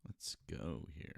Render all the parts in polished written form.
Let's go here.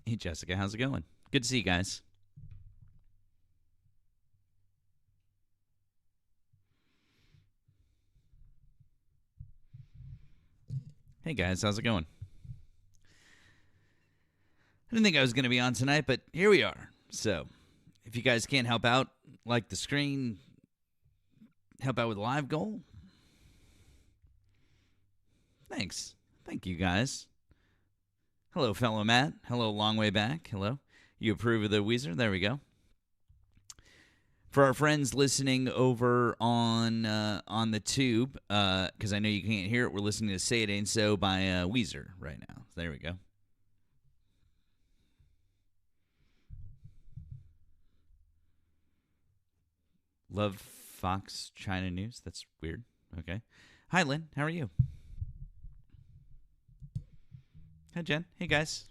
Hey, Jessica, how's it going? Good to see you guys. Hey, guys, how's it going? I didn't think I was going to be on tonight, but here we are. So, if you guys can't help out, like the screen, help out with a live goal, thanks. Thank you, guys. Hello, fellow Matt. Hello, long way back. Hello. You approve of the Weezer? There we go. For our friends listening over on the tube, because I know you can't hear it, we're listening to Say It Ain't So by Weezer right now. There we go. Love Fox China News. That's weird. Okay. Hi, Lynn. How are you? Hi, Jen. Hey, guys.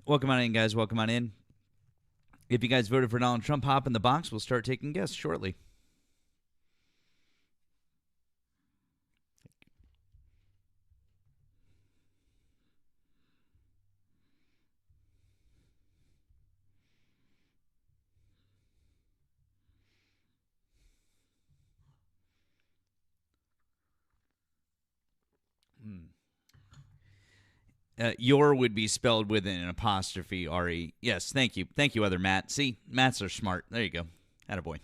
Welcome on in, guys. Welcome on in. If you guys voted for Donald Trump, hop in the box. We'll start taking guests shortly. Your would be spelled with an apostrophe, R-E. Yes, thank you. Thank you, other Matt. See, Matts are smart. There you go. Attaboy.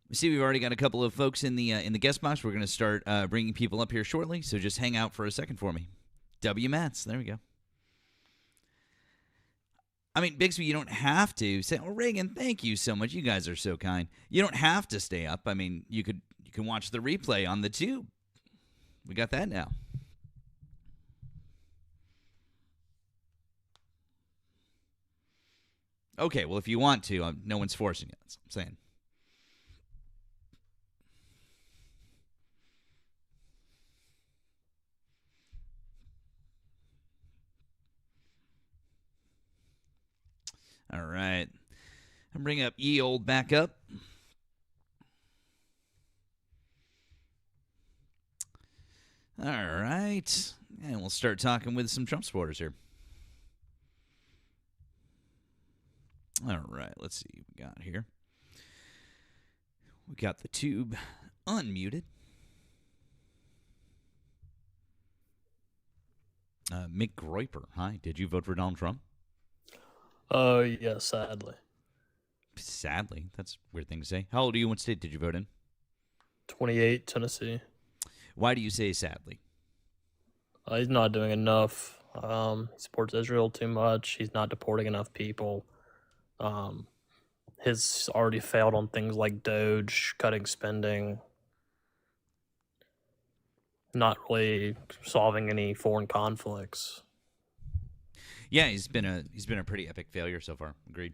We see we've already got a couple of folks in the guest box. We're going to start bringing people up here shortly, so just hang out for a second for me. W. Matts. There we go. I mean, Bixby, you don't have to say, oh, Reagan, thank you so much. You guys are so kind. You don't have to stay up. I mean, you can watch the replay on the tube. We got that now. Okay, well, if you want to, no one's forcing you. That's what I'm saying. All right. I'm bringing up Ye Old back up. All right. And we'll start talking with some Trump supporters here. All right. Let's see what we got here. We got the tube unmuted. Mick Groiper. Hi. Did you vote for Donald Trump? Oh, yeah, sadly. Sadly. That's a weird thing to say. How old are you? What state did you vote in? 28, Tennessee. Why do you say sadly? He's not doing enough. He supports Israel too much. He's not deporting enough people. He's already failed on things like Doge, cutting spending, not really solving any foreign conflicts. Yeah, he's been a pretty epic failure so far. Agreed.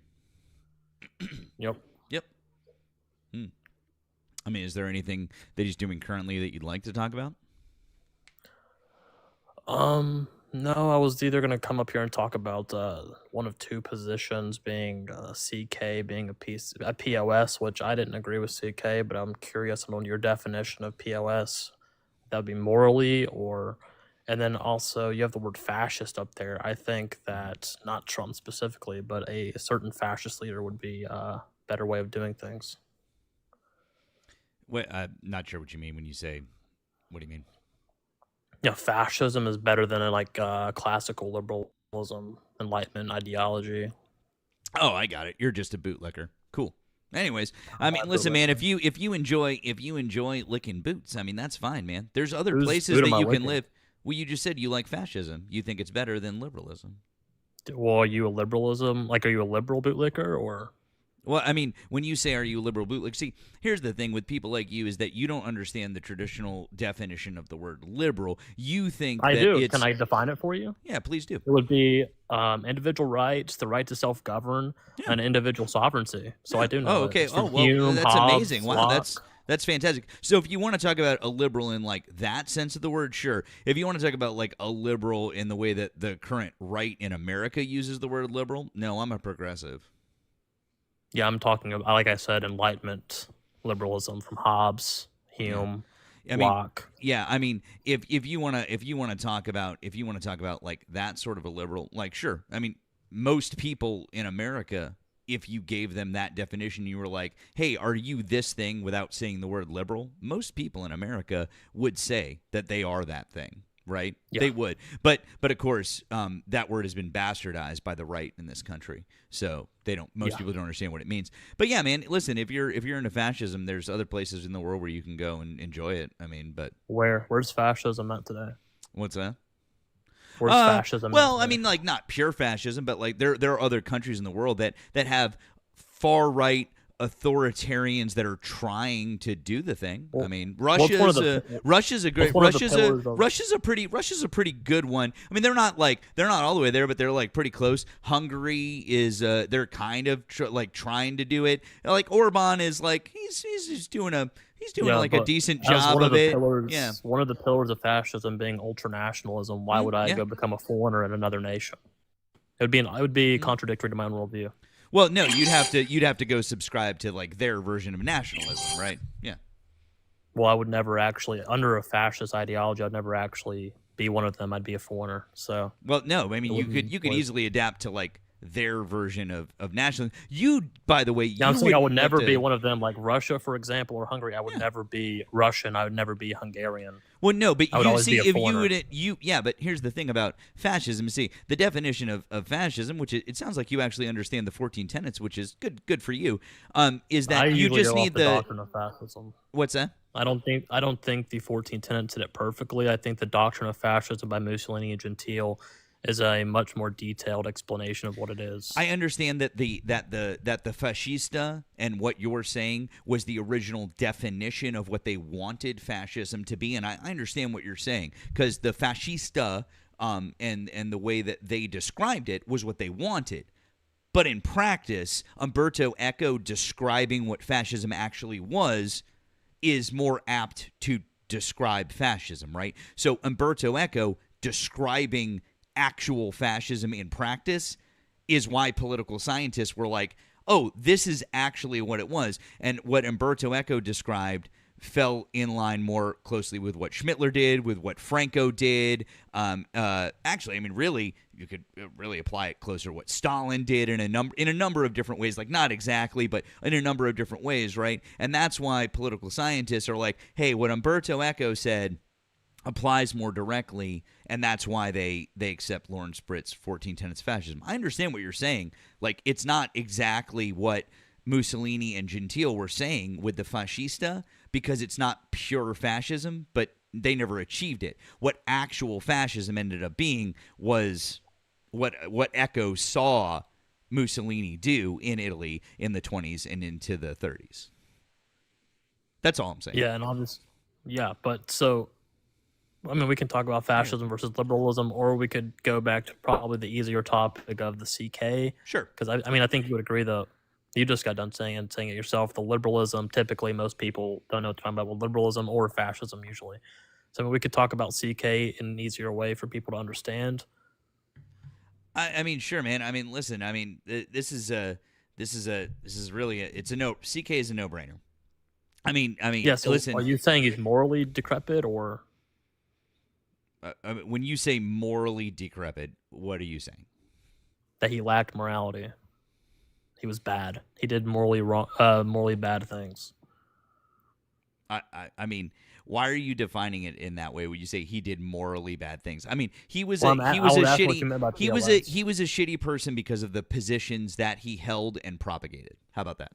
Yep. Yep. I mean, is there anything that he's doing currently that you'd like to talk about? No, I was either going to come up here and talk about one of two positions, being CK being a POS, which I didn't agree with CK, but I'm curious on your definition of POS. That would be morally, and then also you have the word fascist up there. I think that not Trump specifically, but a certain fascist leader would be a better way of doing things. Wait, I'm not sure what you mean when you say. What do you mean? Yeah, fascism is better than classical liberalism, Enlightenment ideology. Oh, I got it. You're just a bootlicker. Cool. Anyways, I mean, listen, man. If you enjoy licking boots, I mean, that's fine, man. There's other places that you can live. Well, you just said you like fascism. You think it's better than liberalism. Well, are you a liberalism? Like, are you a liberal bootlicker or? Well, I mean, when you say are you a liberal bootleg, see, here's the thing with people like you is that you don't understand the traditional definition of the word liberal. You think I that do. it's... Can I define it for you? Yeah, please do. It would be individual rights, the right to self-govern, and individual sovereignty. So I do know. Oh, it. okay. It's Oh, from well, Hume, that's Hobbes, amazing. Wow, Locke. that's fantastic. So if you want to talk about a liberal in like that sense of the word, sure. If you want to talk about like a liberal in the way that the current right in America uses the word liberal, no, I'm a progressive. Yeah, I'm talking about, like I said, Enlightenment liberalism from Hobbes, Hume, I mean, Locke. yeah, I mean, if you wanna talk about like that sort of a liberal, like sure. I mean, most people in America, if you gave them that definition, you were like, hey, are you this thing without saying the word liberal? Most people in America would say that they are that thing. Right? Yeah. They would. But of course, that word has been bastardized by the right in this country. So they don't most people don't understand what it means. But yeah, man, listen, if you're into fascism, there's other places in the world where you can go and enjoy it. I mean, but Where's fascism at today? what's that? Where's fascism? Well, I mean, like not pure fascism, but like there are other countries in the world that have far right authoritarians that are trying to do the thing. I mean, Russia's a pretty good one. I mean, they're not all the way there, but they're like pretty close. Hungary is they're kind of trying to do it. Like Orban is like he's doing a decent job of it. Yeah. One of the pillars of fascism being ultranationalism. Why would I go become a foreigner in another nation? It would be contradictory to my own worldview. Well, no, you'd have to go subscribe to like their version of nationalism, right? Yeah. Well, I would never actually, under a fascist ideology, I'd never actually be one of them. I'd be a foreigner. So. Well, no, I mean you could easily adapt to like their version of nationalism. You, by the way, I'm saying I would never be one of them. Like Russia, for example, or Hungary, I would never be Russian. I would never be Hungarian. Well, no, but you see, if foreigner. but here's the thing about fascism. See, the definition of fascism, which it sounds like you actually understand the 14 tenets, which is good for you. Is that you just need the doctrine of fascism. What's that? I don't think the 14 tenets did it perfectly. I think the doctrine of fascism by Mussolini and Gentile is a much more detailed explanation of what it is. I understand that the fascista and what you're saying was the original definition of what they wanted fascism to be, and I understand what you're saying because the fascista and the way that they described it was what they wanted. But in practice, Umberto Eco describing what fascism actually was is more apt to describe fascism, right? So Umberto Eco describing actual fascism in practice is why political scientists were like, oh, this is actually what it was. And what Umberto Eco described fell in line more closely with what Schmittler did, with what Franco did. Actually, I mean, really, you could really apply it closer to what Stalin did in a number of different ways. Like, not exactly, but in a number of different ways, right? And that's why political scientists are like, hey, what Umberto Eco said applies more directly, and that's why they accept Lawrence Britt's 14 Tenets of Fascism. I understand what you're saying. Like, it's not exactly what Mussolini and Gentile were saying with the fascista, because it's not pure fascism, but they never achieved it. What actual fascism ended up being was what Eco saw Mussolini do in Italy in the 20s and into the 30s. That's all I'm saying. Yeah, and but so I mean, we can talk about fascism versus liberalism, or we could go back to probably the easier topic of the CK. Sure. Because I mean, I think you would agree that you just got done saying it yourself. The liberalism, typically, most people don't know what to talk about with liberalism or fascism usually. So I mean, we could talk about CK in an easier way for people to understand. I mean, sure, man. I mean, listen. I mean, this is really it's a no. CK is a no-brainer. I mean. Yeah. So listen. Are you saying he's morally decrepit, or? When you say morally decrepit, what are you saying? That he lacked morality. He was bad. He did morally bad things. I mean, why are you defining it in that way when you say he did morally bad things? I mean, he was a shitty person because of the positions that he held and propagated. How about that?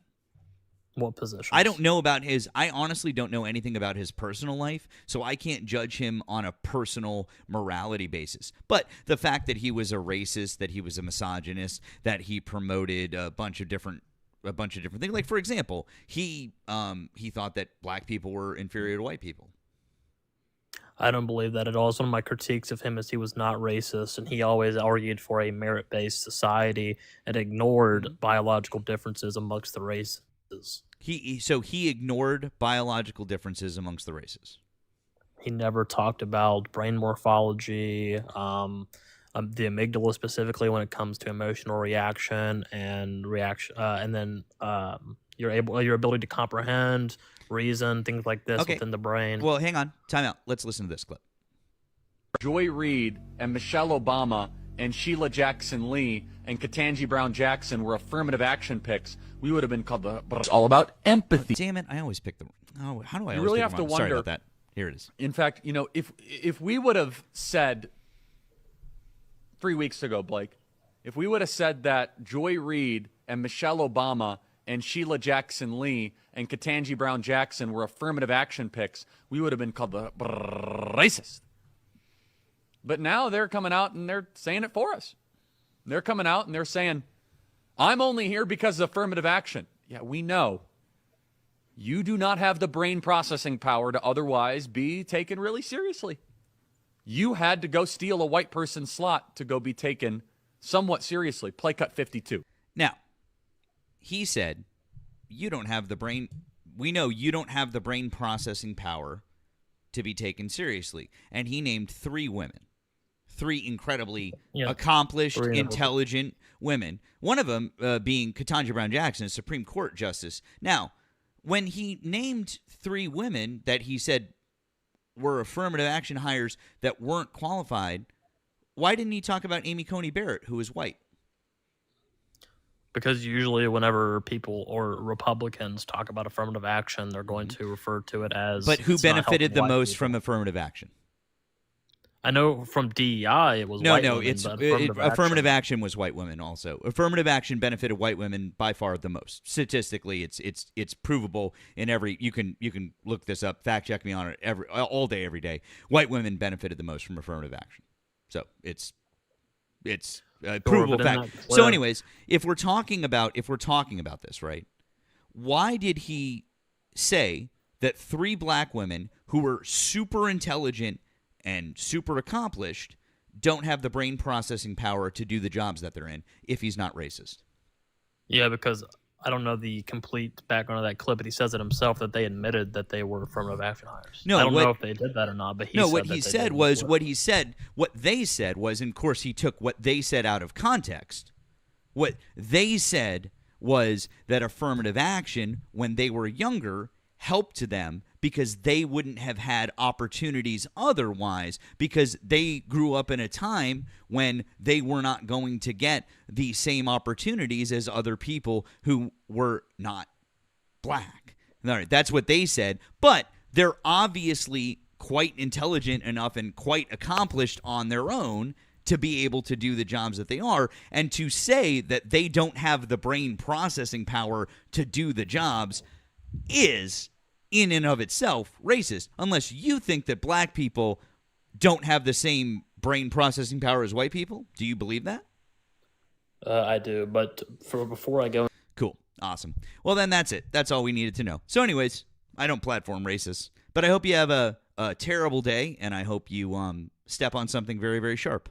What positions? I don't know about I honestly don't know anything about his personal life, so I can't judge him on a personal morality basis. But the fact that he was a racist, that he was a misogynist, that he promoted a bunch of different things. Like, for example, he thought that black people were inferior to white people. I don't believe that at all. It's one of my critiques of him is he was not racist, and he always argued for a merit-based society and ignored biological differences amongst the races. So he ignored biological differences amongst the races. He never talked about brain morphology, the amygdala specifically when it comes to emotional reaction and then your ability to comprehend, reason, things like this within the brain. Well, hang on, time out. Let's listen to this clip. Joy Reid and Michelle Obama and Sheila Jackson Lee and Ketanji Brown Jackson were affirmative action picks, we would have been called it's all about empathy. Damn it! I always pick the. Oh, how do I? You really have to wonder. Sorry about that. Here it is. In fact, if we would have said 3 weeks ago, Blake, if we would have said that Joy Reid and Michelle Obama and Sheila Jackson Lee and Ketanji Brown Jackson were affirmative action picks, we would have been called the racist. But now they're coming out and they're saying it for us. They're coming out and they're saying, I'm only here because of affirmative action. Yeah, we know. You do not have the brain processing power to otherwise be taken really seriously. You had to go steal a white person's slot to go be taken somewhat seriously. Play cut 52. Now, he said, you don't have the brain. We know you don't have the brain processing power to be taken seriously. And he named 3 women. 3 incredibly accomplished, intelligent women. One of them being Ketanji Brown Jackson, a Supreme Court justice. Now, when he named 3 women that he said were affirmative action hires that weren't qualified, why didn't he talk about Amy Coney Barrett, who is white? Because usually whenever people or Republicans talk about affirmative action, they're going to refer to it as... But who benefited the most from affirmative action? I know from DEI it was white women. It's affirmative action was white women also. Affirmative action benefited white women by far the most. Statistically, it's provable in every you can look this up, fact check me on it all day every day. White women benefited the most from affirmative action. So it's a provable fact. So anyways, if we're talking about this, right? Why did he say that 3 black women who were super intelligent and super accomplished don't have the brain processing power to do the jobs that they're in if he's not racist? Yeah, because I don't know the complete background of that clip, but he says it himself that they admitted that they were affirmative action hires. I don't know if they did that or not, but what they said was, and of course he took what they said out of context. What they said was that affirmative action, when they were younger, helped to them because they wouldn't have had opportunities otherwise, because they grew up in a time when they were not going to get the same opportunities as other people who were not black. All right, that's what they said, but they're obviously quite intelligent enough and quite accomplished on their own to be able to do the jobs that they are, and to say that they don't have the brain processing power to do the jobs is in and of itself racist, unless you think that black people don't have the same brain processing power as white people. Do you believe that? I do, but before I go... Cool. Awesome. Well, then that's it. That's all we needed to know. So anyways, I don't platform racists, but I hope you have a terrible day, and I hope you step on something very, very sharp.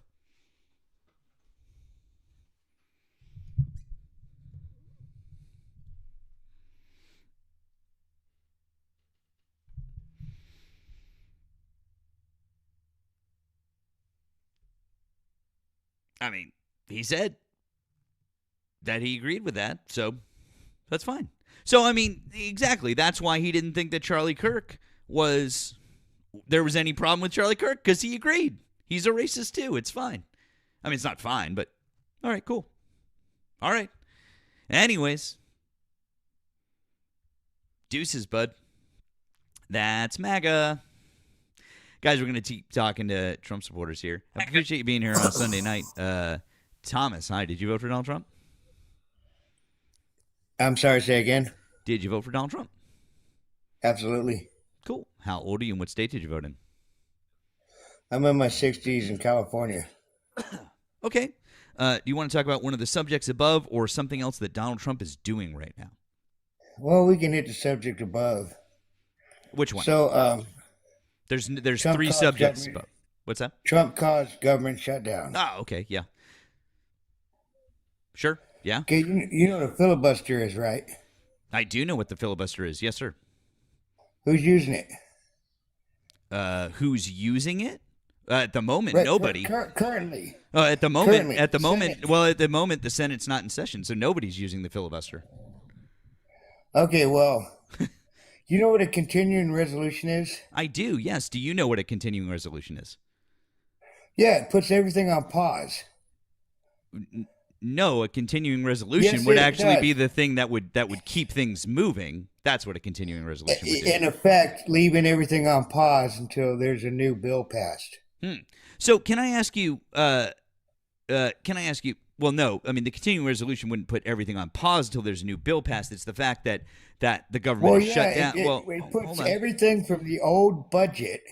I mean, he said that he agreed with that, so that's fine. So, I mean, exactly. That's why he didn't think that there was any problem with Charlie Kirk, because he agreed. He's a racist too. It's fine. I mean, it's not fine, but all right, cool. All right. Anyways, deuces, bud. That's MAGA. Guys, we're going to keep talking to Trump supporters here. I appreciate you being here on Sunday night. Thomas, hi. Did you vote for Donald Trump? I'm sorry, say again. Did you vote for Donald Trump? Absolutely. Cool. How old are you and what state did you vote in? I'm in my 60s in California. Okay. Do you want to talk about one of the subjects above or something else that Donald Trump is doing right now? Well, we can hit the subject above. Which one? So, there's Trump three caused subjects government- above. What's that? Trump caused government shutdown. Oh, okay. Yeah. Sure. Yeah. Okay, you know what a filibuster is, right? I do know what the filibuster is. Yes, sir. Who's using it? Who's using it? At the moment, Right, nobody. Currently. At the moment, Currently, at the moment, Senate. well, at the moment, the Senate's not in session, so nobody's using the filibuster. Okay, well, you know what a continuing resolution is? I do. Yes. Do you know what a continuing resolution is? Yeah, it puts everything on pause. No, a continuing resolution Yes, would it actually does. be the thing that would keep things moving. That's what a continuing resolution would do. In effect, leaving everything on pause until there's a new bill passed. So, can I ask you? Well, no. I mean, the continuing resolution wouldn't put everything on pause until there's a new bill passed. It's the fact that the government Well, is yeah, shut down. it Well, puts hold on. everything from the old budget.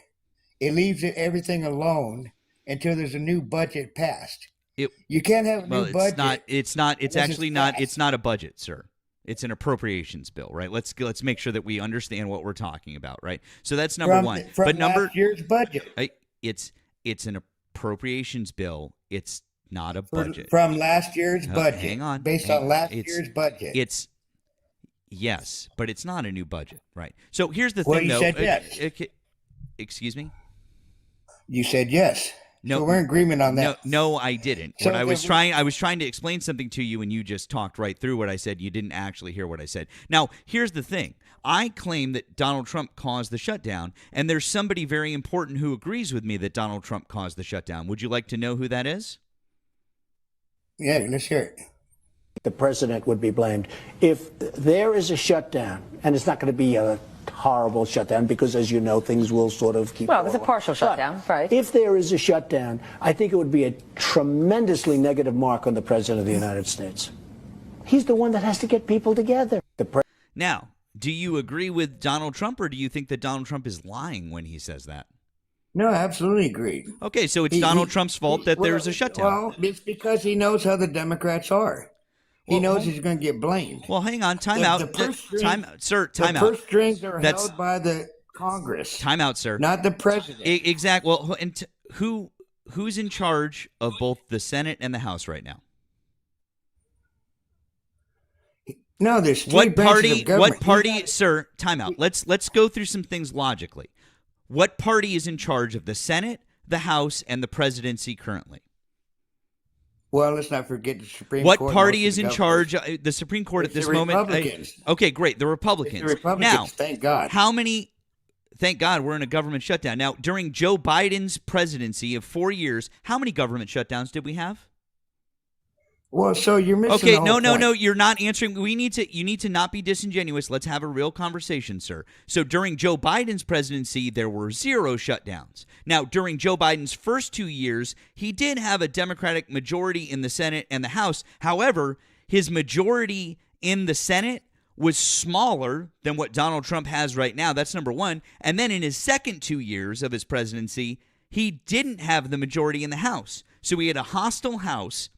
It leaves everything alone until there's a new budget passed. You can't have a Well, new budget. It's unless actually it's not. passed. It's not a budget, sir. It's an appropriations bill, right? Let's make sure that we understand what we're talking about, right? So that's number one. From But number last year's budget. it's an appropriations bill. It's not a budget. From last year's budget. Hang on. Based on last year's budget. It's yes, but it's not a new budget, right? So here's the Well, thing, you though. said yes. Excuse me. You said yes. No, So we're in agreement on that. No, I didn't. So I was if we- trying to explain something to you, and you just talked right through what I said. You didn't actually hear what I said. Now, here's the thing. I claim that Donald Trump caused the shutdown, and there's somebody very important who agrees with me that Donald Trump caused the shutdown. Would you like to know who that is? Yeah, let's hear it. The president would be blamed. If there is a shutdown, and it's not going to be a horrible shutdown because, as you know, things will sort of keep Well, it's a going. partial But shutdown, right. If there is a shutdown, I think it would be a tremendously negative mark on the president of the United States. He's the one that has to get people together. Now, do you agree with Donald Trump, or do you think that Donald Trump is lying when he says that? No, I absolutely agree. Okay, so it's Donald Trump's fault that there's a shutdown. Well, it's because he knows how the Democrats are. He Well, knows he's going to get blamed. Well, hang on. Time The- out. the purse strings- Time out. Sir, The time out. purse strings are That's- held by the Congress, Time out, sir. not the president. Exactly. Well, who's in charge of both the Senate and the House right now? No, there's three What branches party? of government. What party, sir? Time out. Let's go through some things logically. What party is in charge of the Senate, the House, and the presidency currently? Well, let's not forget the Supreme What Court. party most is of in the charge? governors. The Supreme Court It's at this the moment. Republicans. Okay, great. The Republicans. It's the Republicans, Now, thank God. how many? Thank God we're in a government shutdown. Now, during Joe Biden's presidency of 4 years, how many government shutdowns did we have? Well, so you're missing Okay, the whole no, point. you're not answering. You need to not be disingenuous. Let's have a real conversation, sir. So during Joe Biden's presidency, there were 0 shutdowns. Now, during Joe Biden's first 2 years, he did have a Democratic majority in the Senate and the House. However, his majority in the Senate was smaller than what Donald Trump has right now. That's number one. And then in his second 2 years of his presidency, he didn't have the majority in the House. So he had a hostile House,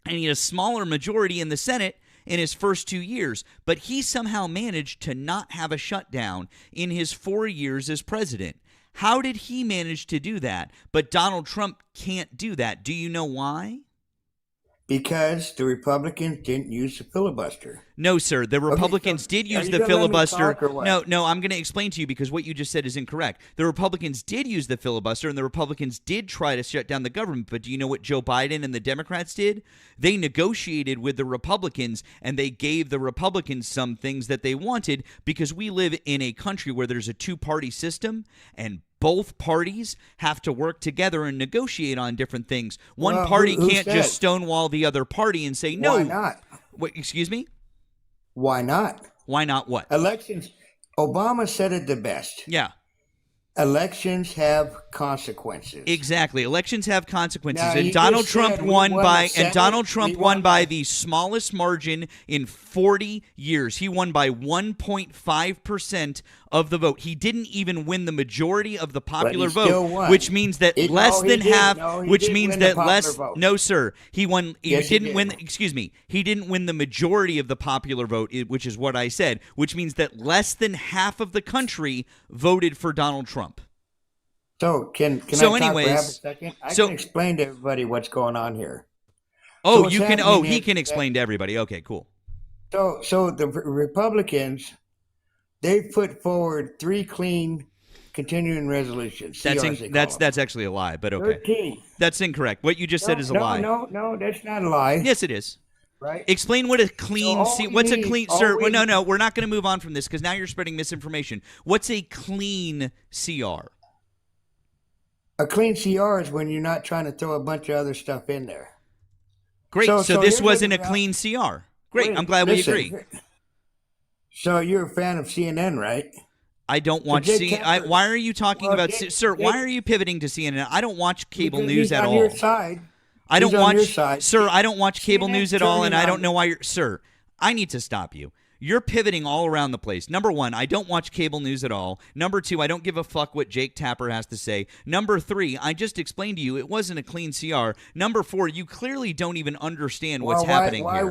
and he had a smaller majority in the Senate in his first 2 years. But he somehow managed to not have a shutdown in his 4 years as president. How did he manage to do that? But Donald Trump can't do that. Do you know why? Because the Republicans didn't use the filibuster. No, sir. The Republicans so did are use you the gonna let me filibuster. talk or what? No, I'm going to explain to you because what you just said is incorrect. The Republicans did use the filibuster, and the Republicans did try to shut down the government. But do you know what Joe Biden and the Democrats did? They negotiated with the Republicans, and they gave the Republicans some things that they wanted because we live in a country where there's a two-party system, and both parties have to work together and negotiate on different things. One Well, party who can't said? just stonewall the other party and say, no. Why not? Wait, excuse me? Why not? Why not what? Elections. Obama said it the best. Yeah. Elections have consequences. Exactly. Elections have consequences, Now, and you Donald just Trump said we won won by the Senate, Donald Trump we won won by the- the smallest margin in 40 years. He won by 1.5% of the vote. He didn't even win the majority of the popular he still vote, won. which means that No, less he than didn't. half, No, he which didn't means win the that popular less vote. No, sir. He won Yes, he didn't did. win, excuse me. He didn't win the majority of the popular vote, which is what I said, which means that less than half of the country voted for Donald Trump. So can So I talk anyways, for half a second? I so- can explain to everybody what's going on here. Oh, what's you can happening he is can that- explain to everybody. Okay, cool. So the Republicans, they put forward 3 clean continuing resolutions. That's CRs, they call them. that's actually a lie, but okay. 13. That's incorrect. What you just said is a no, lie. No, that's not a lie. Yes, it is. Right? Explain what a clean all C. we What's a need- clean, all sir? we- Well, no, we're not going to move on from this because now you're spreading misinformation. What's a clean CR? A clean CR is when you're not trying to throw a bunch of other stuff in there. Great. So So this here's wasn't a what- clean CR. Great. Wait, I'm glad listen, we agree. So you're a fan of CNN, right? I don't watch Jake CNN. Tapper- Why are you talking Well, about, Jake- sir? Why Jake- are you pivoting to CNN? I don't watch cable Because news he's at on all. your side. I don't He's on your watch, side. sir. I don't watch cable CNN news at all, and I turning don't on- know why you're, sir. I need to stop you. You're pivoting all around the place. Number one, I don't watch cable news at all. Number two, I don't give a fuck what Jake Tapper has to say. Number three, I just explained to you it wasn't a clean CR. Number four, you clearly don't even understand what's happening why here.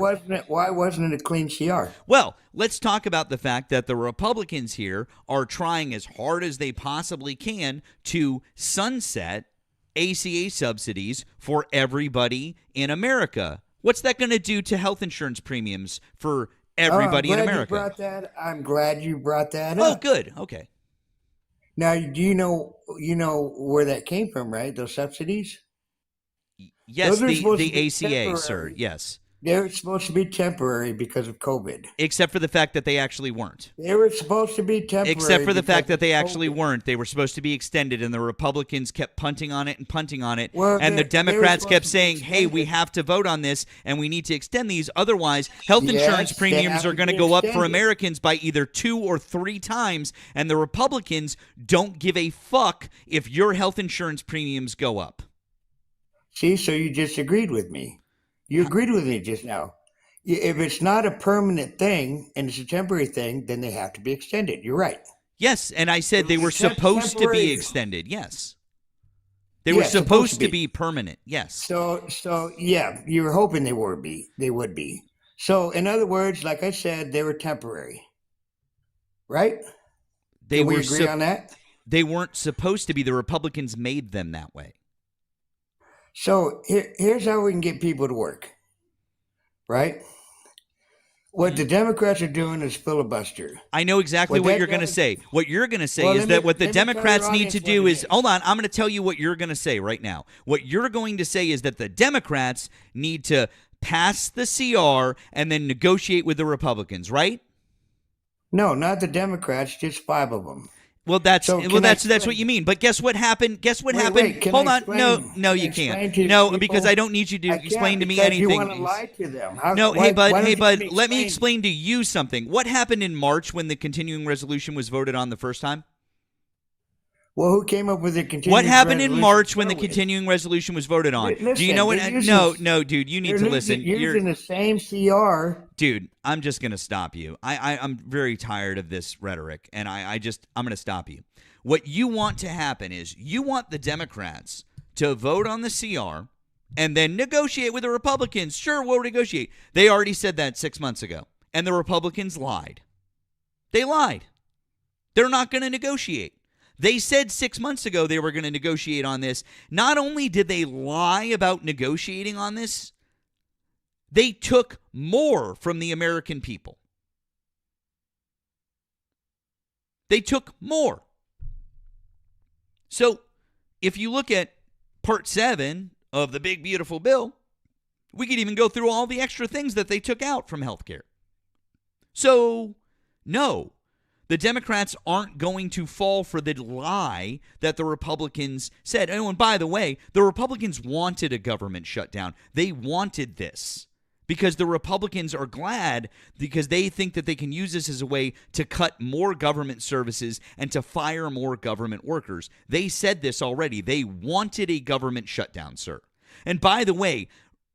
Why wasn't it a clean CR? Well, let's talk about the fact that the Republicans here are trying as hard as they possibly can to sunset ACA subsidies for everybody in America. What's that going to do to health insurance premiums for everybody in America? I'm glad you brought that Oh, up. good. Okay. Now, do you know where that came from, right? Those subsidies? Yes, Those are the supposed to be ACA, sir. temporary. Yes. They're supposed to be temporary because of COVID. Except for the fact that they actually weren't. They were supposed to be temporary. Except for the fact because that they of actually COVID. weren't. They were supposed to be extended, and the Republicans kept punting on it and punting on it. Well, and the they were Democrats supposed kept to be saying, hey, we extended. have to vote on this, and we need to extend these. Otherwise, health Yes, insurance they premiums have are to going to be go up for extended. Americans by either 2 or 3 times. And the Republicans don't give a fuck if your health insurance premiums go up. See, so you just agreed with me. You agreed with me just now. If it's not a permanent thing and it's a temporary thing, then they have to be extended. You're right. Yes, and I said they were Temp- supposed to be temporary. extended. Yes. They were Yeah, supposed to be permanent. Yes. So yeah, you were hoping they would be. So in other words, like I said, they were temporary, right? They Can were we agree on that? They weren't supposed to be. The Republicans made them that way. So here's how we can get people to work, right? What the Democrats are doing is filibuster. I know exactly What what that you're going to does- say. What you're going to say Well, is let that me- what the let me tell your Democrats need audience to what do it is is. hold on. I'm going to tell you what you're going to say right now. What you're going to say is that the Democrats need to pass the CR and then negotiate with the Republicans, right? No, not the Democrats, just 5 of them. Well, that's So well, can I that's explain? what you mean. But guess what happened? Guess what Wait, happened? wait, can Hold I on. explain? No, Can no, I you explain can't. to No, people? because I don't need you to I can't explain to me because anything. You want to lie to them. How- No, why- hey bud, why don't you let let me explain to you something. What happened in March when the continuing resolution was voted on the first time? Well, who came up with the continuing What happened in resolution March to when the start with? continuing resolution was voted on? Listen, Do you know what? they're using- No, dude, you need They're to using- listen. Using the same CR. Dude, I'm just gonna stop you. I'm very tired of this rhetoric, and I'm gonna stop you. What you want to happen is you want the Democrats to vote on the CR and then negotiate with the Republicans. Sure, we'll negotiate. They already said that 6 months ago, and the Republicans lied. They lied. They're not going to negotiate. They said 6 months ago they were going to negotiate on this. Not only did they lie about negotiating on this, they took more from the American people. They took more. So, if you look at Part 7 of the Big Beautiful Bill, we could even go through all the extra things that they took out from healthcare. So, no, the Democrats aren't going to fall for the lie that the Republicans said. Oh, and by the way, the Republicans wanted a government shutdown. They wanted this because the Republicans are glad because they think that they can use this as a way to cut more government services and to fire more government workers. They said this already. They wanted a government shutdown, sir. And by the way,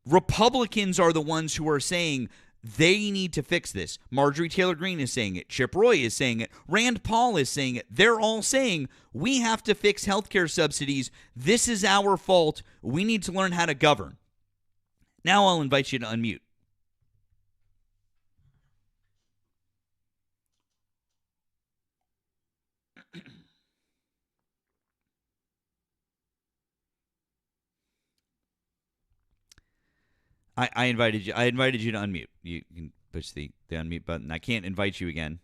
Republicans are the ones who are saying they need to fix this. Marjorie Taylor Greene is saying it. Chip Roy is saying it. Rand Paul is saying it. They're all saying we have to fix healthcare subsidies. This is our fault. We need to learn how to govern. Now I'll invite you to unmute. I invited you. I invited you to unmute. You can push the unmute button. I can't invite you again.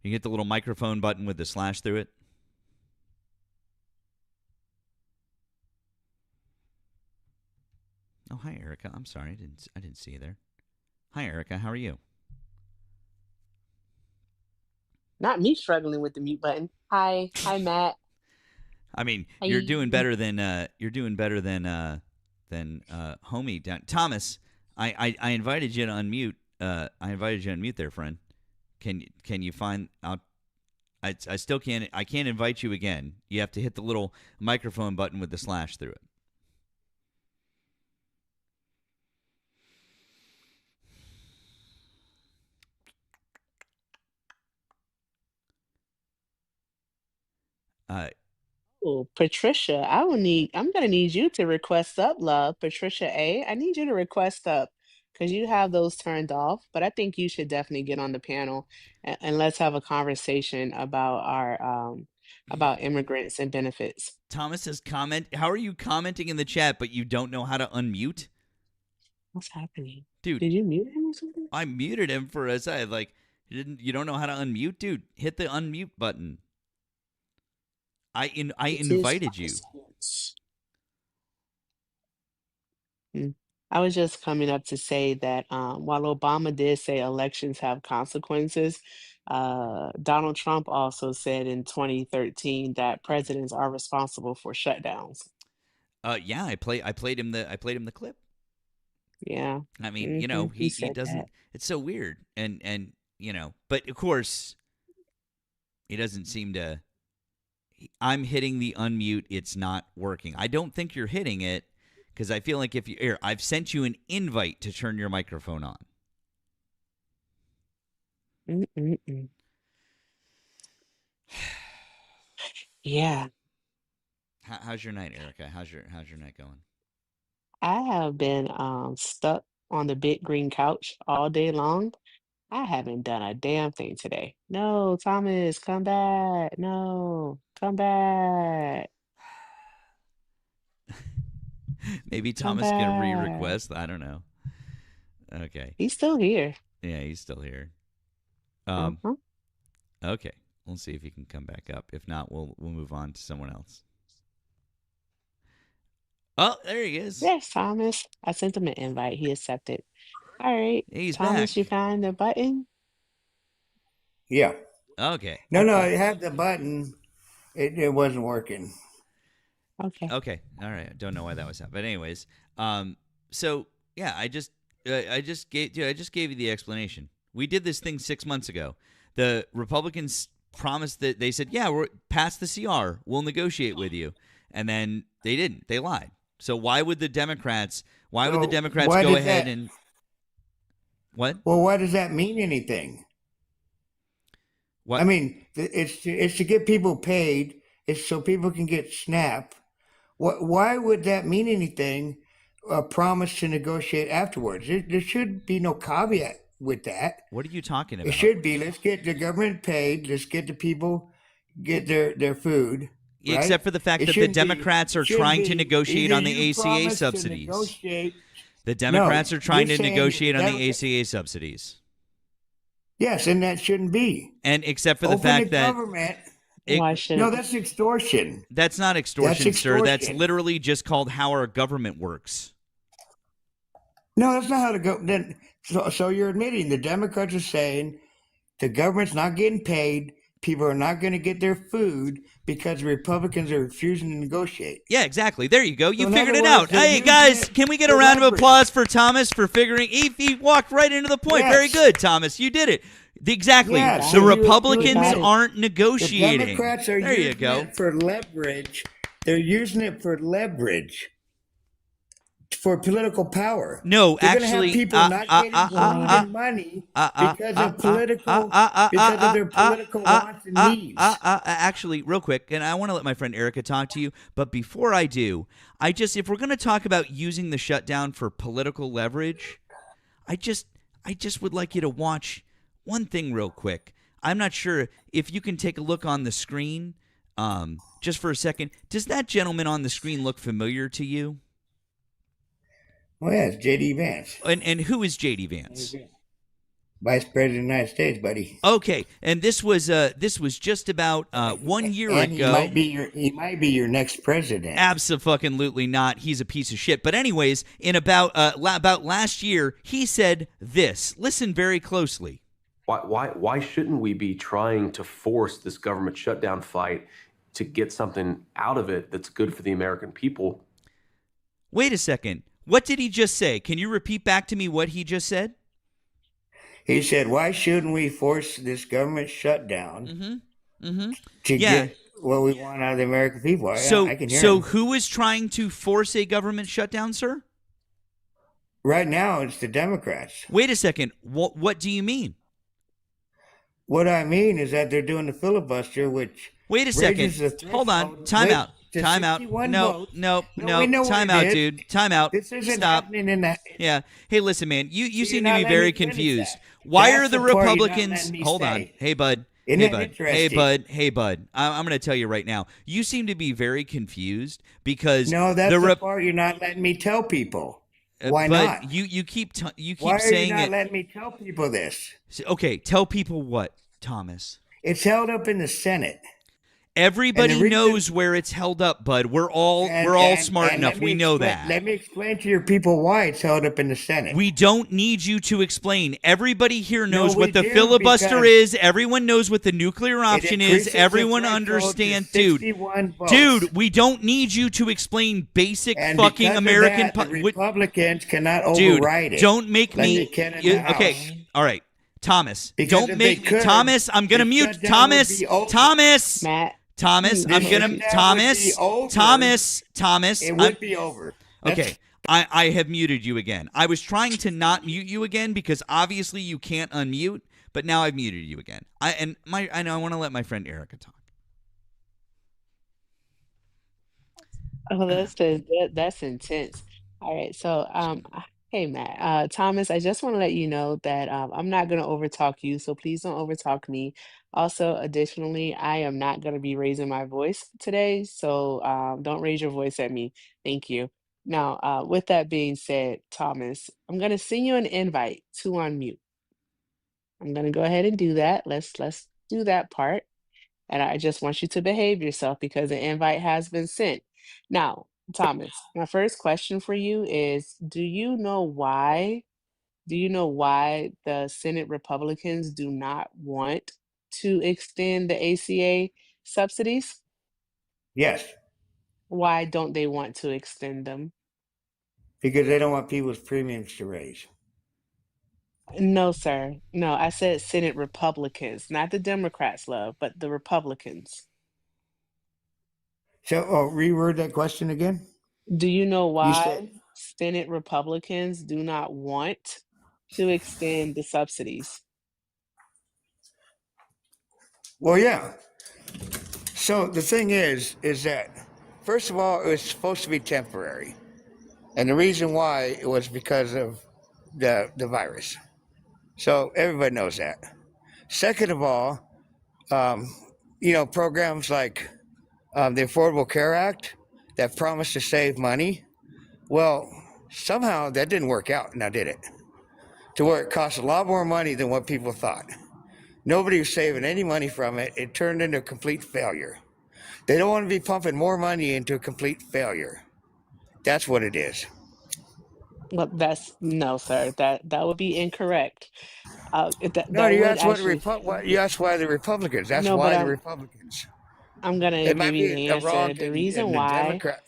You can hit the little microphone button with the slash through it. Oh, hi, Erica. I'm sorry. I didn't see you there. Hi, Erica. How are you? Not me struggling with the mute button. Hi, Matt. I mean, Hi. you're doing better than homie down. Thomas, I invited you to unmute. I invited you to unmute there, friend. Can you find out? I still can't. I can't invite you again. You have to hit the little microphone button with the slash through it. Oh, Patricia, I'm gonna need you to request up, love. Patricia A, I need you to request up because you have those turned off. But I think you should definitely get on the panel and let's have a conversation about immigrants and benefits. Thomas says comment. How are you commenting in the chat, but you don't know how to unmute? What's happening? Dude, Did you mute him or something? I muted him for a second. Like, you don't know how to unmute? Dude, hit the unmute button. I It's his invited you. nonsense. I was just coming up to say that while Obama did say elections have consequences, Donald Trump also said in 2013 that presidents are responsible for shutdowns. Yeah, I played him the clip. Yeah. I mean, you know, he said doesn't. that. It's so weird, and you know, but of course, he doesn't seem to. I'm hitting the unmute. It's not working. I don't think you're hitting it because I feel like if you here, I've sent you an invite to turn your microphone on. Mm-mm-mm. Yeah, How's your night, Erica? How's your night going? I have been stuck on the big green couch all day long. I haven't done a damn thing today. No, Thomas, come back. No, come back. Maybe Come Thomas can back. re-request. I don't know. Okay. He's still here. Yeah, he's still here. Uh-huh. Okay. We'll see if he can come back up. If not, we'll move on to someone else. Oh, there he is. Yes, Thomas. I sent him an invite. He accepted. All right. He's Thomas, back. you found the button? Yeah. Okay. No, I had the button. It wasn't working. Okay. Okay. All right. I don't know why that was happening. But anyways, so yeah, I just gave you the explanation. We did this thing 6 months ago. The Republicans promised that they said, yeah, we're past the CR. We'll negotiate with you. And then they didn't. They lied. So why would the Democrats why go does ahead that- and what? Well, why does that mean anything? What? I mean, it's to get people paid. It's so people can get SNAP. Why would that mean anything? A promise to negotiate afterwards. There should be no caveat with that. What are you talking about? It should be, let's get the government paid. Let's get the people get their food. Right? Except for the fact It that the shouldn't be- Democrats are shouldn't trying to be, negotiate either on the you ACA promise to subsidies. negotiate- The Democrats No, are trying you're to saying negotiate on that- the ACA subsidies. Yes, and that shouldn't be. And except for the Open fact the that government. Why No, shouldn't that's extortion. that's not extortion, sir. That's extortion. literally just called how our government works. No, that's not how to go. Then, so you're admitting the Democrats are saying the government's not getting paid. people are not going to get their food because the Republicans are refusing to negotiate. Yeah, exactly. There you go. You So in figured other it out. words, they're Hey, using guys, it can we get a for round of leverage. applause for Thomas for figuring? He walked right into the point. Very Yes. good, Thomas. You did it. Exactly. Yeah, The so you Republicans got it. aren't The negotiating. Democrats are There you using go. it for leverage. They're using it for leverage, for political power. No, They're gonna actually, have people not getting food and money because of because of their political wants and needs. Actually, real quick, and I want to let my friend Erica talk to you, but before I do, if we're going to talk about using the shutdown for political leverage, I just would like you to watch one thing real quick. I'm not sure if you can take a look on the screen, just for a second. Does that gentleman on the screen look familiar to you? Well, yeah, it's J.D. Vance, And who is J.D. Vance? Vice President of the United States, buddy. Okay, and this was just about 1 year And ago. he might be your next president. Absolutely not. He's a piece of shit. But anyways, in about last year, he said this. Listen very closely. Why shouldn't we be trying to force this government shutdown fight to get something out of it that's good for the American people? Wait a second. What did he just say? Can you repeat back to me what he just said? He said, "Why shouldn't we force this government shutdown to Yeah. get what we want out of the American people?" I can hear So him. who is trying to force a government shutdown, sir? Right now, it's the Democrats. Wait a second. What do you mean? What I mean is that they're doing the filibuster, which Wait a second. raises the Hold on. threshold Time with out. to Time out. 61 No, votes. no, No, no. we know what Time it out, is. dude. Time out. This isn't Stop. happening in that. Yeah. Hey, listen, man. You You're seem to not be letting very me finish confused. that. Why That's are the the part you're not Republicans? letting me Hold on. say. Hey, bud. Isn't Hey, that bud. Hey, interesting? bud. Hey, bud. I'm going to tell you right now. You seem to be very confused because No, that's the the Rep- part you're not letting me tell people. Why but not? you keep Why are saying you not it. letting me tell people this? Okay, tell people what, Thomas. It's held up in the Senate. Everybody reason- knows where it's held up, bud. We're all smart enough. We know that. Let me explain to your people why it's held up in the Senate. We don't need you to explain. Everybody here knows we what the do, filibuster because is. Everyone knows what the nuclear It option is. increases the Everyone threshold to understands, dude. 61 votes. Dude, we don't need you to explain basic And fucking because of American. that, the Republicans cannot Dude, override it. don't make like me. they can in the Okay, House. all right, Thomas. Because Don't if make they could, Thomas. I'm gonna the mute shutdown Thomas. would be over. Thomas. Matt, Thomas. The I'm gonna shutdown would Thomas. be over. Thomas. It I'm- would be over. That's- Okay, I have muted you again. I was trying to not mute you again because obviously you can't unmute, but now I've muted you again. I know I want to let my friend Erica talk. oh, that's intense. All right, so hey Matt, Thomas, I just want to let you know that I'm not going to overtalk you, so please don't overtalk me. Also, additionally, I am not going to be raising my voice today, so don't raise your voice at me. Thank you. Now, with that being said, Thomas, I'm going to send you an invite to unmute. I'm going to go ahead and do that. Let's do that part. And I just want you to behave yourself because the invite has been sent. Now, Thomas, my first question for you is, do you know why the Senate Republicans do not want to extend the ACA subsidies? Yes, Why don't they want to extend them? because they don't want people's premiums to raise. No, sir. No, I said Senate Republicans, not the Democrats, love, but the Republicans. So, reword that question again. Do you know You said, why Senate Republicans do not want to extend the subsidies? well, yeah. So the thing is that first of all, it was supposed to be temporary, and the reason why it was because of the virus. So everybody knows that. Second of all, programs like the Affordable Care Act that promised to save money. Well, somehow that didn't work out, now did it? To where it cost a lot more money than what people thought. Nobody was saving any money from it. It turned into a complete failure. They don't want to be pumping more money into a complete failure. That's what it is. Well, no, sir. That would be incorrect. No, that you would asked actually you asked why the Republicans. That's no, but why the Republicans. I'm gonna It give might you be the a wrong answer. The reason in the why Democrat.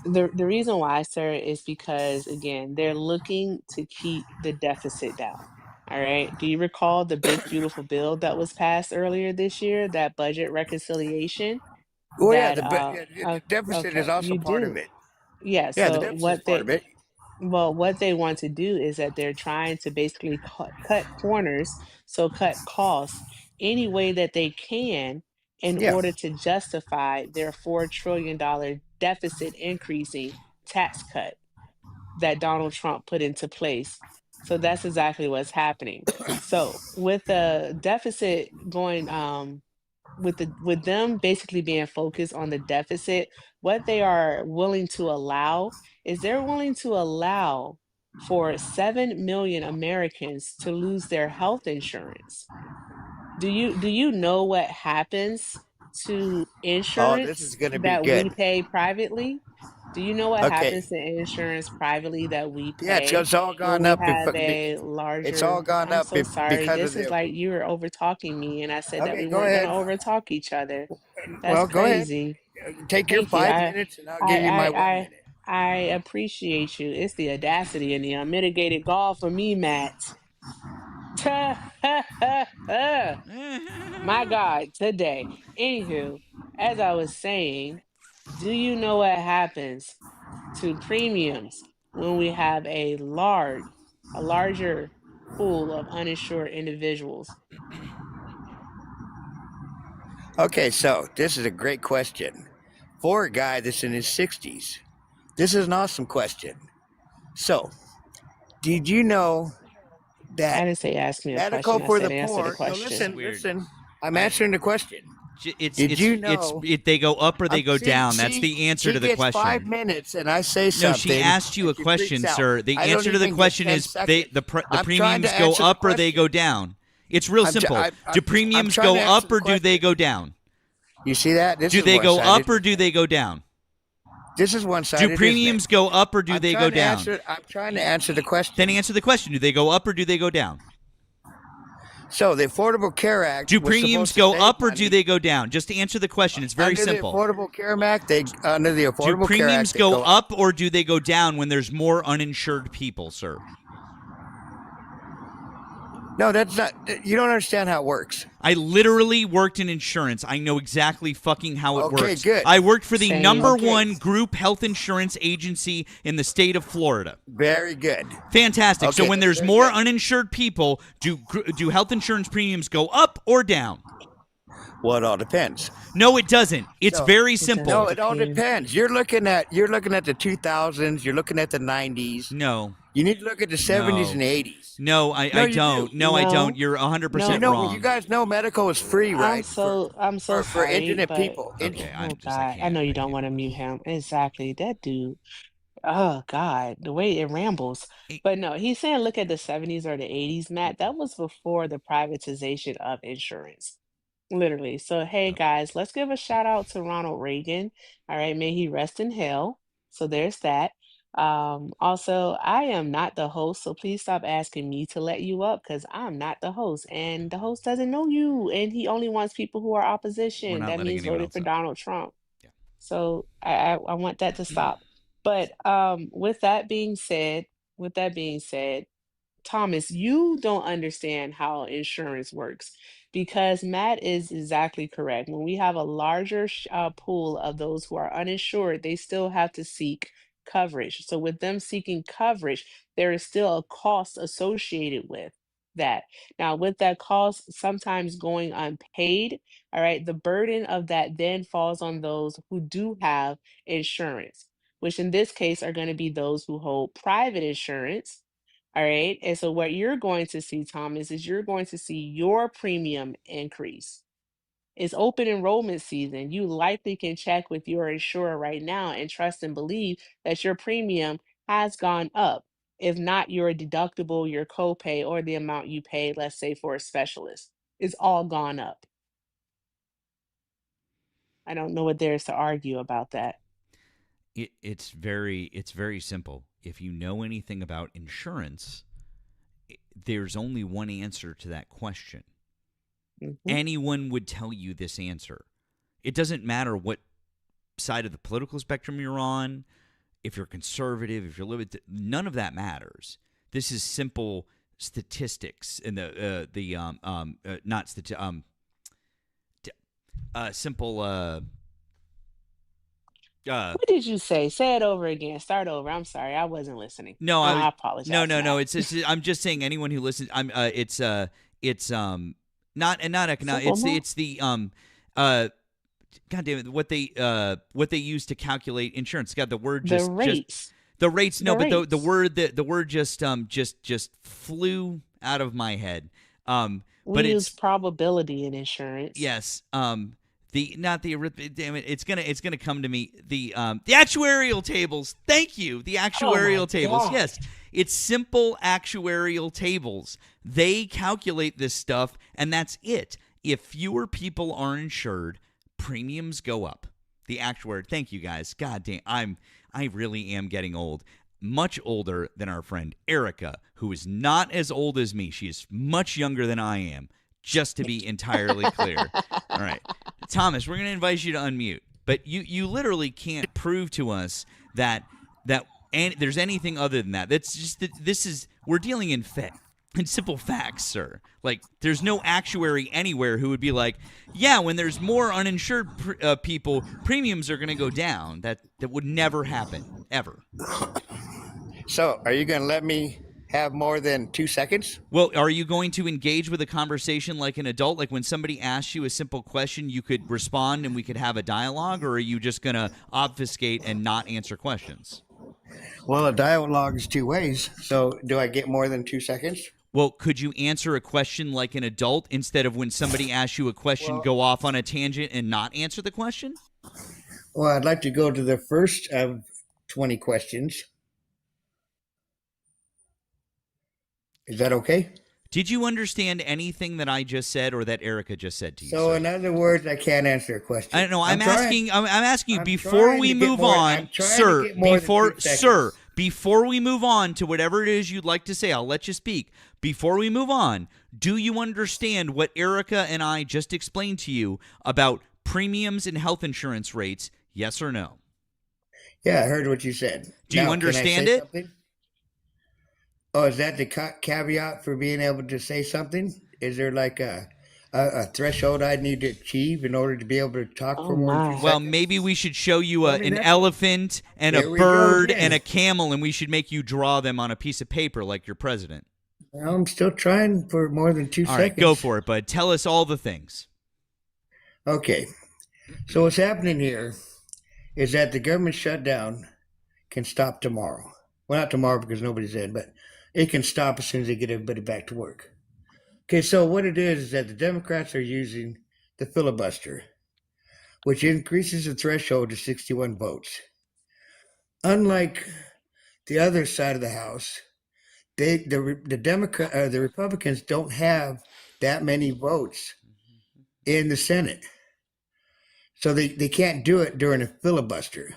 the reason why, sir, is because again, they're looking to keep the deficit down. All right. Do you recall the big beautiful bill that was passed earlier this year, that budget reconciliation? Oh yeah, That the deficit is okay, also you part of do. it. Yeah, Yeah, the so deficit is part of it. what they want to do is that they're trying to basically cut corners, so cut costs any way that they can in Yeah. order to justify their $4 trillion deficit increasing tax cut that Donald Trump put into place. So that's exactly what's happening. So with the deficit going with them basically being focused on the deficit, what they are willing to allow is they're willing to allow for 7 million Americans to lose their health insurance. Do you know what happens to Oh, this is insurance going to be that we good. pay privately? Do you know what Okay. happens to insurance privately that we Yeah, pay it's all when gone we up. have a It's all larger? gone I'm up so sorry. because of This is the. like you were over talking me, and I said that Okay, we go weren't going to ahead. over talk each other. That's Well, go ahead. crazy. Take your Thank you. 5 minutes, and I'll I, give you my I, one I, minute. I appreciate you. It's the audacity and the unmitigated gall for me, Matt. My God, today. Anywho, as I was saying, do you know what happens to premiums when we have a larger pool of uninsured individuals? Okay, so this is a great question for a guy that's in his 60s. This is an awesome question. So, did you know I that didn't say ask me a medical question. I for said the answer the poor? No, question. Weird. listen. I'm I answering the question. Did it's you know? they go up or they go See, down. That's the answer she to the gets question. 5 minutes, and I say No, something. she asked you a and she freaks question, out. sir. The I don't answer to the even get question 10 is seconds. the I'm trying premiums to go answer the up or they question. go down. It's real simple. Do I'm premiums trying go to answer up the or do they question. go down? You see that? This Do is they go one-sided. up or do they go down? This is Do one-sided, premiums isn't it? go up or do they go down? I'm trying to answer the question. Then answer the question. Do they go up or do they go down? So the Affordable Care Act. Do was premiums supposed to go save up or money. do they go down? Just to answer the question. It's very under simple. the Affordable Care Act? Under the Do Affordable Care premiums Act, they go up or do they go down when there's more uninsured people, sir? No, that's not. You don't understand how it works. I literally worked in insurance. I know exactly fucking how it Okay, works. good. I worked for the Same. number Okay. one group health insurance agency in the state of Florida. Very good. Fantastic. So Okay, when there's very more good. uninsured people, do health insurance premiums go up or down? Well, it all depends. No, it doesn't. It's So- very doesn't. simple. No, it all Depends. depends. You're looking at the 2000s. You're looking at the 90s. No. You need to look at the 70s No. and 80s. No, No, I you don't. do. No, I No. don't. You're 100% You know, wrong. you guys know medical is free, right? I'm so for sorry, internet but people. Okay, oh I God, I know you don't want to mute him. Exactly, that dude. Oh God, the way it rambles. Hey, But no, he's saying look at the 70s or the 80s, Matt. That was before the privatization of insurance. Literally. So hey guys, let's give a shout out to Ronald Reagan. All right, may he rest in hell. So there's that. Also, I am not the host, so please stop asking me to let you up because I'm not the host, and the host doesn't know you, and he only wants people who are we're opposition. not That letting means anyone voting else for up. Donald Trump. Yeah. So I want that to stop. But with that being said, Thomas, you don't understand how insurance works because Matt is exactly correct. When we have a larger pool of those who are uninsured, they still have to seek coverage. So, with them seeking coverage, there is still a cost associated with that. Now, with that cost sometimes going unpaid, all right, the burden of that then falls on those who do have insurance, which in this case are going to be those who hold private insurance. All right. And so what you're going to see, Thomas, is you're going to see your premium increase. It's open enrollment season. You likely can check with your insurer right now and trust and believe that your premium has gone up. If not, your deductible, your copay, or the amount you pay, let's say for a specialist, is all gone up. I don't know what there is to argue about that. It's very simple. If you know anything about insurance, there's only one answer to that question. Mhm. Anyone would tell you this answer. It doesn't matter what side of the political spectrum you're on, if you're conservative, if you're liberal, none of that matters. This is simple statistics in simple. What did you say? Say it over again. Start over. I'm sorry, I wasn't listening. No, I apologize. no, for no. that. I'm just saying anyone who listens. It's not economic. Simple math. It's the God damn it, what they use to calculate insurance. God, the word The just rates. the rates. No, The but the rates. word just flew out of my head. We But use it's probability in insurance. yes. It's gonna come to me. The actuarial tables. Thank you. The Oh my actuarial tables. God. Yes, it's simple actuarial tables. They calculate this stuff, and that's it. If fewer people are insured, premiums go up. The actuary. Thank you guys. God damn. I really am getting old. Much older than our friend Erica, who is not as old as me. She is much younger than I am. Just to be entirely clear. All right. Thomas, we're going to invite you to unmute. But you literally can't prove to us that there's anything other than that. That's just that we're dealing in simple facts, sir. Like, there's no actuary anywhere who would be like, yeah, when there's more uninsured people, premiums are going to go down. That would never happen, ever. So, are you going to let me have more than 2 seconds? Well, are you going to engage with a conversation like an adult? Like when somebody asks you a simple question, you could respond and we could have a dialogue? Or are you just going to obfuscate and not answer questions? Well, a dialogue is 2 ways. So, do I get more than 2 seconds? Well, could you answer a question like an adult instead of when somebody asks you a question, go off on a tangent and not answer the question? Well, I'd like to go to the first of 20 questions. Is that okay? Did you understand anything that I just said or that Erica just said to you? So, sir? in other words, I can't answer a question. I don't know. I'm trying. asking you I'm before trying we to get move more- on, I'm trying to sir. get more than 2 seconds. Before we move on to whatever it is you'd like to say, I'll let you speak. Before we move on, do you understand what Erica and I just explained to you about premiums and health insurance rates? Yes or no? Yeah, I heard what you said. Do you Now, can I understand say it? something? Oh, is that the caveat for being able to say something? Is there like a threshold I need to achieve in order to be able to talk Oh for more than 2 my. seconds? Well, maybe we should show you Well, I mean, an that's- elephant and a Here we go bird again. and a camel, and we should make you draw them on a piece of paper like your president. Well, I'm still trying for more than 2 All seconds. right, go for it, bud. Tell us all the things. Okay. So what's happening here is that the government shutdown can stop tomorrow. Well, not tomorrow because nobody's in, but it can stop as soon as they get everybody back to work. Okay, so what it is that the Democrats are using the filibuster, which increases the threshold to 61 votes. Unlike the other side of the House, the Republicans don't have that many votes in the Senate. So they can't do it during a filibuster.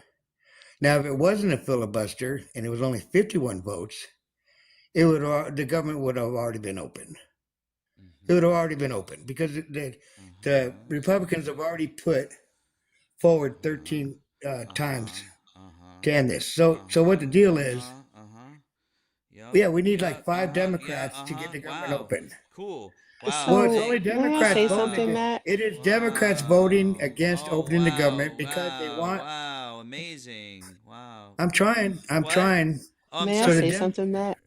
Now, if it wasn't a filibuster and it was only 51 votes, the government would have already been open. It would have already been open because the Republicans have already put forward 13 times to end this. So what the deal is, yeah, we need like 5 Democrats to get the government open. Cool. Well, it's So, only may I Democrats say voting. something, Matt? It is Democrats voting against opening the government because they want. Wow, amazing. Wow. I'm trying. I'm What? trying. May So I the say Dem- something, Matt?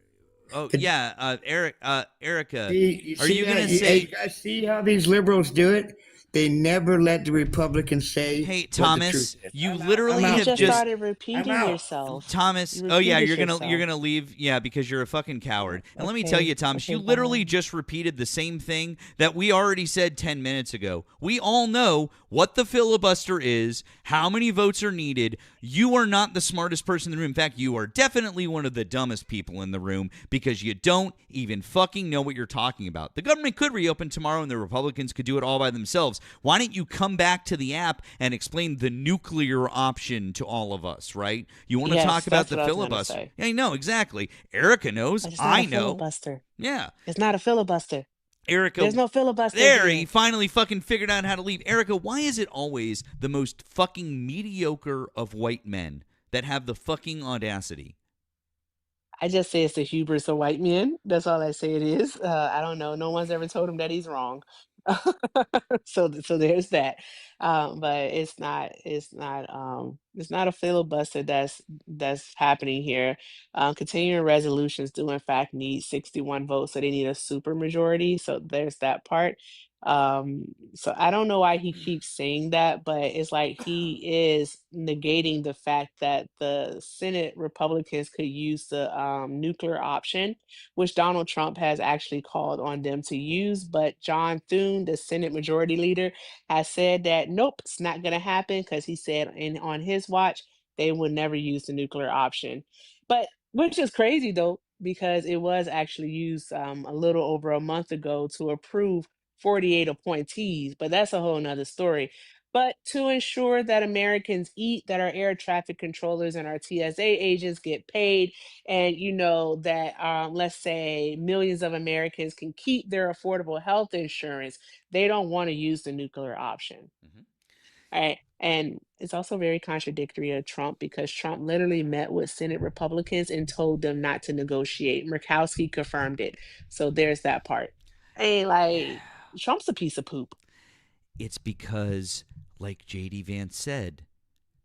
Oh The- yeah, Erica. See, Are you gonna hey, say? you guys see how these liberals do it? They never let the Republicans say. Hey what the Thomas, truth is. you I'm out. literally I'm You out. have just just started repeating out. yourself. Thomas. You Oh yeah, repeated you're yourself. gonna leave. Yeah, because you're a fucking coward. And let me tell Okay. you, Thomas, Okay, you literally bye. just repeated the same thing that we already said 10 minutes ago. We all know what the filibuster is, how many votes are needed. You are not the smartest person in the room. In fact, you are definitely one of the dumbest people in the room because you don't even fucking know what you're talking about. The government could reopen tomorrow and the Republicans could do it all by themselves. Why don't you come back to the app and explain the nuclear option to all of us, right? You want to Yes, talk about that's the what I was gonna filibuster. say. Yeah, I know, exactly. Erica knows. It's not I a know. filibuster. Yeah. It's not a filibuster. Erica, There's no filibuster there, here. he finally fucking figured out how to leave. Erica, why is it always the most fucking mediocre of white men that have the fucking audacity? I just say it's the hubris of white men. That's all I say it is. I don't know. No one's ever told him that he's wrong. So there's that. But it's not a filibuster that's happening here. Continuing resolutions do in fact need 61 votes, so they need a super majority. So there's that part. So I don't know why he keeps saying that, but it's like he is negating the fact that the Senate Republicans could use the nuclear option, which Donald Trump has actually called on them to use. But John Thune, the Senate Majority Leader, has said that nope, it's not going to happen because he said on his watch they would never use the nuclear option. But which is crazy though, because it was actually used a little over a month ago to approve 48 appointees, but that's a whole nother story. But to ensure that Americans eat, that our air traffic controllers and our TSA agents get paid, and that let's say millions of Americans can keep their affordable health insurance, they don't want to use the nuclear option. Mhm. All right. And it's also very contradictory of Trump because Trump literally met with Senate Republicans and told them not to negotiate. Murkowski confirmed it. So there's that part. Hey, like Trump's a piece of poop. It's because, like J.D. Vance said,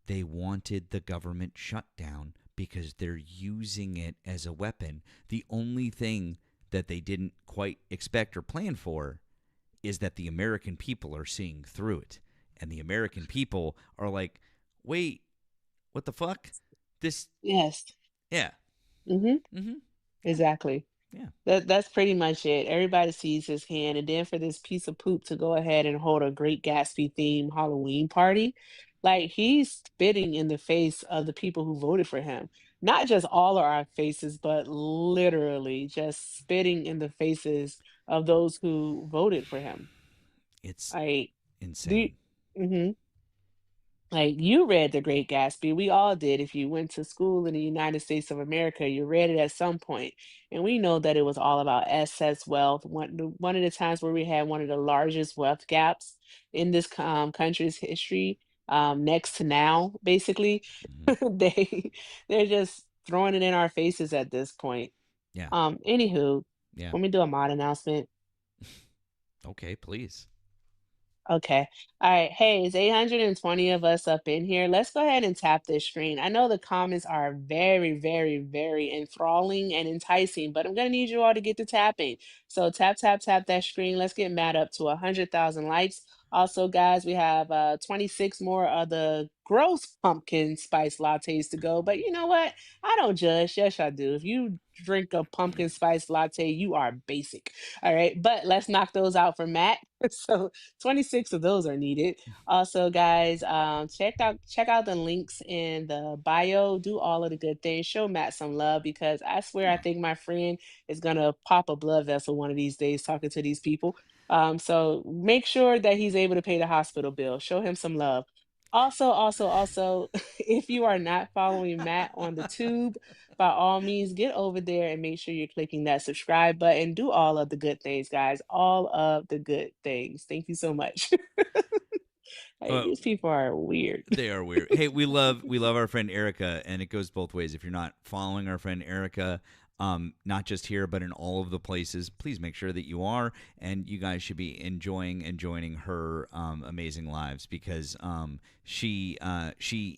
they wanted the government shut down because they're using it as a weapon. The only thing that they didn't quite expect or plan for is that the American people are seeing through it. And the American people are like, wait, what the fuck? This, Yes. yeah. Mm-hmm. Exactly. Yeah. That's pretty much it. Everybody sees his hand, and then for this piece of poop to go ahead and hold a Great Gatsby themed Halloween party, like he's spitting in the face of the people who voted for him. Not just all of our faces, but literally just spitting in the faces of those who voted for him. It's Like, do you, insane. mhm. Like you read The Great Gatsby. We all did. If you went to school in the United States of America, you read it at some point. And we know that it was all about excess wealth. One of the times where we had one of the largest wealth gaps in this country's history, next to now, basically. Mhm. They're just throwing it in our faces at this point. Yeah. Anywho, Yeah. let me do a mod announcement. Okay, please. Okay. All right. Hey, it's 820 of us up in here. Let's go ahead and tap this screen. I know the comments are very, very, very enthralling and enticing, but I'm going to need you all to get to tapping. So tap, tap, tap that screen. Let's get Matt up to 100,000 likes. Also, guys, we have 26 more of the gross pumpkin spice lattes to go. But you know what? I don't judge. Yes, I do. If you drink a pumpkin spice latte, you are basic. All right. But let's knock those out for Matt. So 26 of those are needed. Also, guys, check out the links in the bio. Do all of the good things. Show Matt some love because I swear I think my friend is gonna pop a blood vessel one of these days talking to these people. So make sure that he's able to pay the hospital bill. Show him some love. Also, if you are not following Matt on the tube, by all means, get over there and make sure you're clicking that subscribe button. Do all of the good things, guys. All of the good things. Thank you so much. Hey, Uh, these people are weird. They are weird. Hey, we love our friend Erica, and it goes both ways. If you're not following our friend Erica, not just here but in all of the places, please make sure that you are. And you guys should be enjoying and joining her amazing lives because she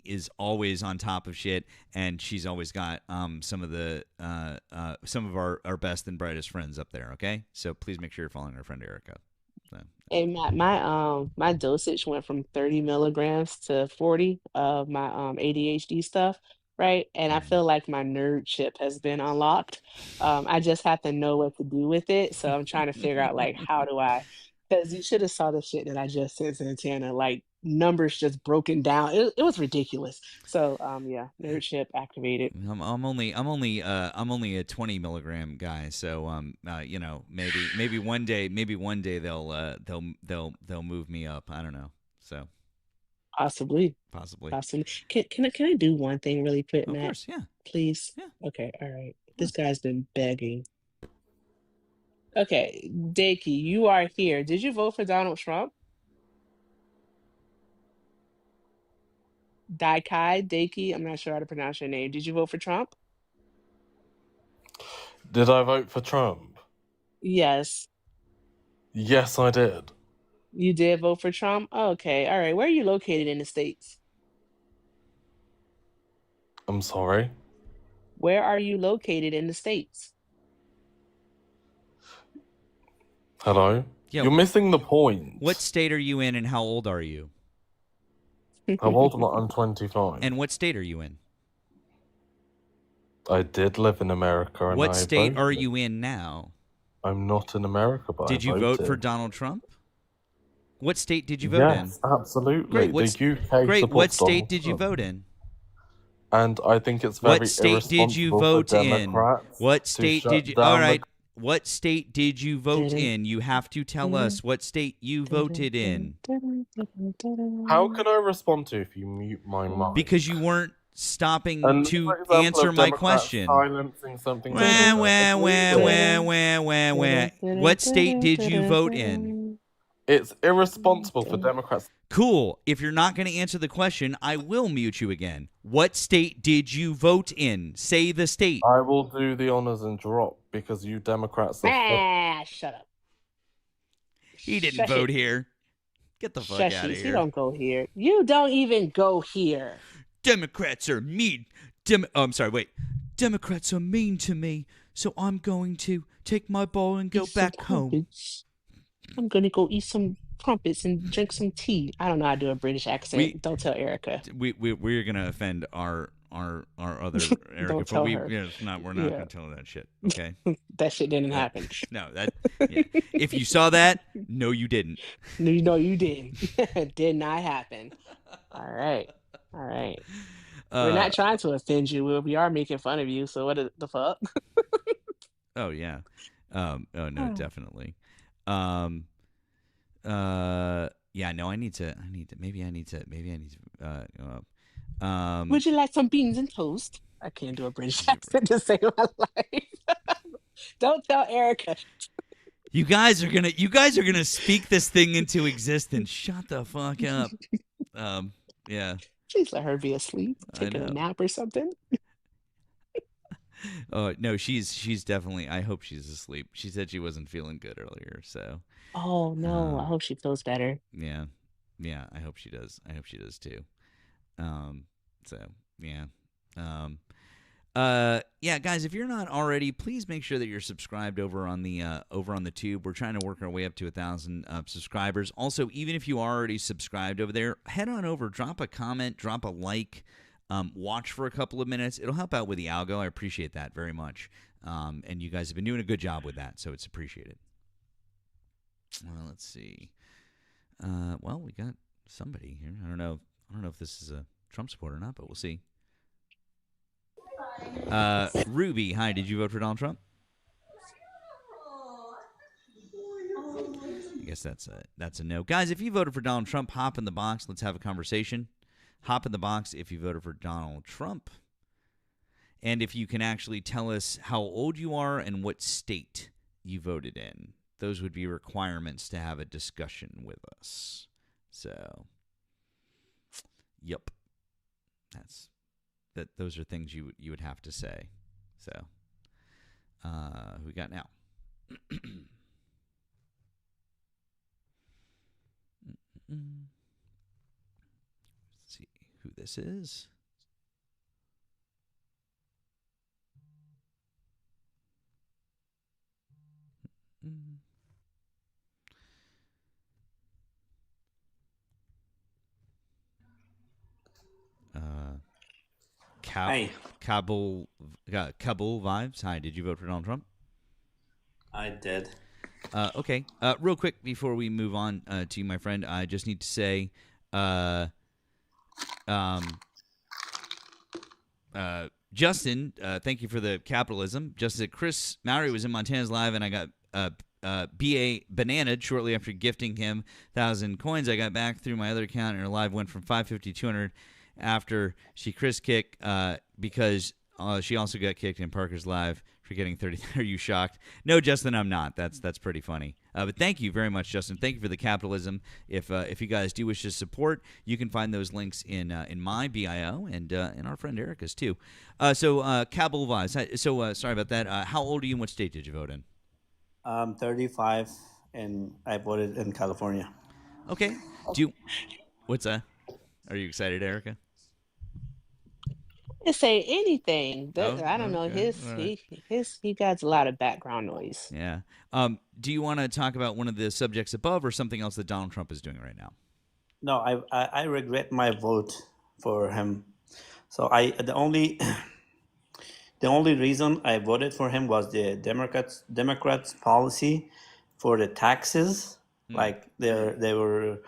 is always on top of shit, and she's always got some of our best and brightest friends up there. Okay, so please make sure you're following our friend Erica. So, Hey, my dosage went from 30 milligrams to 40 of my ADHD stuff, right? And I feel like my nerd chip has been unlocked. I just have to know what to do with it. So I'm trying to figure out like how do I, because you should have saw the shit that I just sent Santana. Like numbers just broken down. It was ridiculous. So yeah, nerdship activated. I'm only a 20 milligram guy, so maybe one day they'll move me up. I don't know. So Possibly. possibly. Possibly. Can I do one thing really quick, Of Matt? course, yeah. Please? Yeah. Okay, all right. This guy's been begging. Okay, Dakey, you are here. Did you vote for Donald Trump? Daikai, Dakey, I'm not sure how to pronounce your name. Did you vote for Trump? Did I vote for Trump? Yes, Yes, I did. you did vote for Trump? Okay, all right. Where are you located in the States? I'm sorry. Where are you located in the States? Hello? Yeah. You're missing the point. What state are you in, and how old are you? How old am I? I'm 25. And what state are you in? I did live in America. And What I state are voted. you in now? I'm not in America, but Did I you vote for voted. Donald Trump? What state did you vote in? Yes, absolutely. Great. The UK Great. supports What state Donald did you Trump. vote in? And I think it's very What state did you irresponsible vote for in? Democrats What to state shut did you? down All the- right. What state did you vote in? You have to tell us what state you voted in. How can I respond to if you mute my mic? Because you weren't stopping Another to example answer of my Democrats question. silencing something Wah, that wah, they wah, agree with. wah, wah, wah. What state did you vote in? It's irresponsible for Democrats. Cool. If you're not going to answer the question, I will mute you again. What state did you vote in? Say the state. I will do the honors and drop because you Democrats are. Ah, shut up. He didn't Shush vote it. here. Get the fuck out of Shushies, you here. don't go here. You don't even go here. Democrats are mean. I'm sorry, wait. Democrats are mean to me, so I'm going to take my ball and go Eat some back home. crumpets. I'm gonna go eat some crumpets and drink some tea. I don't know how to do a British accent. Don't tell Erica. We're gonna offend our other Erica. Don't tell her. We're not Yeah. gonna tell her that shit. Okay. That shit didn't happen. No, that. Yeah. If you saw that, no, you didn't. No, you didn't. Did not happen. All right. All right. We're not trying to offend you. We are making fun of you. So what the fuck? Oh yeah. Oh no, definitely. Yeah, no, I need to maybe I need to go up. Would you like some beans and toast? I can't do a British accent to save my life. Don't tell Erica. You guys are gonna speak this thing into existence. Shut the fuck up. Yeah. Please let her be asleep, I taking a know. nap or something. Oh no, she's definitely. I hope she's asleep. She said she wasn't feeling good earlier, so Oh no, I hope she feels better. yeah. I hope she does. I hope she does too. So yeah. Yeah, guys, if you're not already, please make sure that you're subscribed over on the tube. We're trying to work our way up to 1,000 subscribers. Also, even if you are already subscribed over there, head on over, drop a comment, drop a like, watch for a couple of minutes. It'll help out with the algo. I appreciate that very much. And you guys have been doing a good job with that, so it's appreciated. Well, let's see. Well, we got somebody here. I don't know if this is a Trump supporter or not, but we'll see. Ruby, hi. Did you vote for Donald Trump? I guess that's a no. Guys, if you voted for Donald Trump, hop in the box. Let's have a conversation. Hop in the box if you voted for Donald Trump. And if you can actually tell us how old you are and what state you voted in. Those would be requirements to have a discussion with us. So, yep. Those are things you would have to say. So, who we got now? Let's see who this is. Hey. Kabul vibes. Hi, did you vote for Donald Trump? I did. Okay. Real quick before we move on to you, my friend, I just need to say Justin, thank you for the capitalism. Justin said, Chris Mowry was in Montana's live, and I got B.A. bananaed shortly after gifting him 1,000 coins. I got back through my other account, and her live went from 550 to 200 after she Chris kicked because she also got kicked in Parker's live for getting 30. Are you shocked? No, Justin, I'm not. That's pretty funny. But thank you very much, Justin. Thank you for the capitalism. If you guys do wish to support, you can find those links in my bio and in our friend Erica's too. So Cabal Vise. So sorry about that. How old are you and what state did you vote in? I'm 35 and I voted in California. Okay. What's that? Are you excited, Erica? To say anything. Oh, I don't know. okay. All right. He got a lot of background noise. Yeah. Do you want to talk about one of the subjects above or something else that Donald Trump is doing right now? No, I regret my vote for him. So the only reason I voted for him was the Democrats policy for the taxes. Like they were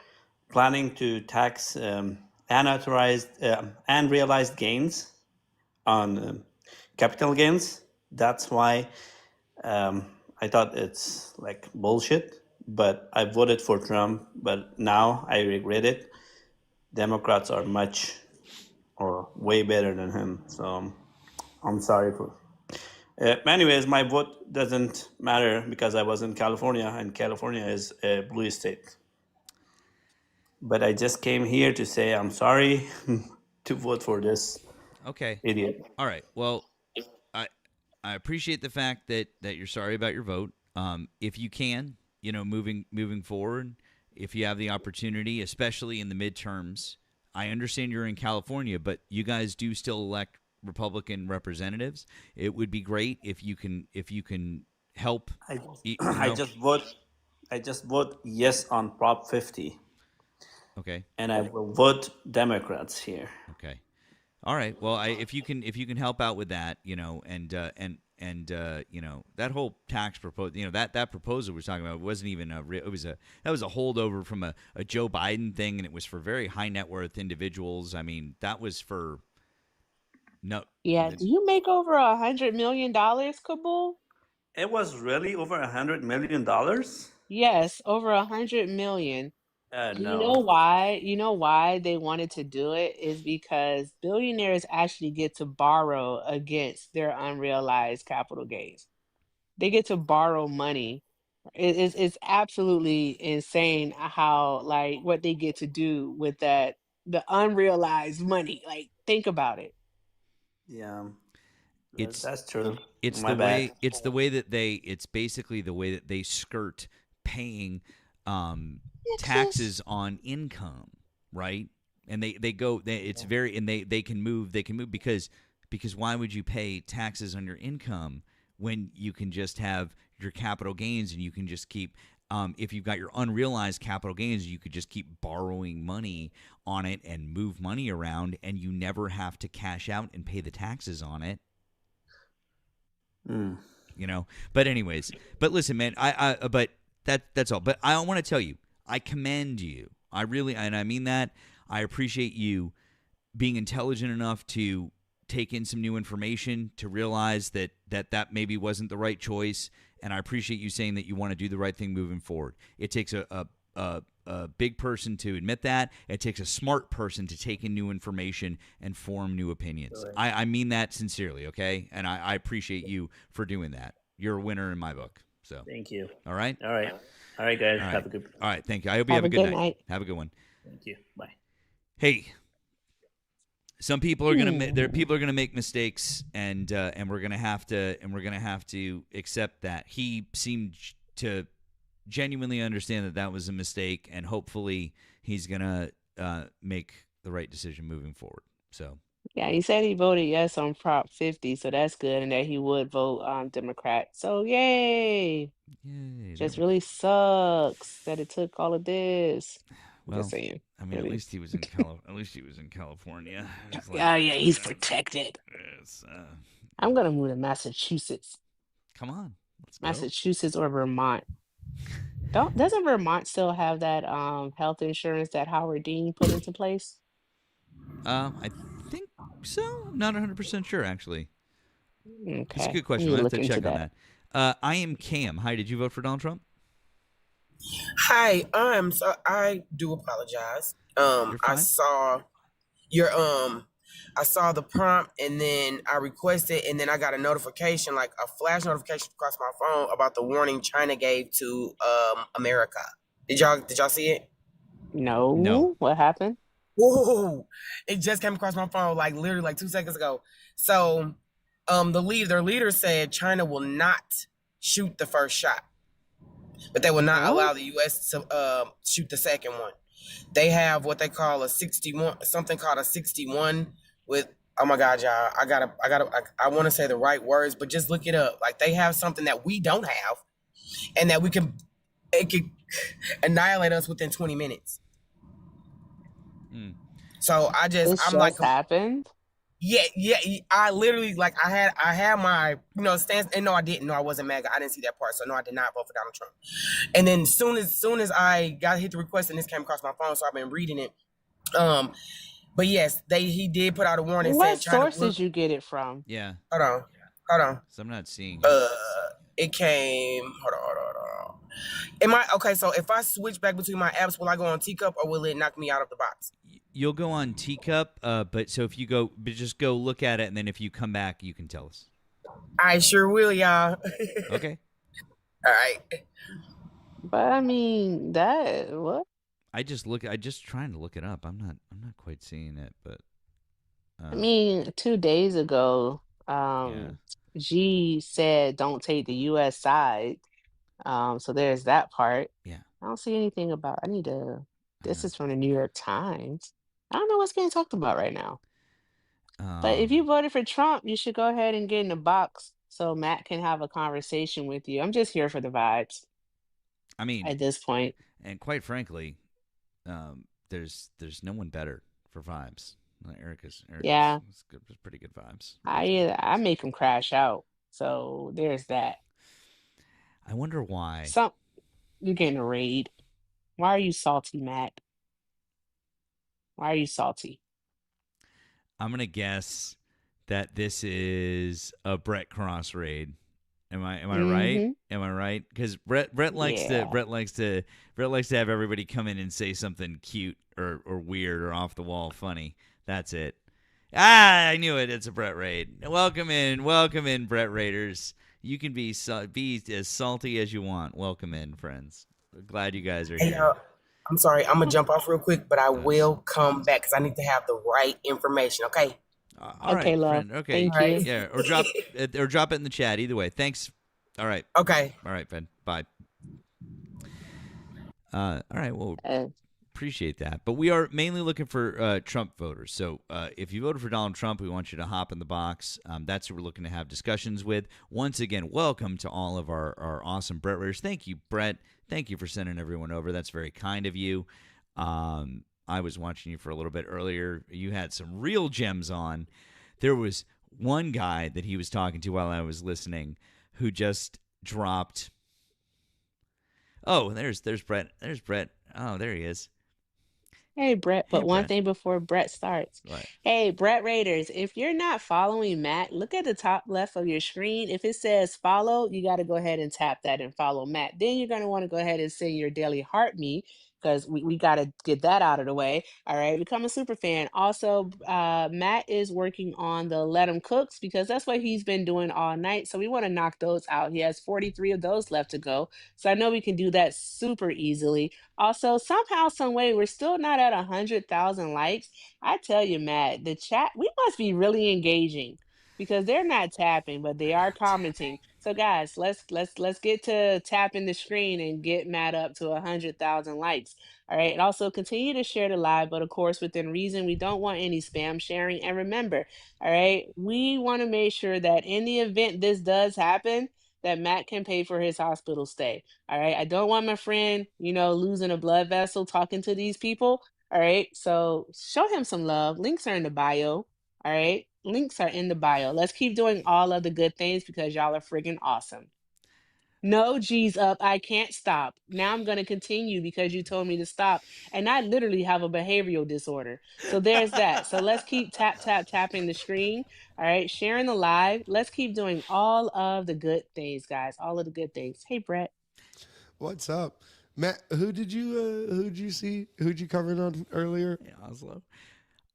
planning to tax unauthorized unrealized gains on capital gains. That's why I thought it's like bullshit. But I voted for Trump. But now I regret it. Democrats are much or way better than him. So I'm sorry for. Anyways, my vote doesn't matter because I was in California, and California is a blue state. But I just came here to say I'm sorry to vote for this idiot. All right. Well, I appreciate the fact that you're sorry about your vote. If you can, moving forward, if you have the opportunity, especially in the midterms, I understand you're in California, but you guys do still elect Republican representatives. It would be great if you can help. I just vote yes on Prop 50. Okay. And I will vote Democrats here. Okay. All right. Well, if you can help out with that, and that whole tax proposal, that proposal we're talking about wasn't even that was a holdover from a Joe Biden thing, and it was for very high net worth individuals. I mean, that was for no. Yeah. Do you make over $100 million, Kabul? It was really over $100 million. Yes, over $100 million. No. You know why? You know why they wanted to do it is because billionaires actually get to borrow against their unrealized capital gains. They get to borrow money. It's absolutely insane how what they get to do with the unrealized money. Like, think about it. Yeah, that's true. It's basically the way that they skirt paying taxes on income, right? And they can move because why would you pay taxes on your income when you can just have your capital gains and you can just keep if you've got your unrealized capital gains, you could just keep borrowing money on it and move money around, and you never have to cash out and pay the taxes on it. But anyways, listen, man, but that's all. But I want to tell you, I commend you. I really, and I mean that. I appreciate you being intelligent enough to take in some new information, to realize that maybe wasn't the right choice. And I appreciate you saying that you want to do the right thing moving forward. It takes a big person to admit that. It takes a smart person to take in new information and form new opinions. Right. I mean that sincerely, okay? And I appreciate you for doing that. You're a winner in my book. So thank you. All right? All right, guys. All right. Have a good. All right, thank you. I hope you have a good night. Have a good one. Thank you. Bye. Hey, some people are gonna make mistakes, and we're gonna have to accept that. He seemed to genuinely understand that was a mistake, and hopefully he's gonna make the right decision moving forward. So yeah, he said he voted yes on Prop 50, so that's good, and that he would vote Democrat. So yay! Just really sucks that it took all of this. Well, just saying. I mean, really. at least he was in California. Yeah, he's protected. I'm gonna move to Massachusetts. Come on, let's go. Massachusetts or Vermont. Doesn't Vermont still have that health insurance that Howard Dean put into place? I think so. I'm not 100% sure, actually. It's a Okay, good I question. need We'll to have look to into check on that. that. I am Cam. Hi, did you vote for Donald Trump? Hi, so I do apologize. You're I fine. saw your I saw the prompt and then I requested and then I got a notification, like a flash notification across my phone about the warning China gave to America. Did y'all see it? No. No, what happened? Whoa! It just came across my phone like literally like 2 seconds ago. So their leader said China will not shoot the first shot, but they will not What? allow the US to shoot the second one. They have what they call a 61, something called a 61 with, oh my God, y'all, I want to say the right words, but just look it up. Like they have something that we don't have and that it could annihilate us within 20 minutes. So This I'm like, just happened? yeah. I literally like I had my stance, and no, I didn't. No, I wasn't mad. I didn't see that part, so no, I did not vote for Donald Trump. And then soon as I hit the request and this came across my phone, so I've been reading it. But yes, he did put out a warning saying What China source did you get it from? Yeah. Hold on. So I'm not seeing it. It came. Hold on. Am I okay? So if I switch back between my apps, will I go on Teacup or will it knock me out of the box? You'll go on Teacup, but so if you go, but just go look at it, and then if you come back, you can tell us. I sure will, y'all. Okay. All right. But I mean, what? I just trying to look it up. I'm not quite seeing it, but I mean, 2 days ago, yeah. G said don't take the US side. So there's that part. Yeah. I don't see anything about, this is from the New York Times. I don't know what's getting talked about right now. But if you voted for Trump, you should go ahead and get in the box so Matt can have a conversation with you. I'm just here for the vibes. I mean, at this point. And quite frankly, there's no one better for vibes. Erica's Yeah. it's pretty good vibes. I make him crash out. So there's that. I wonder why. You're getting a raid. Why are you salty, Matt? Why are you salty? I'm gonna guess that this is a Brett Cross raid. Am I right? Am I right? Because Brett likes to have everybody come in and say something cute or weird or off the wall funny. That's it. I knew it. It's a Brett raid. Welcome in, Brett Raiders. You can be as salty as you want. Welcome in, friends. Glad you guys are here. I'm sorry. I'm gonna jump off real quick, but I will come back because I need to have the right information. Okay. All okay, right, love. friend. Okay. Thank you. Yeah, or drop it in the chat. Either way. Thanks. All right. Okay. All right, Ben. Bye. All right. Well, appreciate that. But we are mainly looking for Trump voters. So if you voted for Donald Trump, we want you to hop in the box. That's who we're looking to have discussions with. Once again, welcome to all of our awesome Brett Raiders. Thank you, Brett. Thank you for sending everyone over. That's very kind of you. I was watching you for a little bit earlier. You had some real gems on. There was one guy that he was talking to while I was listening who just dropped. Oh, there's Brett. There's Brett. Oh, there he is. Hey, Brett, but Hey, one Brett. thing before Brett starts. What? Hey, Brett Raiders, if you're not following Matt, look at the top left of your screen. If it says follow, you got to go ahead and tap that and follow Matt. Then you're going to want to go ahead and send your daily heart me because we got to get that out of the way. All right, become a super fan. Also, Matt is working on the Let 'em Cooks because that's what he's been doing all night. So we want to knock those out. He has 43 of those left to go. So I know we can do that super easily. Also, somehow, some way, we're still not at 100,000 likes. I tell you, Matt, the chat, we must be really engaging because they're not tapping, but they are commenting. So, guys, let's get to tapping the screen and get Matt up to 100,000 likes. All right. And also continue to share the live, but of course, within reason, we don't want any spam sharing. And remember, all right, we want to make sure that in the event this does happen, that Matt can pay for his hospital stay. All right. I don't want my friend, losing a blood vessel talking to these people. All right. So show him some love. Links are in the bio. All right. Links are in the bio. Let's keep doing all of the good things because y'all are friggin' awesome. No, G's up. I can't stop. Now I'm going to continue because you told me to stop. And I literally have a behavioral disorder. So there's that. So let's keep tapping the screen. All right. Sharing the live. Let's keep doing all of the good things, guys. All of the good things. Hey, Brett. What's up, Matt? Who'd you see? Who'd you comment on earlier? Hey, Oslo.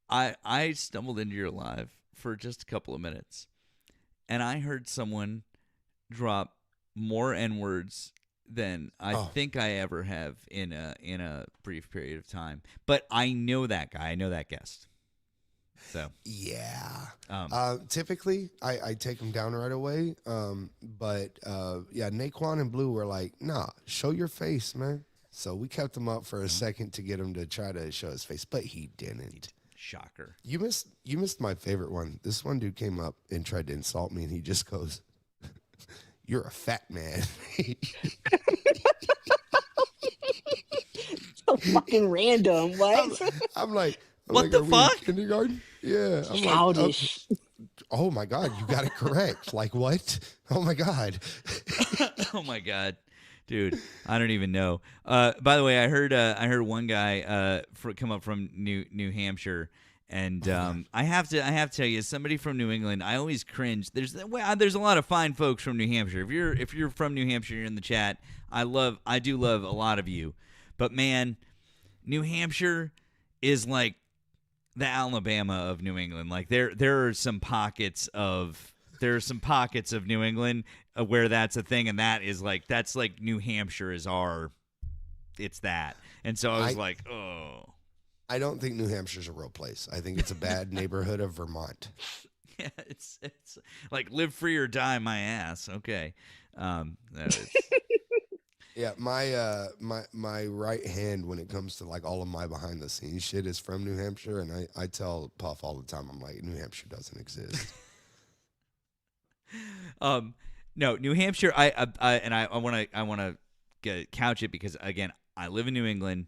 I stumbled into your live for just a couple of minutes, and I heard someone drop more N-words than I think I ever have in a brief period of time. But I know that guy. I know that guest. So yeah. Typically, I take him down right away. But Naquan and Blue were like, nah, show your face, man. So we kept him up for a second to get him to try to show his face, but he didn't. Shocker. You missed my favorite one. This one dude came up and tried to insult me, and he just goes, "You're a fat man." So fucking random. What? I'm like, what the fuck? Kindergarten? Yeah. I'm Childish. like, oh my God, you got it correct. Like what? Oh my God. Oh my God. Dude, I don't even know. By the way, I heard one guy come up from New Hampshire, and I have to tell you, as somebody from New England, I always cringe. There's a lot of fine folks from New Hampshire. If you're from New Hampshire, you're in the chat. I do love a lot of you, but man, New Hampshire is like the Alabama of New England. Like there are some pockets of New England where that's a thing, and that's like New Hampshire is it's that. And so I was like, oh. I don't think New Hampshire's a real place. I think it's a bad neighborhood of Vermont. Yeah, it's like live free or die my ass. Okay. Yeah, my right hand when it comes to like all of my behind the scenes shit is from New Hampshire, and I tell Puff all the time, I'm like, New Hampshire doesn't exist. No, New Hampshire. I want to couch it because again, I live in New England.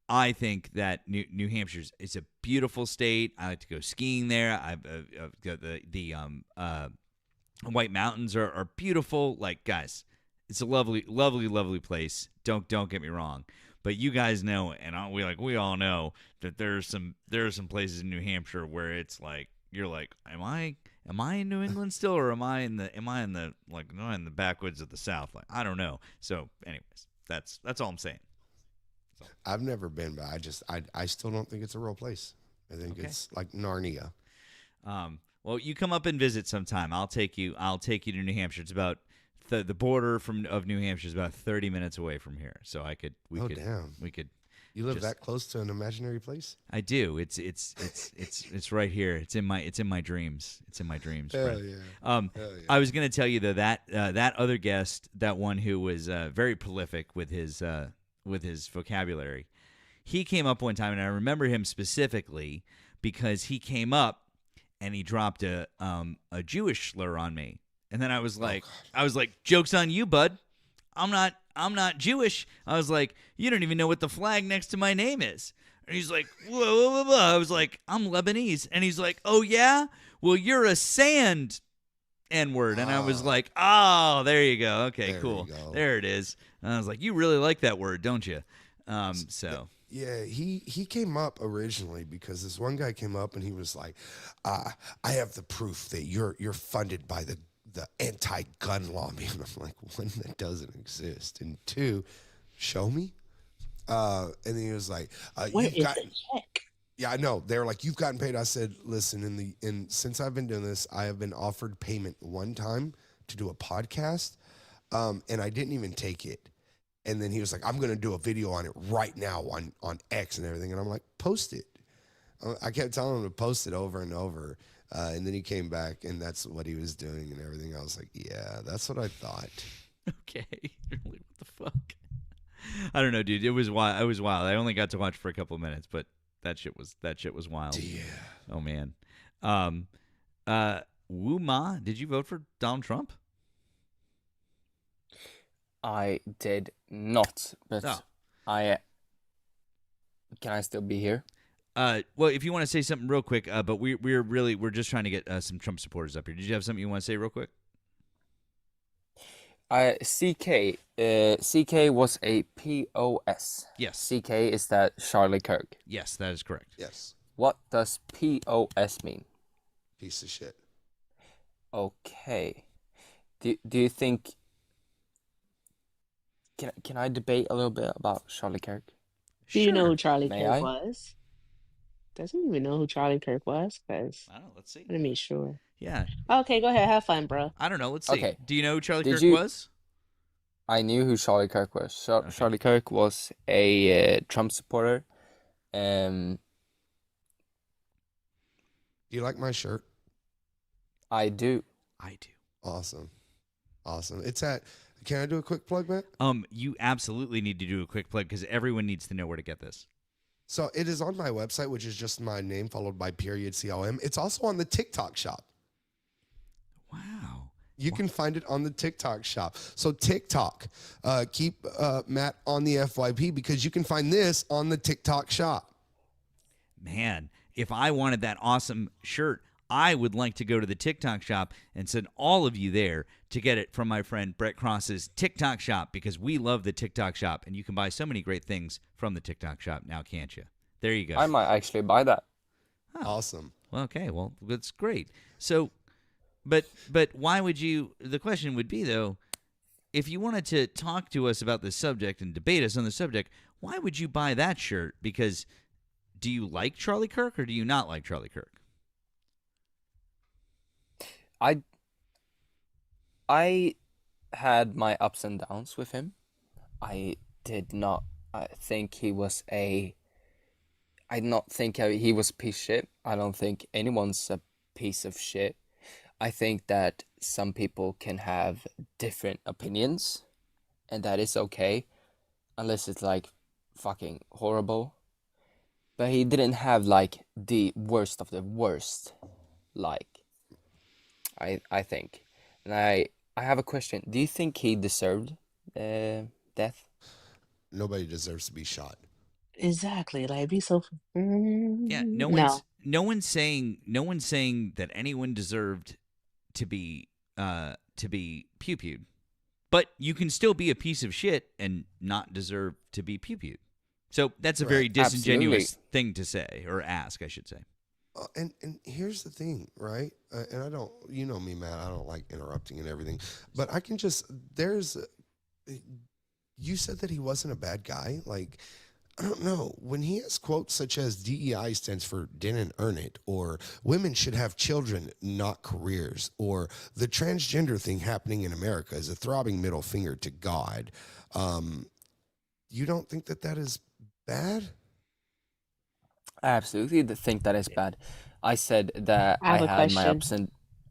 I think that New Hampshire is a beautiful state. I like to go skiing there. I've got the White Mountains are beautiful. Like guys, it's a lovely, lovely, lovely place. Don't get me wrong. But you guys know, and we all know that there are some places in New Hampshire where it's like you're like, am I in New England still, or am I in the backwoods of the South? Like I don't know. So, anyways, that's all I'm saying. So. I've never been, but I still don't think it's a real place. I think it's like Narnia. Well, you come up and visit sometime. I'll take you to New Hampshire. It's about the border of New Hampshire is about 30 minutes away from here. So we could. You live that close to an imaginary place? I do. It's right here. It's in my dreams. It's in my dreams. Hell yeah. Hell yeah. I was gonna tell you though that other guest, that one who was very prolific with his vocabulary, he came up one time, and I remember him specifically because he came up and he dropped a Jewish slur on me, and then I was like, joke's on you, bud. I'm not Jewish. I was like, you don't even know what the flag next to my name is. And he's like, whoa, whoa, whoa, whoa. I was like, I'm Lebanese. And he's like, oh, yeah? Well, you're a sand N-word. And I was like, oh, there you go. Okay, cool. There it is. And I was like, you really like that word, don't you? So. Yeah, he came up originally because this one guy came up and he was like, I have the proof that you're funded by the anti-gun lobby. And I'm like, one, that doesn't exist, and two, show me. And then he was like, what is the check? Yeah, I know. They were like, you've gotten paid. I said, listen, since I've been doing this, I have been offered payment one time to do a podcast, and I didn't even take it. And then he was like, I'm going to do a video on it right now on X and everything. And I'm like, post it. I kept telling him to post it over and over. And then he came back, and that's what he was doing and everything. I was like, yeah, that's what I thought. Okay. You're like, what the fuck? I don't know, dude. It was wild. It was wild. I only got to watch for a couple of minutes, but that shit was wild. Yeah. Oh, man. Wu Ma, did you vote for Donald Trump? I did not, but can I still be here? Well, if you want to say something real quick, but we're just trying to get some Trump supporters up here. Did you have something you want to say real quick? CK was a POS. Yes. CK is that Charlie Kirk. Yes, that is correct. Yes. What does POS mean? Piece of shit. Okay. Do you think can I debate a little bit about Charlie Kirk? Do you know who Sure. Charlie May Kirk I? was? Doesn't even know who Charlie Kirk was? Because I don't know. Let's see. let me sure. Yeah. Okay, go ahead. Have fun, bro. I don't know. Let's see. Okay. Do you know who Charlie Did Kirk you- was? I knew who Charlie Kirk was. Okay. Charlie Kirk was a Trump supporter. Do you like my shirt? I do. I do. Awesome. Awesome. It's at, can I do a quick plug, Matt? You absolutely need to do a quick plug because everyone needs to know where to get this. So it is on my website, which is just my name followed by period CLM. It's also on the TikTok shop. Wow. You can find it on the TikTok shop. So TikTok, keep Matt on the FYP because you can find this on the TikTok shop. Man, if I wanted that awesome shirt, I would like to go to the TikTok shop and send all of you there to get it from my friend Brett Cross's TikTok shop because we love the TikTok shop and you can buy so many great things from the TikTok shop now, can't you? There you go. I might actually buy that. Awesome. Well, okay, well, that's great. So, but why would you, the question would be, though, if you wanted to talk to us about this subject and debate us on the subject, why would you buy that shirt? Because do you like Charlie Kirk or do you not like Charlie Kirk? I had my ups and downs with him. I did not think he was he was a piece of shit. I don't think anyone's a piece of shit. I think that some people can have different opinions, and that is okay, unless it's like fucking horrible. But he didn't have like the worst of the worst, like I think. And I have a question. Do you think he deserved death? Nobody deserves to be shot. Exactly. Like, be so. Yeah, no one's saying that anyone deserved to be pew-pewed. But you can still be a piece of shit and not deserve to be pew-pewed. So that's a very disingenuous thing to say, or ask, I should say. And here's the thing, right? And I don't, you know me, Matt, I don't like interrupting and everything. But I can just, you said that he wasn't a bad guy. Like, I don't know. When he has quotes such as DEI stands for didn't earn it, or women should have children, not careers, or the transgender thing happening in America is a throbbing middle finger to God. You don't think that is bad? I absolutely think that is bad. I said that I have a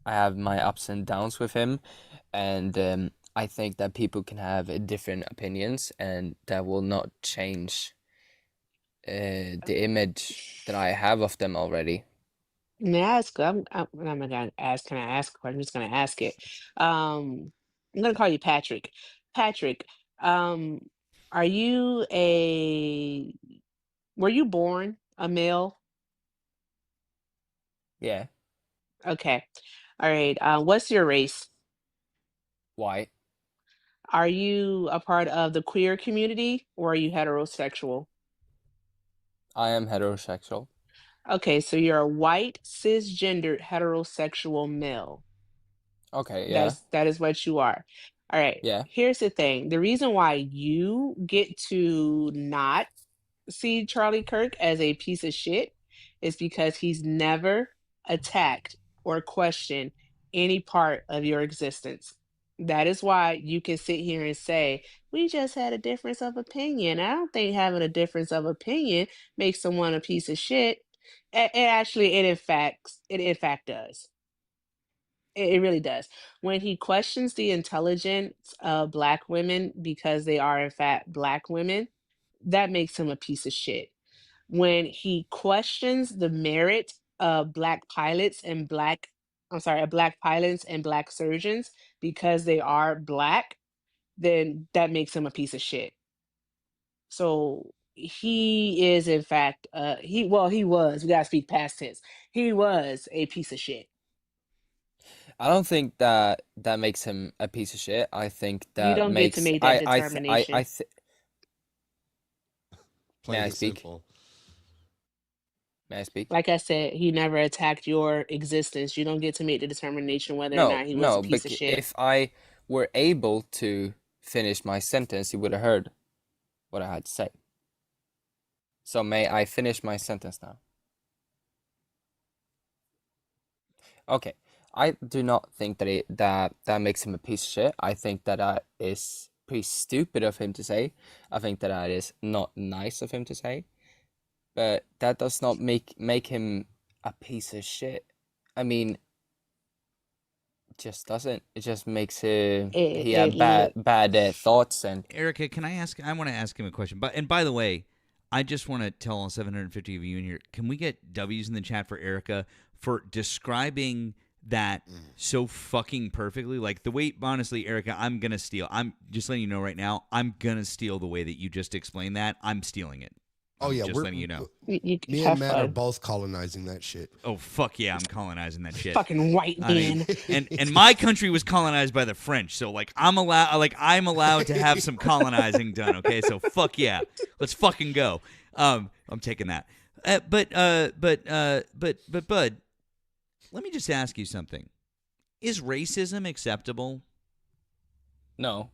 I have my ups and downs with him, and I think that people can have different opinions, and that will not change the image that I have of them already. May I ask? I'm not gonna ask. Can I ask a question? I'm just gonna ask it. I'm gonna call you Patrick. Patrick, are you a? Were you born a male? Yeah. Okay. All right. What's your race? Why? Are you a part of the queer community or are you heterosexual? I am heterosexual. Okay, so you're a white cisgendered heterosexual male. Okay, yeah. That is what you are. All right. Yeah. Here's the thing. The reason why you get to not see Charlie Kirk as a piece of shit is because he's never attacked or questioned any part of your existence. That is why you can sit here and say, we just had a difference of opinion. I don't think having a difference of opinion makes someone a piece of shit. It in fact does. It really does. When he questions the intelligence of Black women because they are, in fact, Black women, that makes him a piece of shit. When he questions the merit of Black pilots and Black pilots and Black surgeons because they are Black, then that makes him a piece of shit. So he is, in fact, he was, we gotta speak past tense. He was a piece of shit. I don't think that makes him a piece of shit. I think You that don't get to makes make that I determination. May I it speak? simple. May I speak? Like I said, he never attacked your existence. You don't get to make the determination whether or No, not he was a no, piece but of shit. if I were able to finish my sentence, you would have heard what I had to say. So may I finish my sentence now? Okay. I do not think that that makes him a piece of shit. I think that is pretty stupid of him to say. I think that is not nice of him to say. But that does not make him a piece of shit. I mean, it just doesn't. It just makes he have bad thoughts and. Erica, can I ask? I want to ask him a question. And by the way, I just want to tell all 750 of you in here. Can we get W's in the chat for Erica for describing that so fucking perfectly? Like the way, honestly, Erica, I'm gonna steal. I'm just letting you know right now. I'm gonna steal the way that you just explained that. I'm stealing it. Oh yeah, just letting you know. You Me have and Matt are fun. both colonizing that shit. Oh fuck yeah, I'm colonizing that shit. Fucking white I mean, man. and my country was colonized by the French, so like I'm allowed to have some colonizing done. Okay, so fuck yeah, let's fucking go. I'm taking that. But Bud, let me just ask you something. Is racism acceptable? No.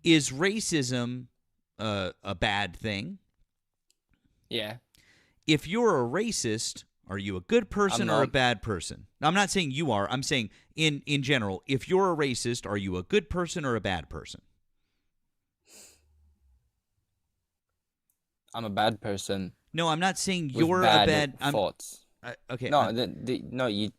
Is racism a bad thing? Yeah. If you're a racist, are you a good person or a bad person? Now, I'm not saying you are. I'm saying in general, if you're a racist, are you a good person or a bad person? I'm a bad person. No, I'm not saying with you're bad a bad. thoughts. Okay. No, no, you.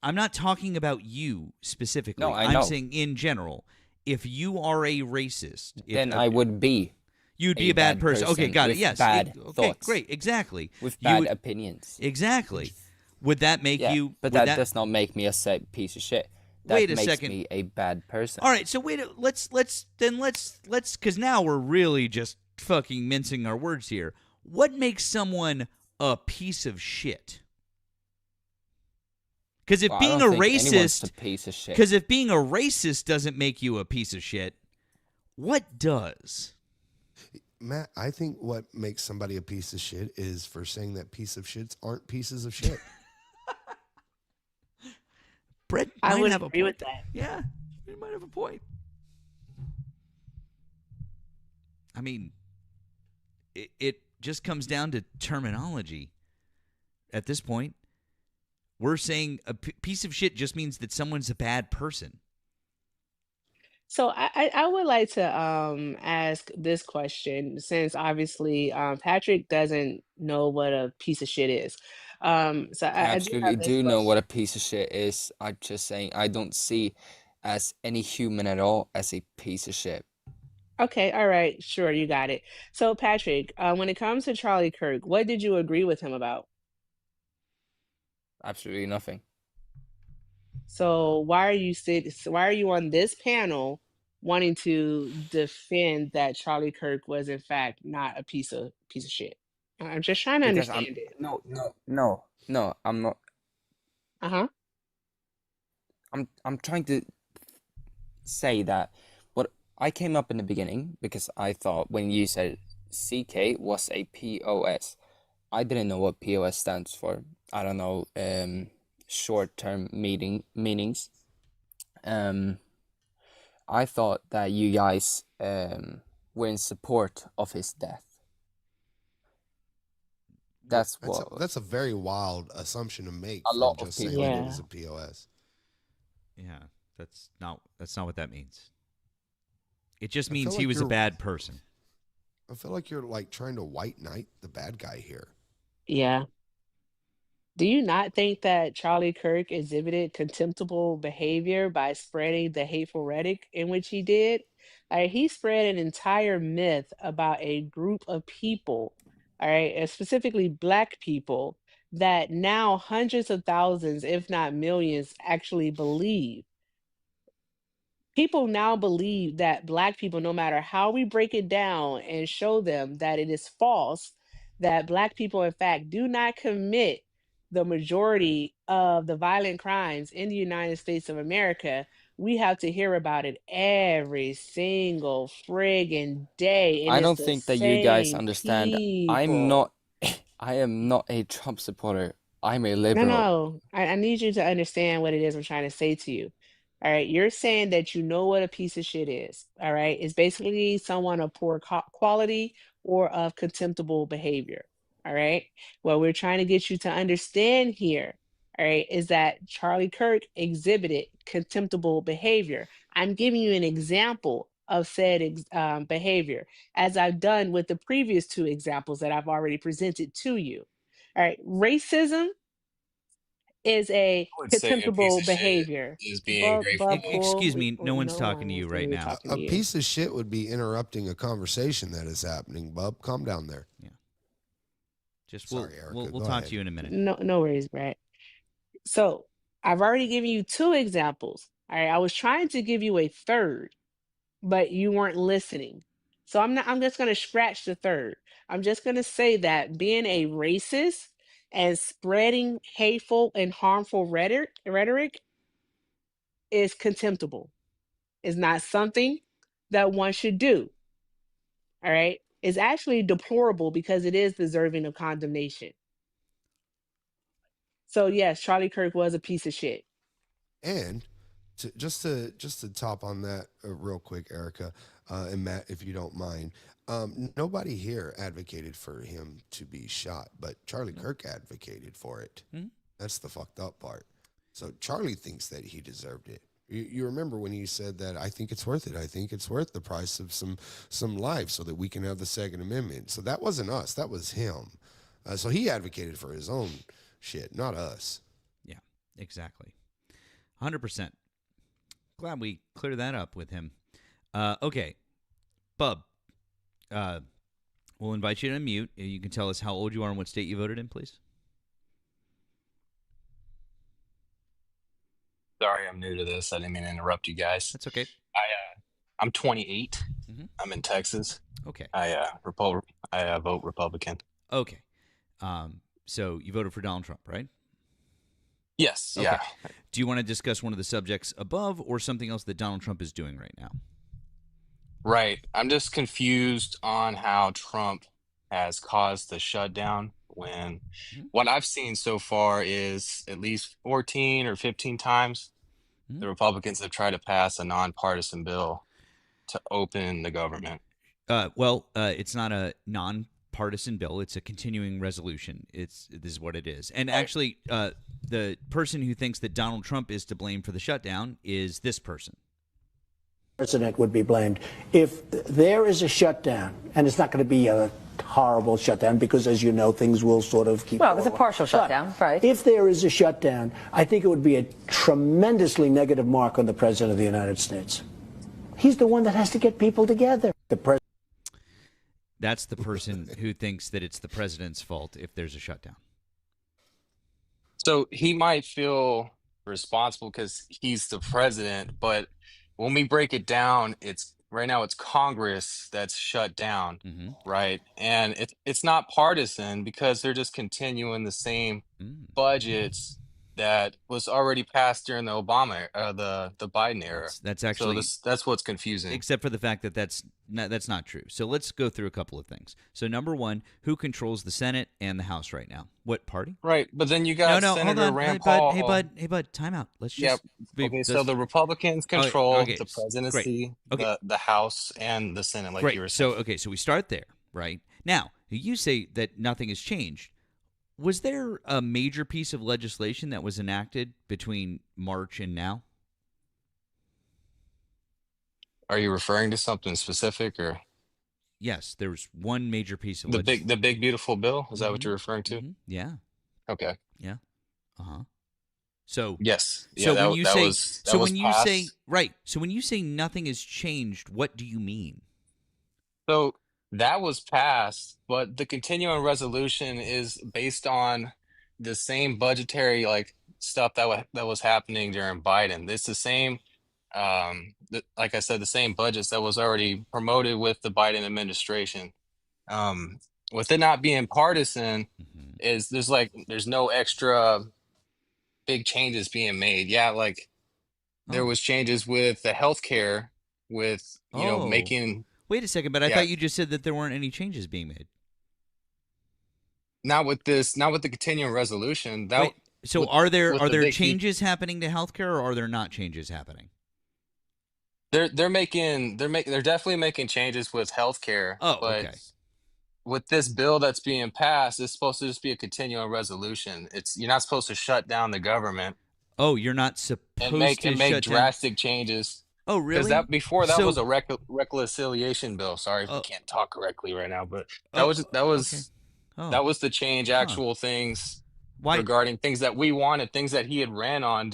I'm not talking about you specifically. No, I know. I'm saying in general. If you are a racist, then I would be. You'd be a bad person. Okay, got it. With Yes. Bad okay, thoughts. great. Exactly. With bad opinions. Exactly. Would that make you? But that does not make me a piece of shit. That Wait a makes second. me a bad person. All right. So let's because now we're really just fucking mincing our words here. What makes someone a piece of shit? Because if being a racist, because if being a racist doesn't make you a piece of shit, what does? Matt, I think what makes somebody a piece of shit is for saying that piece of shits aren't pieces of shit. Brett I might would have agree a with point. that. Yeah, he might have a point. I mean, it just comes down to terminology. At this point, we're saying a piece of shit just means that someone's a bad person. So I would like to ask this question since obviously Patrick doesn't know what a piece of shit is. So I I do absolutely have this do know question. what a piece of shit is. I'm just saying I don't see as any human at all as a piece of shit. Okay, all right, sure, you got it. So Patrick, when it comes to Charlie Kirk, what did you agree with him about? Absolutely nothing. So why are you on this panel wanting to defend that Charlie Kirk was in fact not a piece of shit? I'm just trying to Because understand it. no, I'm not. Uh-huh. I'm trying to say that what I came up in the beginning because I thought when you said CK was a POS, I didn't know what POS stands for. I don't know short-term meanings. I thought that you guys were in support of his death. That's a very wild assumption to make. A lot from of just people. saying that it was a POS. Yeah, that's not what that means. It just I means feel he like was a you're- bad person. I feel like you're like trying to white knight the bad guy here. Yeah. Do you not think that Charlie Kirk exhibited contemptible behavior by spreading the hateful rhetoric in which he did? Like he spread an entire myth about a group of people, all right, and specifically black people, that now hundreds of thousands, if not millions, actually believe. People now believe that black people, no matter how we break it down and show them that it is false, that black people, in fact, do not commit the majority of the violent crimes in the United States of America, we have to hear about it every single friggin' day, and I it's don't the think that you guys same understand. I'm people. not I am not a Trump supporter. I'm a No, liberal. no. I need you to understand what it is I'm trying to say to you. All right. You're saying that you know what a piece of shit is. All right. It's basically someone of poor quality or of contemptible behavior. All right. What we're trying to get you to understand here, all right, is that Charlie Kirk exhibited contemptible behavior. I'm giving you an example of said behavior, as I've done with the previous two examples that I've already presented to you. All right. Racism is a I would say a piece contemptible of shit behavior. is being grateful. Excuse me, no one's No talking to you one's gonna right be now. talking A to you. piece of shit would be interrupting a conversation that is happening, bub. Calm down there. Yeah. Just Sorry, Erica. we'll Go talk ahead. to you in a minute. No worries, Brad. So I've already given you two examples. All right, I was trying to give you a third, but you weren't listening. So I'm just gonna scratch the third. I'm just gonna say that being a racist and spreading hateful and harmful rhetoric is contemptible. It's not something that one should do. All right. It's actually deplorable because it is deserving of condemnation. So yes, Charlie Kirk was a piece of shit. And just to top on that real quick, Erica and Matt, if you don't mind, nobody here advocated for him to be shot, but Charlie Kirk advocated for it. Mhm. That's the fucked up part. So Charlie thinks that he deserved it. You remember when he said that, I think it's worth it. I think it's worth the price of some life so that we can have the Second Amendment. So that wasn't us. That was him. So he advocated for his own shit, not us. Yeah, exactly. 100%. Glad we cleared that up with him. Okay, Bub, we'll invite you to unmute. You can tell us how old you are and what state you voted in, please. Sorry, I'm new to this. I didn't mean to interrupt you guys. That's okay. I'm 28. Mhm. I'm in Texas. Okay. I vote Republican. Okay. So you voted for Donald Trump, right? Yes. Okay. Yeah. Do you want to discuss one of the subjects above or something else that Donald Trump is doing right now? Right. I'm just confused on how Trump has caused the shutdown when what I've seen so far is at least 14 or 15 times the Republicans have tried to pass a nonpartisan bill to open the government. It's not a nonpartisan bill. It's a continuing resolution. This is what it is. And actually, the person who thinks that Donald Trump is to blame for the shutdown is this person. President would be blamed. If there is a shutdown, and it's not going to be a horrible shutdown because, as you know, things will sort of keep. Well, it's a partial shutdown, right? If there is a shutdown, I think it would be a tremendously negative mark on the President of the United States. He's the one that has to get people together. That's the person who thinks that it's the president's fault if there's a shutdown. So he might feel responsible because he's the president, but when we break it down, right now it's Congress that's shut down, right? And it's not partisan because they're just continuing the same budgets that was already passed during the the Biden era. That's actually that's what's confusing. Except for the fact that that's not true. So let's go through a couple of things. So number one, who controls the Senate and the House right now? What party? Right, but then you got Senator hold on. Rand Paul. Hey bud, time out. Let's just so the Republicans control okay, the presidency, great. the House, and the Senate, like Great. you were saying. So we start there, right? Now, you say that nothing has changed. Was there a major piece of legislation that was enacted between March and now? Are you referring to something specific, or? Yes, there was one major piece of the big beautiful bill. Is that what you're referring to? Yeah. Okay. Yeah. Uh-huh. So yes. So yeah, when you say so when you say right, so when you say nothing has changed, what do you mean? So that was passed, but the continuing resolution is based on the same budgetary stuff that was happening during Biden. It's the same, like I said, the same budgets that was already promoted with the Biden administration. With it not being partisan, there's no extra big changes being made. Yeah, like there Oh. was changes with the healthcare, with Oh. making. Wait a second, but I Yeah, thought you just said that there weren't any changes being made. not with the continuing resolution. Wait, so are there with the big changes happening to healthcare, or are there not changes happening? they're definitely making changes with healthcare, Oh, but okay. with this bill that's being passed, it's supposed to just be a continuing resolution. You're not supposed to shut down the government Oh, you're not and supposed to make shut down. drastic changes. Oh, Because really? that was So, a reconciliation bill. Sorry if I oh, can't talk correctly right now, but that oh, was okay. Oh, the change huh. actual things Why? regarding things that we wanted, things that he had ran on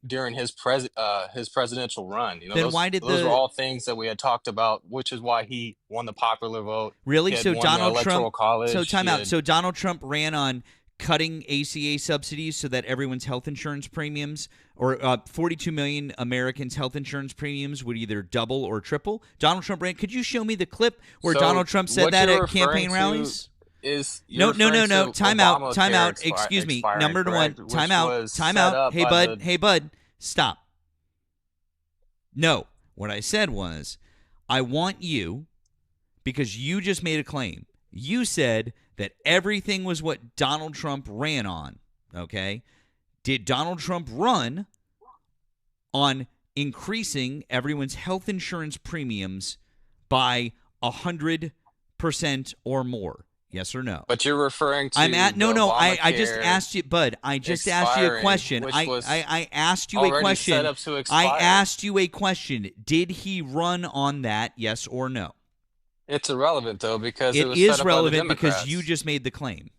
during his presidential run. Then why did those were all things that we had talked about, which is why he won the popular vote. Really? He had So won the Donald electoral Trump. So college. time He out. had So Donald Trump ran on cutting ACA subsidies so that everyone's health insurance premiums, or 42 million Americans' health insurance premiums, would either double or triple. Donald Trump ran. Could you show me the clip where So Donald Trump said what that you're at campaign referring to rallies? is No, you're no, no, referring no. to Time out. Time Obamacare out. Excuse me. expiring, Number one. correct? Time Which out. was Time set out. up Hey, by bud. the Hey, bud. Stop. No. What I said was, I want you, because you just made a claim. You said that everything was what Donald Trump ran on. Okay? Did Donald Trump run on increasing everyone's health insurance premiums by 100% or more? Yes or no? But you're referring to I'm at no, the no. I just Obamacare asked you, bud. I just asked you a expiring, question. which I was asked you a already question. set up to I expire. asked you a question. Did he run on that? Yes or no? It's irrelevant though because it It was is set up by the relevant because Democrats. you just made the claim.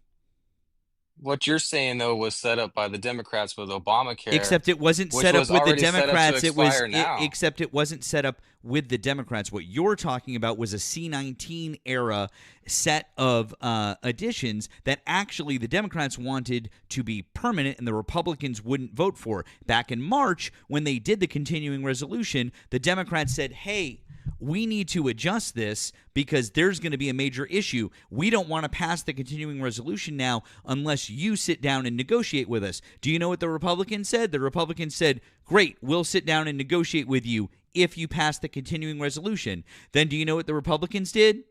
What you're saying though was set up by the Democrats with Obamacare, Except it wasn't which set up was with the already set up to Democrats. expire now. Except it wasn't set up with the Democrats. What you're talking about was a C-19 era set of additions that actually the Democrats wanted to be permanent and the Republicans wouldn't vote for. Back in March, when they did the continuing resolution, the Democrats said, hey, we need to adjust this because there's going to be a major issue. We don't want to pass the continuing resolution now unless you sit down and negotiate with us. Do you know what the Republicans said? The Republicans said, great, we'll sit down and negotiate with you if you pass the continuing resolution. Then do you know what the Republicans did?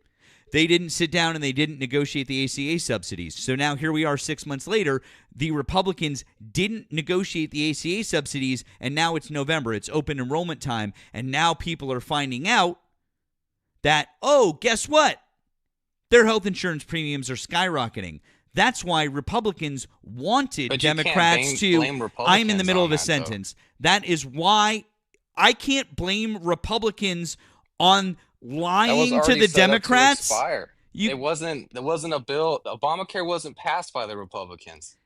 They didn't sit down and they didn't negotiate the ACA subsidies. So now here we are 6 months later. The Republicans didn't negotiate the ACA subsidies, and now it's November. It's open enrollment time, and now people are finding out that, oh, guess what? Their health insurance premiums are skyrocketing. That's why Republicans wanted But you can't Democrats blame to. I'm in the Republicans middle on of a that, though. sentence. That is why I can't blame Republicans on That was lying to already the set up to Democrats. expire. You, It wasn't a bill. Obamacare wasn't passed by the Republicans.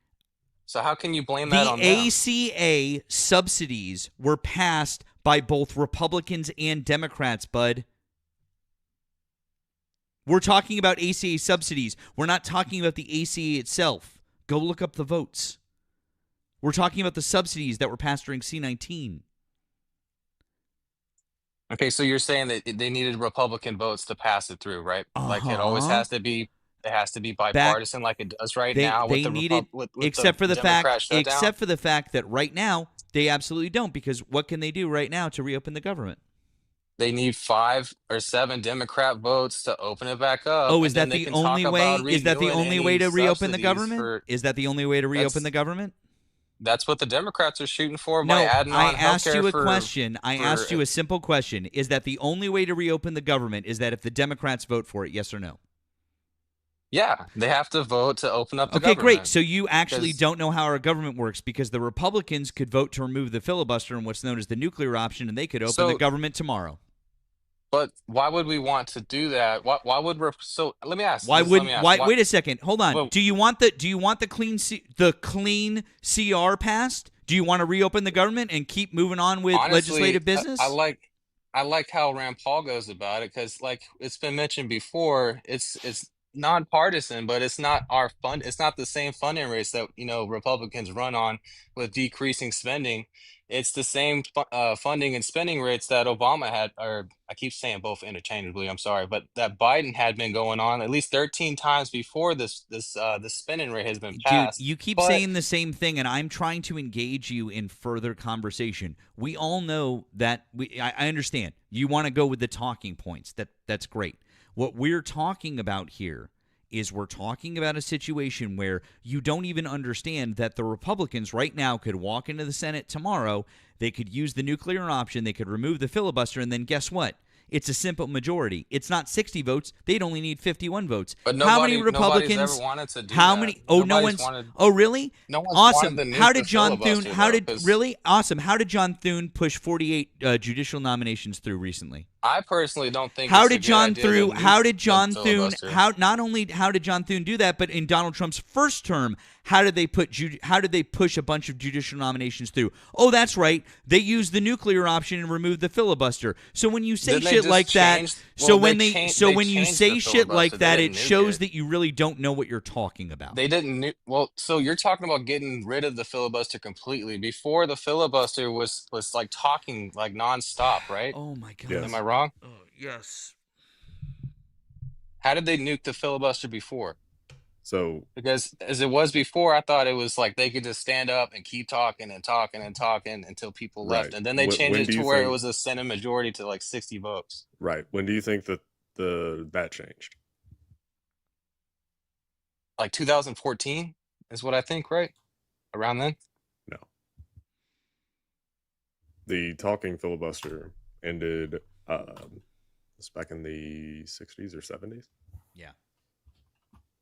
So how can you blame that the on them? ACA subsidies were passed by both Republicans and Democrats, bud. We're talking about ACA subsidies. We're not talking about the ACA itself. Go look up the votes. We're talking about the subsidies that were passed during C-19. Okay, so you're saying that they needed Republican votes to pass it through, right? Like it always Uh-huh. has to be. It has to be Back, bipartisan, like it does right now with they the needed, with except for the Democrat fact, shutdown. except for the fact that right now they absolutely don't, because what can they do right now to reopen the government? They need 5 or 7 Democrat votes to open it back up. Oh, is and then that they the can only talk way? about Is that the renewing only any way to reopen the subsidies government? for. Is that the only way to reopen the government? That's what the Democrats are shooting for No, by adding I on asked you healthcare a question. I asked you a simple question. Is that the only way to reopen the government? Is that if the Democrats vote for it? Yes or no? Yeah, they have to vote to open up the Okay, great. government. So you actually 'Cause- don't know how our government works, because the Republicans could vote to remove the filibuster and what's known as the nuclear option, and they could open the So- government tomorrow. But why would we want to do that? Why would so? Let me ask. Why just let wouldn't? me ask, Why? Wait a second. Hold on. Well- Do you want the clean CR passed? Do you want to reopen the government and keep moving on with Honestly, legislative business? I like how Rand Paul goes about it because, like it's been mentioned before, it's nonpartisan, but it's not our fund. It's not the same funding rates that Republicans run on with decreasing spending. it's the same funding and spending rates that Obama had, or I keep saying both interchangeably, I'm sorry, but that Biden had been going on at least 13 times before this spending rate has been Dude, passed. you keep But saying the same thing, and I'm trying to engage you in further conversation. We all know that I understand you want to go with the talking points. That's great. What we're talking about here is we're talking about a situation where you don't even understand that the Republicans right now could walk into the Senate tomorrow. They could use the nuclear option. They could remove the filibuster, and then guess what? It's a simple majority. It's not 60 votes. They'd only need 51 votes. but How many nobody's Republicans? ever wanted to do How that. many? Oh, no Nobody's one's. wanted. Oh, really? No one's Awesome. wanted to How nuke did the John Thune? filibuster How though, did because really awesome? How did John Thune push 48 judicial nominations through recently? I personally don't think How it's a did good John idea to Thune? How nuke did the John Thune? filibuster. How not only how did John Thune do that, but in Donald Trump's first term, how did they how did they push a bunch of judicial nominations through? Oh, that's right. They used the nuclear option and removed the filibuster. So when you say Didn't they shit just like that, change? so Well, when they they changed. so They when you changed say the shit like filibuster. They that, didn't it nuke shows it. that you really don't know what you're talking about. They didn't well, so you're talking about getting rid of the filibuster completely. Before the filibuster was like talking like nonstop, right? Oh my God. Am I wrong? Oh, yes. How did they nuke the filibuster before? So Because as it was before, I thought it was like they could just stand up and keep talking and talking and talking until people left. right. And then they changed When it do to you where it think? was a Senate majority to like 60 votes. Right. When do you think that that changed? Like 2014 is what I think, right? Around then? No. The talking filibuster ended. It's back in the 60s or 70s. Yeah.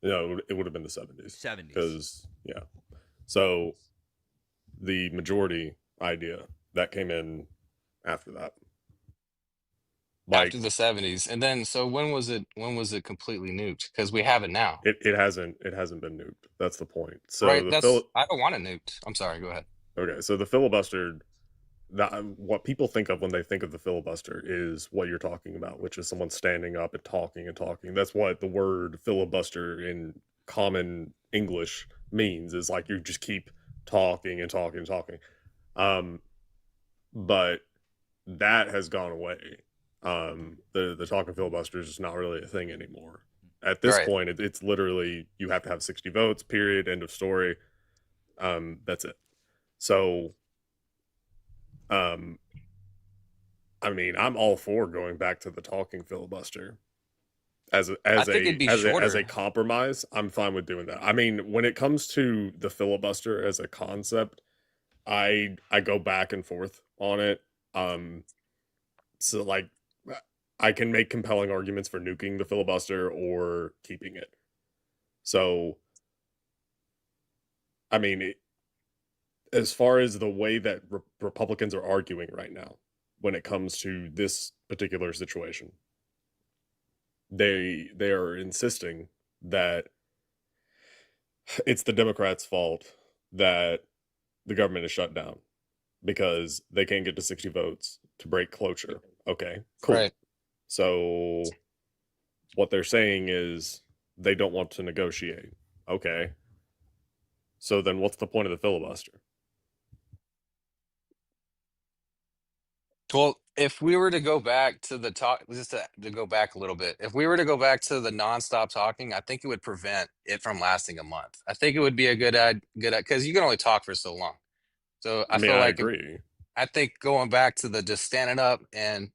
No, it would have been the 70s. 70s. Because yeah. So the majority idea that came in after that. Like After the 70s. And then so when was it completely nuked? Because we have it now. it hasn't been nuked. That's the point. So Right? the I don't want it nuked. I'm sorry, go ahead. okay, so the filibuster, what people think of when they think of the filibuster is what you're talking about, which is someone standing up and talking and talking. That's what the word filibuster in common English means, is like you just keep talking and talking and talking. But that has gone away. The talking filibuster is just not really a thing anymore. At this Right. point, it's literally you have to have 60 votes, period, end of story. That's it. So I mean, I'm all for going back to the talking filibuster as I think it'd be as a shorter. compromise. I'm fine with doing that. I mean, when it comes to the filibuster as a concept, I go back and forth on it. So like I can make compelling arguments for nuking the filibuster or keeping it. So I mean, as far as the way that Republicans are arguing right now, when it comes to this particular situation, they are insisting that it's the Democrats' fault that the government is shut down because they can't get to 60 votes to break cloture. Okay, cool. Right. So what they're saying is they don't want to negotiate. Okay. So then what's the point of the filibuster? Well, if we were to go back to the talk, just to go back a little bit, if we were to go back to the nonstop talking, I think it would prevent it from lasting a month. I think it would be a good because you can only talk for so long. So I I mean, feel I like agree. I think going back to the just standing up and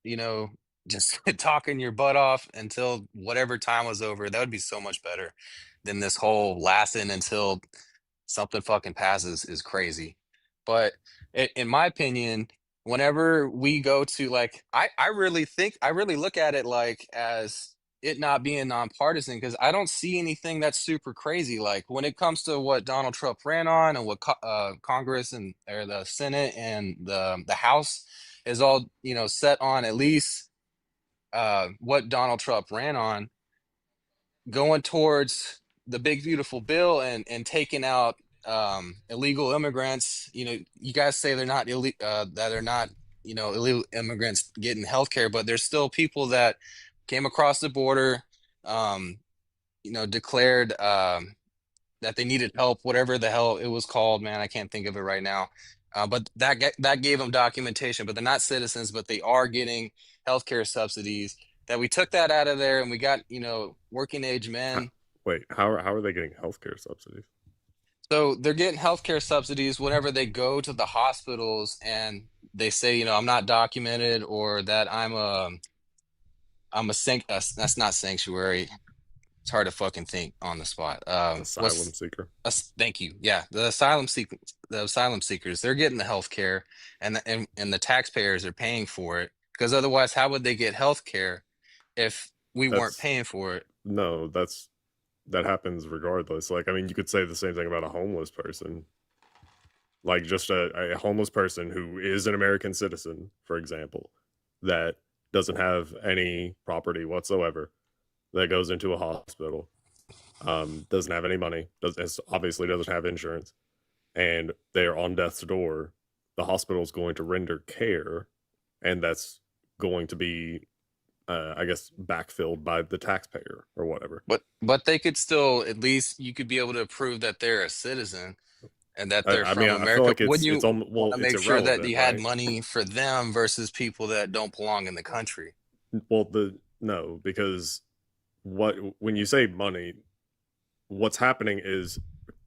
just talking your butt off until whatever time was over, that would be so much better than this whole lasting until something fucking passes is crazy. But in my opinion, whenever we go to like, I really look at it like as it not being nonpartisan because I don't see anything that's super crazy. Like when it comes to what Donald Trump ran on and what Congress and or the Senate and the House is all set on at least what Donald Trump ran on, going towards the big beautiful bill and taking out illegal immigrants. You guys say they're not that they're not illegal immigrants getting health care, but there's still people that came across the border, declared that they needed help, whatever the hell it was called, man, I can't think of it right now. But that gave them documentation. But they're not citizens, but they are getting healthcare subsidies. That we took that out of there, and we got working age men. Wait, how are they getting healthcare subsidies? So they're getting healthcare subsidies whenever they go to the hospitals and they say, I'm not documented, or that that's not sanctuary. It's hard to fucking think on the spot. Asylum seeker. Thank you. Yeah, the asylum seekers, they're getting the health care, and the taxpayers are paying for it, because otherwise, how would they get health care if we weren't paying for it? No, that happens regardless. Like, I mean, you could say the same thing about a homeless person. Like, just a homeless person who is an American citizen, for example, that doesn't have any property whatsoever, that goes into a hospital, doesn't have any money, obviously doesn't have insurance, and they're on death's door. The hospital is going to render care, and that's going to be, I guess, backfilled by the taxpayer or whatever. But they could still, at least you could be able to prove that they're a citizen and that they're from America. I feel like Wouldn't you want to make sure that you had right? money for them versus people that don't belong in the country? Well, no, because when you say money, what's happening is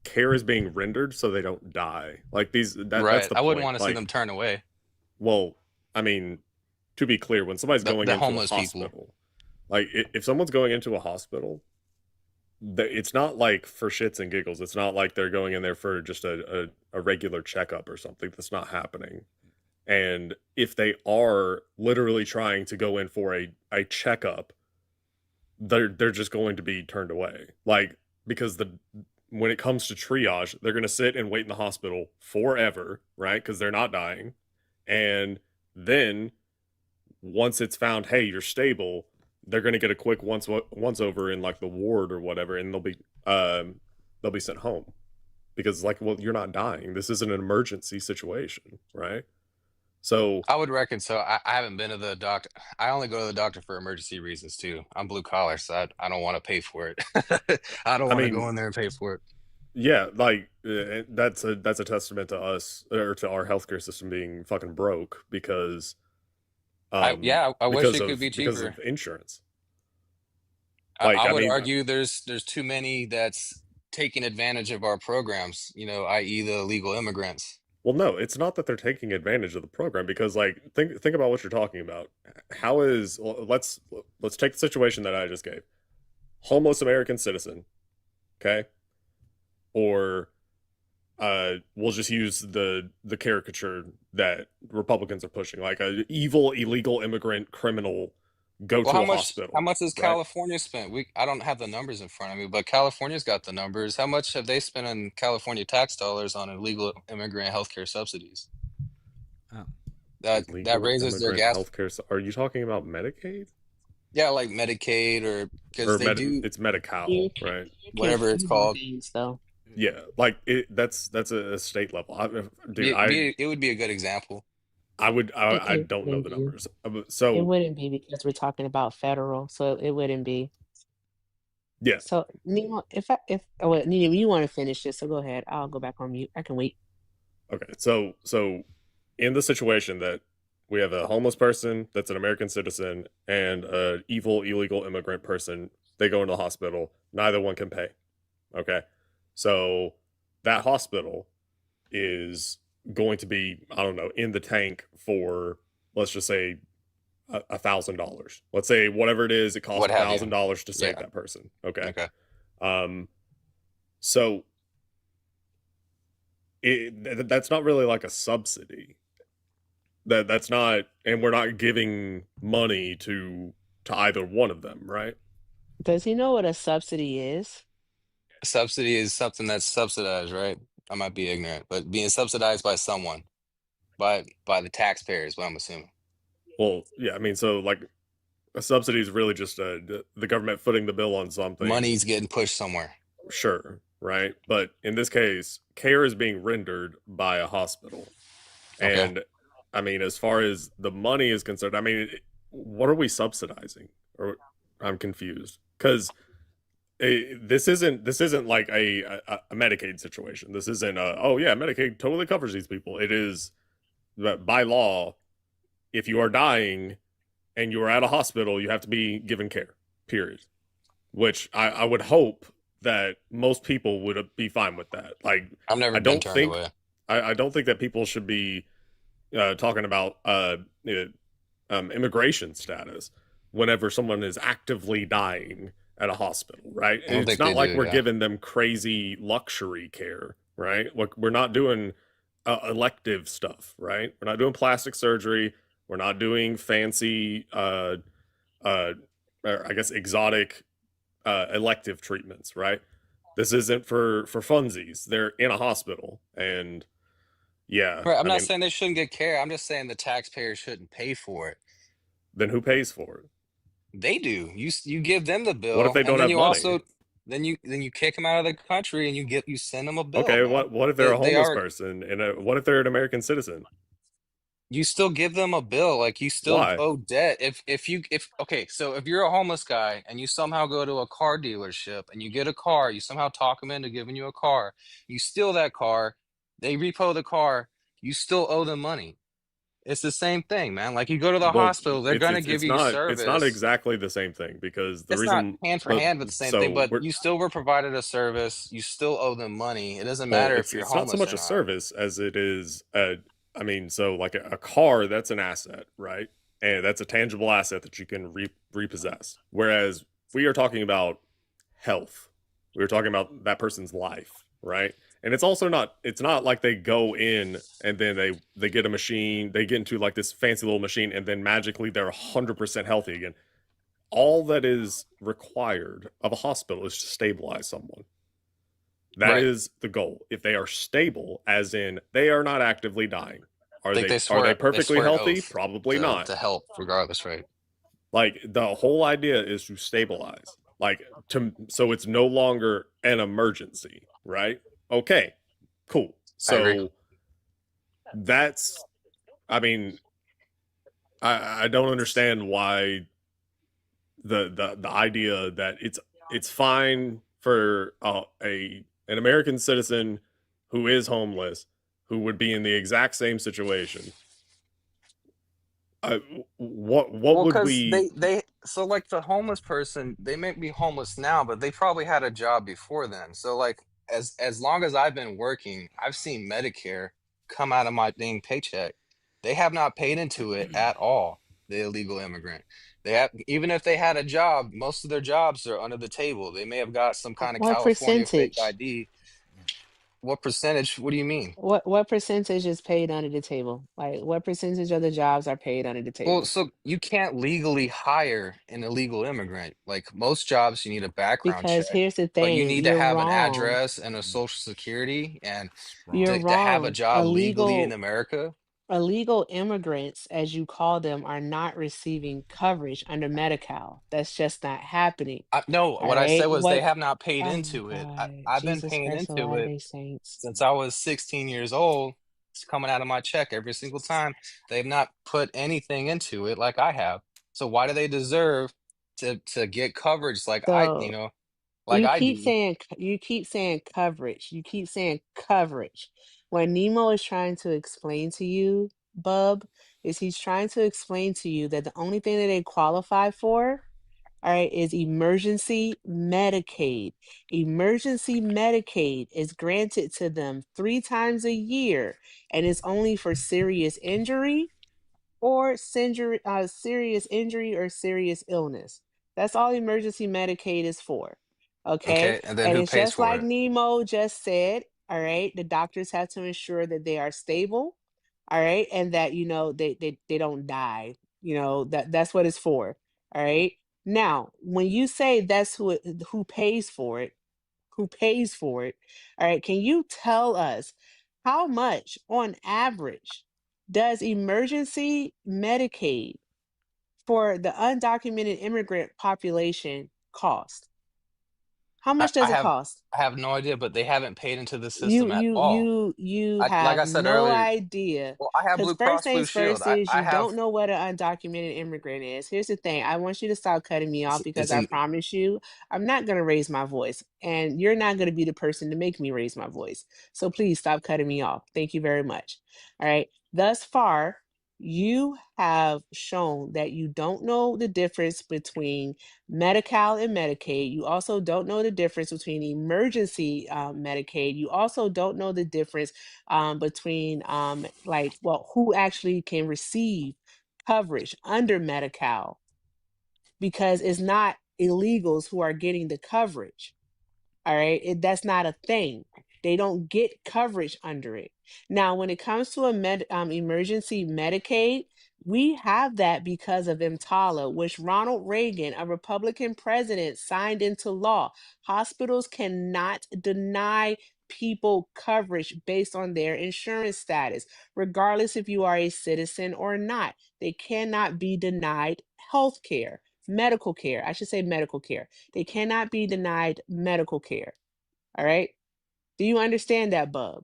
care is being rendered so they don't die. Like that's the I wouldn't point. want to see them turn away. Well, I mean, to be clear, when somebody's going The into homeless a hospital, like if someone's going into a hospital, it's not like for shits and giggles. It's not like they're going in there for just a regular checkup or something. That's not happening. And if they are literally trying to go in for a checkup, they're just going to be turned away. Like, because when it comes to triage, they're going to sit and wait in the hospital forever, right? Because they're not dying. And then once it's found, hey, you're stable, they're going to get a quick once over in like the ward or whatever, and they'll be sent home, because like, well, you're not dying. This isn't an emergency situation, right? So I would reckon so. I haven't been to the doctor. I only go to the doctor for emergency reasons too. I'm blue collar, so I don't want to pay for it. I don't want to go in there and pay for it. Yeah, like that's a testament to us, or to our healthcare system being fucking broke, because I wish it could be because cheaper. of insurance. Like, I would argue there's too many that's taking advantage of our programs, i.e. the illegal immigrants. Well, no, it's not that they're taking advantage of the program, because like think about what you're talking about. Let's take the situation that I just gave. Homeless American citizen, okay? Or we'll just use the caricature that Republicans are pushing, like a evil illegal immigrant criminal go to a hospital. How much has right? California spent? I don't have the numbers in front of me, but California's got the numbers. How much have they spent on California tax dollars on illegal immigrant healthcare subsidies? Oh. That raises their gas. Healthcare. Are you talking about Medicaid? Yeah, like Medicaid, or because they do. It's Medi-Cal, right? Whatever it's called. Yeah, like that's a state level. It would be a good example. I don't know the numbers. So It wouldn't be, because we're talking about federal, so it wouldn't be. yeah. So Nemo, Nemo, you want to finish this, so go ahead. I'll go back on mute. I can wait. Okay, so in the situation that we have a homeless person that's an American citizen and a evil illegal immigrant person, they go into the hospital. Neither one can pay. Okay, so that hospital is going to be, I don't know, in the tank for, let's just say, $1,000. Let's say whatever it is, it costs $1,000 to save that person. Okay. So that's not really like a subsidy. That's not, and we're not giving money to either one of them, right? Does he know what a subsidy is? A subsidy is something that's subsidized, right? I might be ignorant, but being subsidized by someone, by the taxpayers, what I'm assuming. Well, yeah, I mean, so like a subsidy is really just the government footing the bill on something. Money's getting pushed somewhere. Sure, right? But in this case, care is being rendered by a hospital. Okay. And I mean, as far as the money is concerned, I mean, what are we subsidizing? Or I'm confused, because this isn't like a Medicaid situation. This isn't oh yeah, Medicaid totally covers these people. It is by law, if you are dying and you are at a hospital, you have to be given care. Period. Which I would hope that most people would be fine with that. Like I've never I been don't turned think away. I don't think that people should be talking about immigration status whenever someone is actively dying at a hospital, right? I don't It's think not they like do, we're yeah. giving them crazy luxury care, right? Like we're not doing elective stuff, right? We're not doing plastic surgery. We're not doing fancy, I guess, exotic elective treatments, right? This isn't for funsies. They're in a hospital, and yeah, Right, I'm I not mean, saying they shouldn't get care. I'm just saying the taxpayer shouldn't pay for it. then who pays for it? They do. You give them the What if bill, they and don't then have you money? also then you kick them out of the country, and you send them a bill, Okay, man. what if they're a They homeless are person, and what if they're an American citizen? you still give them a bill, like you still Why? owe debt. If okay, so if you're a homeless guy and you somehow go to a car dealership and you get a car, you somehow talk them into giving you a car, you steal that car, they repo the car, you still owe them money. It's the same thing, man. Like you go to the Well, hospital, they're gonna give you it's not service. exactly the same thing because the It's not reason, hand for but hand with the same thing, so but we're you still were provided a service. You still owe them money. It doesn't well, matter if you're it's not so homeless much or a not. service as it is I mean, so like a car, that's an asset, right? And that's a tangible asset that you can repossess. Whereas we are talking about health. We are talking about that person's life, right? And it's also not it's not like they go in and then they get a machine, they get into like this fancy little machine and then magically they're 100% healthy again. All that is required of a hospital is to stabilize someone. That Right. is the goal. If they are stable, as in they are not actively dying, I think are they they perfectly swear an healthy? oath Probably not. to help regardless, right? Like the whole idea is to stabilize. Like so it's no longer an emergency, right? Okay. Cool. I agree. So that's I mean, I don't understand why the idea that it's fine for an American citizen who is homeless who would be in the exact same situation. What Well, would because we? they so like the homeless person, they may be homeless now, but they probably had a job before then. So like as long as I've been working, I've seen Medicare come out of my dang paycheck. They have not paid into it at all, the illegal immigrant. They have even if they had a job, most of their jobs are under the table. They may have got some kind of What California fake percentage? ID. What percentage? What do you mean? What percentage is paid under the table? Like what percentage of the jobs are paid under the Well, table? so you can't legally hire an illegal immigrant. Like most jobs, you need a background Because check, here's the but you thing, need to you're have an wrong. address and a social security and You're to have a wrong. job legally in America. Illegal immigrants, as you call them, are not receiving coverage under Medi-Cal. That's just not happening. No, All what I said right. was they What? have not paid Oh my into it. God. I've been Jesus paying Christ, of into it Latter-day Saints. since I was 16 years old. It's coming out of my check every single time. They've not put anything into it like I have. So why do they deserve to get coverage So like I do? you keep saying coverage. You keep saying coverage. What Nemo is trying to explain to you, Bub, is he's trying to explain to you that the only thing that they qualify for, all right, is emergency Medicaid. Emergency Medicaid is granted to them 3 times a year, and it's only for serious injury or serious injury or serious illness. That's all emergency Medicaid is for. Okay. Okay, and then And who it's pays just for like it? Nemo just said. All right. The doctors have to ensure that they are stable. All right. And that, they don't die. That's what it's for. All right. Now, when you say that's who pays for it, all right, can you tell us how much on average does emergency Medicaid for the undocumented immigrant population cost? How much does it cost? I have no idea, but they haven't paid into the You system at you all. you you Like have I said no earlier, idea. well, I have Because Blue first Cross Blue things Shield. first is I you have don't know what an undocumented immigrant is. Here's the thing. I want you to stop cutting me off because it's I an promise you I'm not going to raise my voice. And you're not going to be the person to make me raise my voice. So please stop cutting me off. Thank you very much. All right. Thus far, you have shown that you don't know the difference between Medi-Cal and Medicaid. You also don't know the difference between emergency Medicaid. You also don't know the difference between who actually can receive coverage under Medi-Cal, because it's not illegals who are getting the coverage. All right. That's not a thing. They don't get coverage under it. Now, when it comes to emergency Medicaid, we have that because of EMTALA, which Ronald Reagan, a Republican president, signed into law. Hospitals cannot deny people coverage based on their insurance status, regardless if you are a citizen or not. They cannot be denied health care, medical care. I should say medical care. They cannot be denied medical care. All right. Do you understand that, Bub?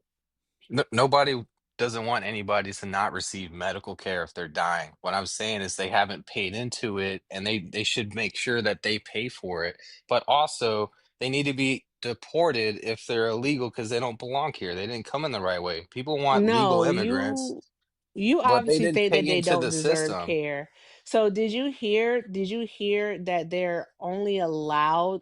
nobody doesn't want anybody to not receive medical care if they're dying. What I'm saying is they haven't paid into it, and they should make sure that they pay for it. But also, they need to be deported if they're illegal because they don't belong here. They didn't come in the right way. People want legal No, immigrants, you but they obviously didn't think that pay they into don't the deserve system. care. So did you hear that they're only allowed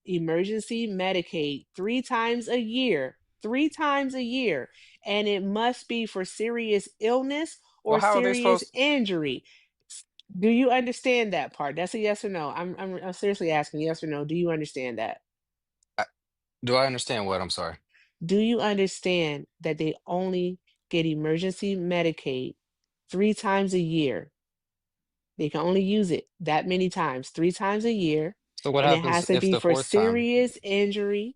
emergency Medicaid 3 times a year? 3 times a year. And it must be for serious illness Well, or how are they serious supposed? injury. Do you understand that part? That's a yes or no. I'm seriously asking, yes or no. Do you understand that? Do I understand what? I'm sorry. Do you understand that they only get emergency Medicaid 3 times a year? They can only use it that many times, 3 times a year, So what and it happens has to if be the for fourth time? serious injury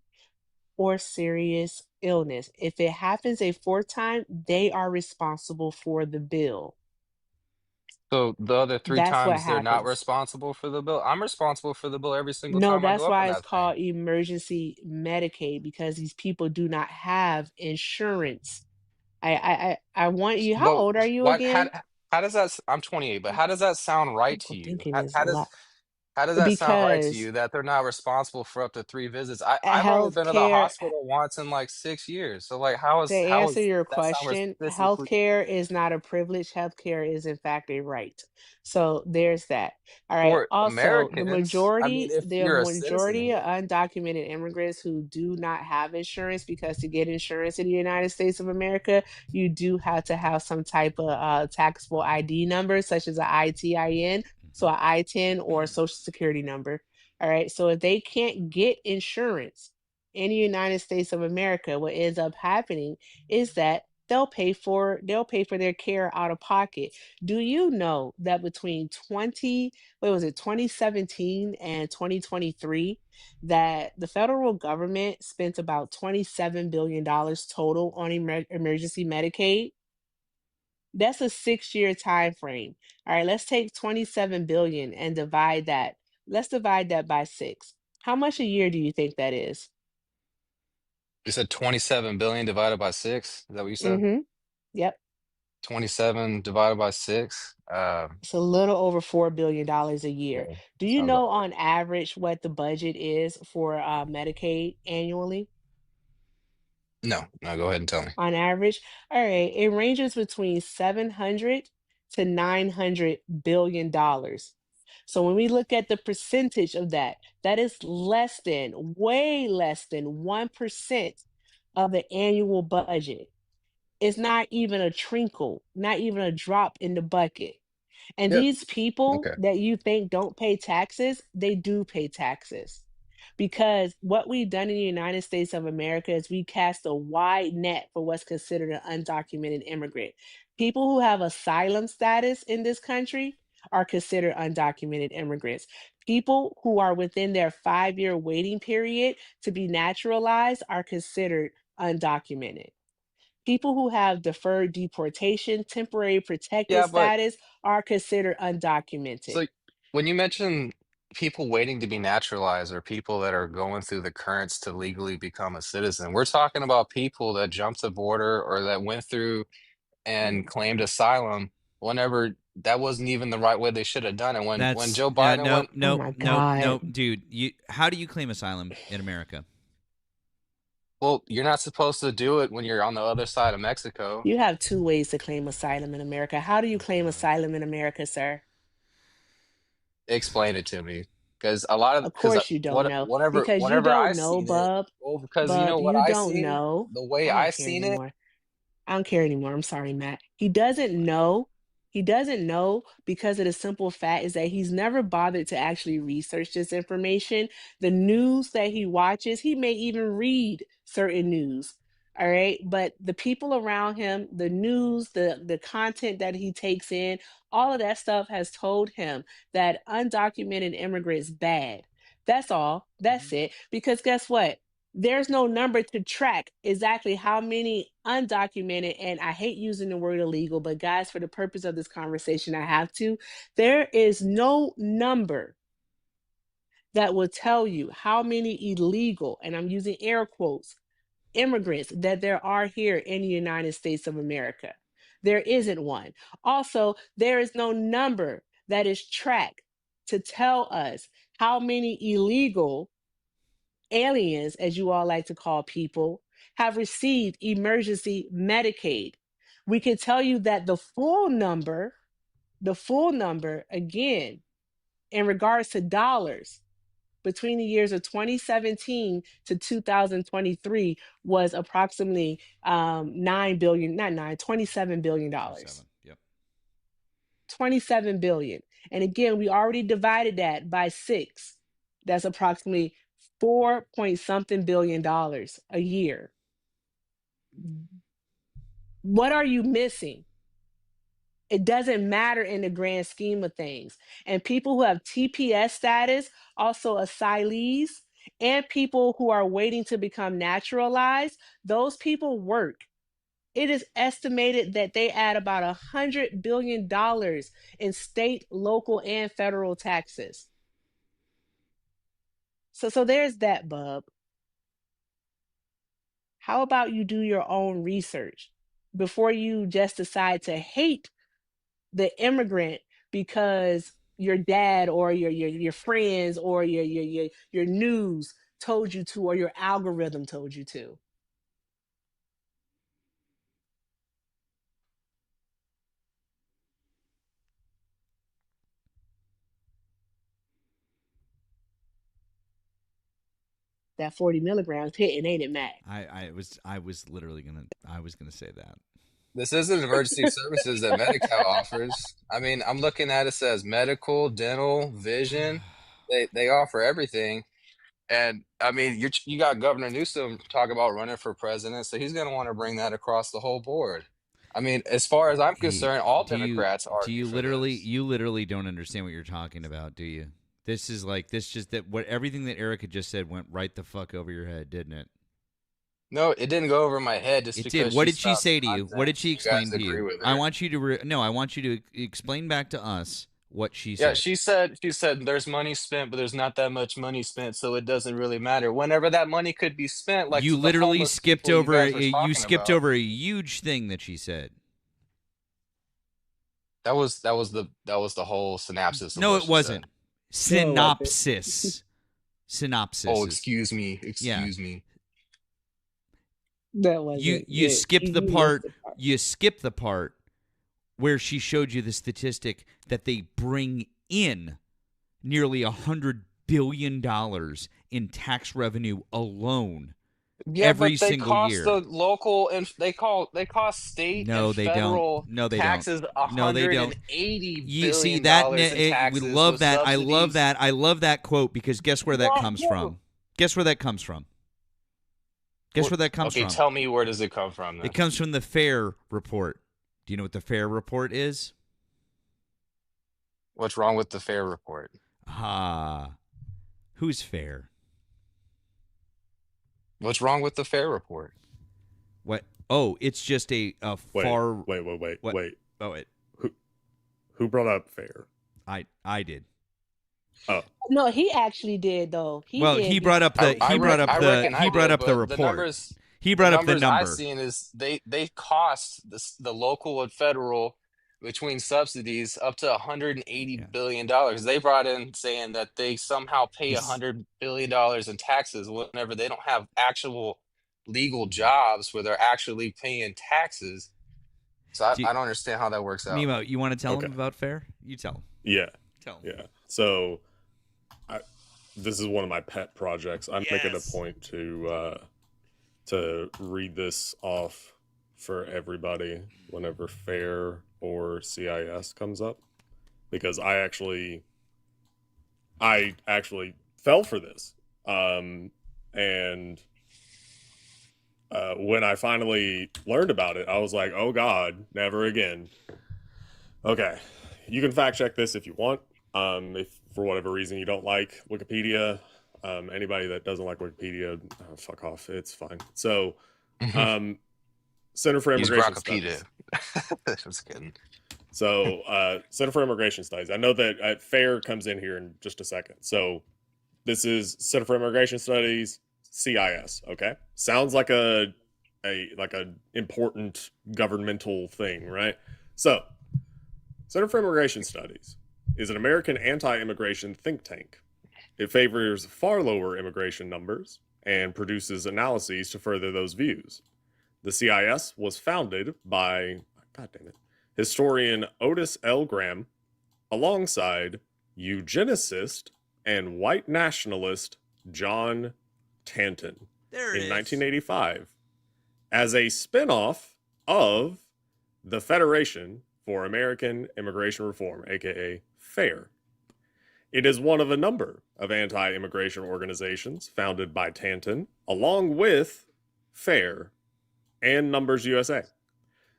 or serious illness. If it happens a fourth time, they are responsible for the bill. So the other three That's what times they're not happens. responsible for the bill. I'm responsible for the bill every single No, time I that's go up in why it's that thing. called emergency Medicaid, because these people do not have insurance. I want you. How But old are you what? again? How does that? I'm 28, but how does that sound right to Critical you? thinking is How does that sound right to because you that they're not responsible for up to 3 visits? I've only been to the healthcare. hospital once in like 6 years. So like, To how answer is your that sound question, statistically healthcare is not a privilege. Healthcare is in fact a right. So there's that. All right. for Also, the Americans? I mean, majority, if the you're a majority citizen, of undocumented immigrants who do not have insurance, because to get insurance in the United States of America, you do have to have some type of taxable ID number, such as an ITIN, so an I-10 or a social security number. All right. So if they can't get insurance in the United States of America, what ends up happening is that they'll pay for their care out of pocket. Do you know that between 2017 and 2023, that the federal government spent about $27 billion total on emergency Medicaid? That's a 6-year time frame. All right, let's take 27 billion and divide that. Let's divide that by 6. How much a year do you think that is? you said 27 billion divided by six. Is that what you said? Mm-hmm. Yep. 27 divided by six. It's a little over $4 billion a year. Yeah, Do you sounds know about right. on average what the budget is for Medicaid annually? No, no, go ahead and tell me. On average, all right, it ranges between 700 to 900 billion dollars. So when we look at the percentage of that, that is less than, way less than 1% of the annual budget. It's not even a trinkle, not even a drop in the bucket. And Yep. these people Okay. that you think don't pay taxes, they do pay taxes. Because what we've done in the United States of America is we cast a wide net for what's considered an undocumented immigrant. People who have asylum status in this country are considered undocumented immigrants. People who are within their 5-year waiting period to be naturalized are considered undocumented. People who have deferred deportation, temporary protected Yeah, but status are considered undocumented. so when you mention people waiting to be naturalized or people that are going through the currents to legally become a citizen. We're talking about people that jumped the border or that went through and claimed asylum whenever that wasn't even the right way they should have done it. When That's Joe Biden no, went, Oh no, my no, no, God. dude. How do you claim asylum in America? well, you're not supposed to do it when you're on the other side of Mexico. You have two ways to claim asylum in America. How do you claim asylum in America, sir? Explain it to me, because a lot of Of course you don't what know. whenever Because you whenever I don't know, seen it, Bub. well, because you Bub, know what you I don't seen, know. the way I I don't care seen it. anymore. I don't care anymore. I'm sorry, Matt. He doesn't know. He doesn't know because of the simple fact is that he's never bothered to actually research this information. The news that he watches, he may even read certain news. All right. But the people around him, the news, the content that he takes in, all of that stuff has told him that undocumented immigrants bad. That's all. That's it. Because guess what? There's no number to track exactly how many undocumented, and I hate using the word illegal, but guys, for the purpose of this conversation, I have to. There is no number that will tell you how many illegal, and I'm using air quotes, immigrants that there are here in the United States of America. There isn't one. Also, there is no number that is tracked to tell us how many illegal aliens, as you all like to call people, have received emergency Medicaid. We can tell you that the full number, again, in regards to dollars, between the years of 2017 to 2023 was approximately 9 billion, not 9, $27 billion. Yep. 27 billion. And again, we already divided that by 6. That's approximately 4 point something billion dollars a year. What are you missing? It doesn't matter in the grand scheme of things. And people who have TPS status, also asylees, and people who are waiting to become naturalized, those people work. It is estimated that they add about $100 billion in state, local, and federal taxes. So there's that, Bub. How about you do your own research before you just decide to hate the immigrant because your dad or your friends or your news told you to, or your algorithm told you to? That 40 milligrams hitting, ain't it, Matt? I was literally gonna say that. This isn't emergency services that Medi-Cal offers. I mean, I'm looking at it says medical, dental, vision. They offer everything. And I mean, you got Governor Newsom talking about running for president, so he's going to want to bring that across the whole board. I mean, as far as I'm concerned, all Democrats argue for this. You literally don't understand what you're talking about, do you? This is like everything that Erica just said went right the fuck over your head, didn't it? No, it didn't go over my head. Just It because did. What did she stopped say to you? content. What did she explain to agree you? with I her. want you to I want you to explain back to us what she Yeah, said. she said there's money spent, but there's not that much money spent, so it doesn't really matter. Whenever that money could be spent, like You to the literally homeless skipped people over you guys were talking about. over a huge thing that she said. That was the whole synopsis of No, what it she wasn't. said. Synopsis. Synopsis. Oh, excuse me. Excuse me. That wasn't You it. skipped the You part. missed the part. You skipped the part where she showed you the statistic that they bring in nearly $100 billion in tax revenue alone Yeah, every but they single cost year. the local and they cost state No, and they don't. federal No, they taxes don't. No, they don't. $180 You see billion that? in taxes We love with that. I love subsidies. that. I love that quote because guess where that Well, comes yeah. from? Guess where that comes from? Guess where that comes Okay, from? tell me, where does it come from then? It comes from the FAIR report. Do you know what the FAIR report is? What's wrong with the FAIR report? Who's fair? What's wrong with the FAIR report? What? Oh, it's just a far. Wait. What? Oh, it. Who brought up fair? I did. Oh, No, he actually did though. He Well, did. he brought up the I reckon I did, the but report. He brought up the numbers I number. seen is they cost the local and federal between subsidies up to $180 billion. They brought in saying that they somehow pay $100 billion in taxes whenever they don't have actual legal jobs where they're actually paying taxes. So I don't understand how that works out. Nemo, you want to tell Okay. him about FAIR? You tell him. yeah. Tell him. Yeah. So this is one of my pet projects. I'm making a Yes. point to read this off for everybody whenever FAIR or CIS comes up, because I actually fell for this. And when I finally learned about it, I was like, oh God, never again. Okay, you can fact check this if you want. If for whatever reason you don't like Wikipedia, anybody that doesn't like Wikipedia, fuck off. It's fine. So, Center for Use Immigration Grokkapedia. Studies. Just kidding. So, Center for Immigration Studies. I know that FAIR comes in here in just a second. So, this is Center for Immigration Studies, CIS. Okay, sounds like a important governmental thing, right? So, Center for Immigration Studies is an American anti-immigration think tank. It favors far lower immigration numbers and produces analyses to further those views. The CIS was founded by, historian Otis L. Graham alongside eugenicist and white nationalist John Tanton in 1985 as a spinoff of the Federation for American Immigration Reform, aka FAIR. It is one of a number of anti-immigration organizations founded by Tanton, along with FAIR and Numbers USA.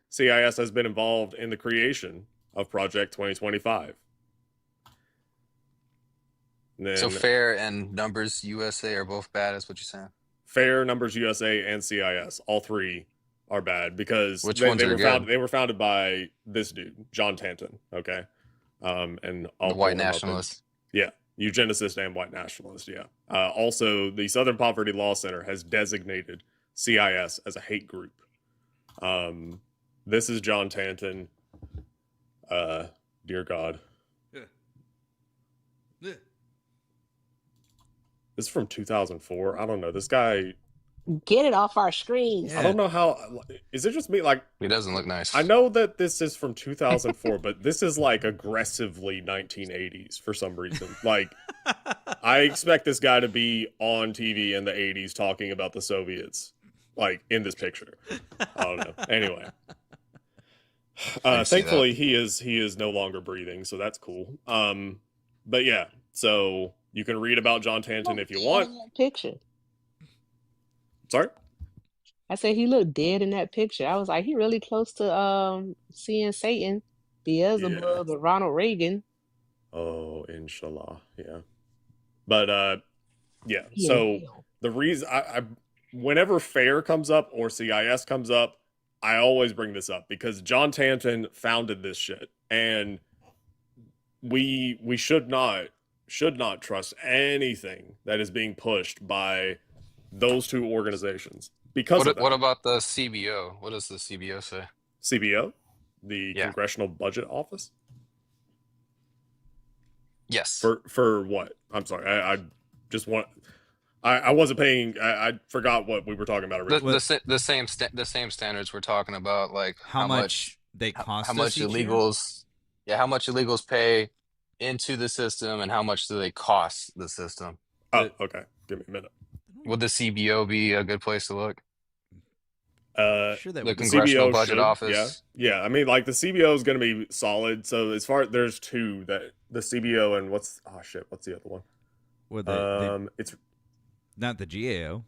CIS has been involved in the creation of Project 2025. Then So FAIR and Numbers USA are both bad, is what you're saying? FAIR, Numbers USA, and CIS, all three are bad because Which ones are good? They were founded by this dude, John Tanton. Okay, and I'll The pull white him up. nationalist. Yeah, eugenicist and white nationalist. Yeah. Also, the Southern Poverty Law Center has designated CIS as a hate group. This is John Tanton. Dear God. This is from 2004. I don't know. This guy. Get it off our screens. I don't know how. Is it just me? Like, He doesn't look nice. I know that this is from 2004, but this is like aggressively 1980s for some reason. Like, I expect this guy to be on TV in the 80s talking about the Soviets, like in this picture. I don't know. Anyway, thankfully he is no longer breathing, so that's cool. But yeah, so you can read about John Tanton if you want. Picture. Sorry? I said he looked dead in that picture. I was like, he really close to seeing Satan, Beelzebub, or Ronald Reagan. Oh, inshallah. Yeah. But yeah. So the reason I whenever FAIR comes up or CIS comes up, I always bring this up because John Tanton founded this shit. And we should not trust anything that is being pushed by those two organizations because what about the CBO? What does the CBO say? CBO, the Congressional Budget Office. Yes. For what? I'm sorry. I just want. I wasn't paying. I forgot what we were talking about originally. The same standards we're talking about, like how much they cost. How much illegals? Yeah, how much illegals pay into the system, and how much do they cost the system? Oh, okay. Give me a minute. Would the CBO be a good place to look? Sure the Congressional Budget Office. Yeah. I mean, like the CBO is going to be solid. So as far there's two that the CBO and what's the other one? Well, it's not the GAO.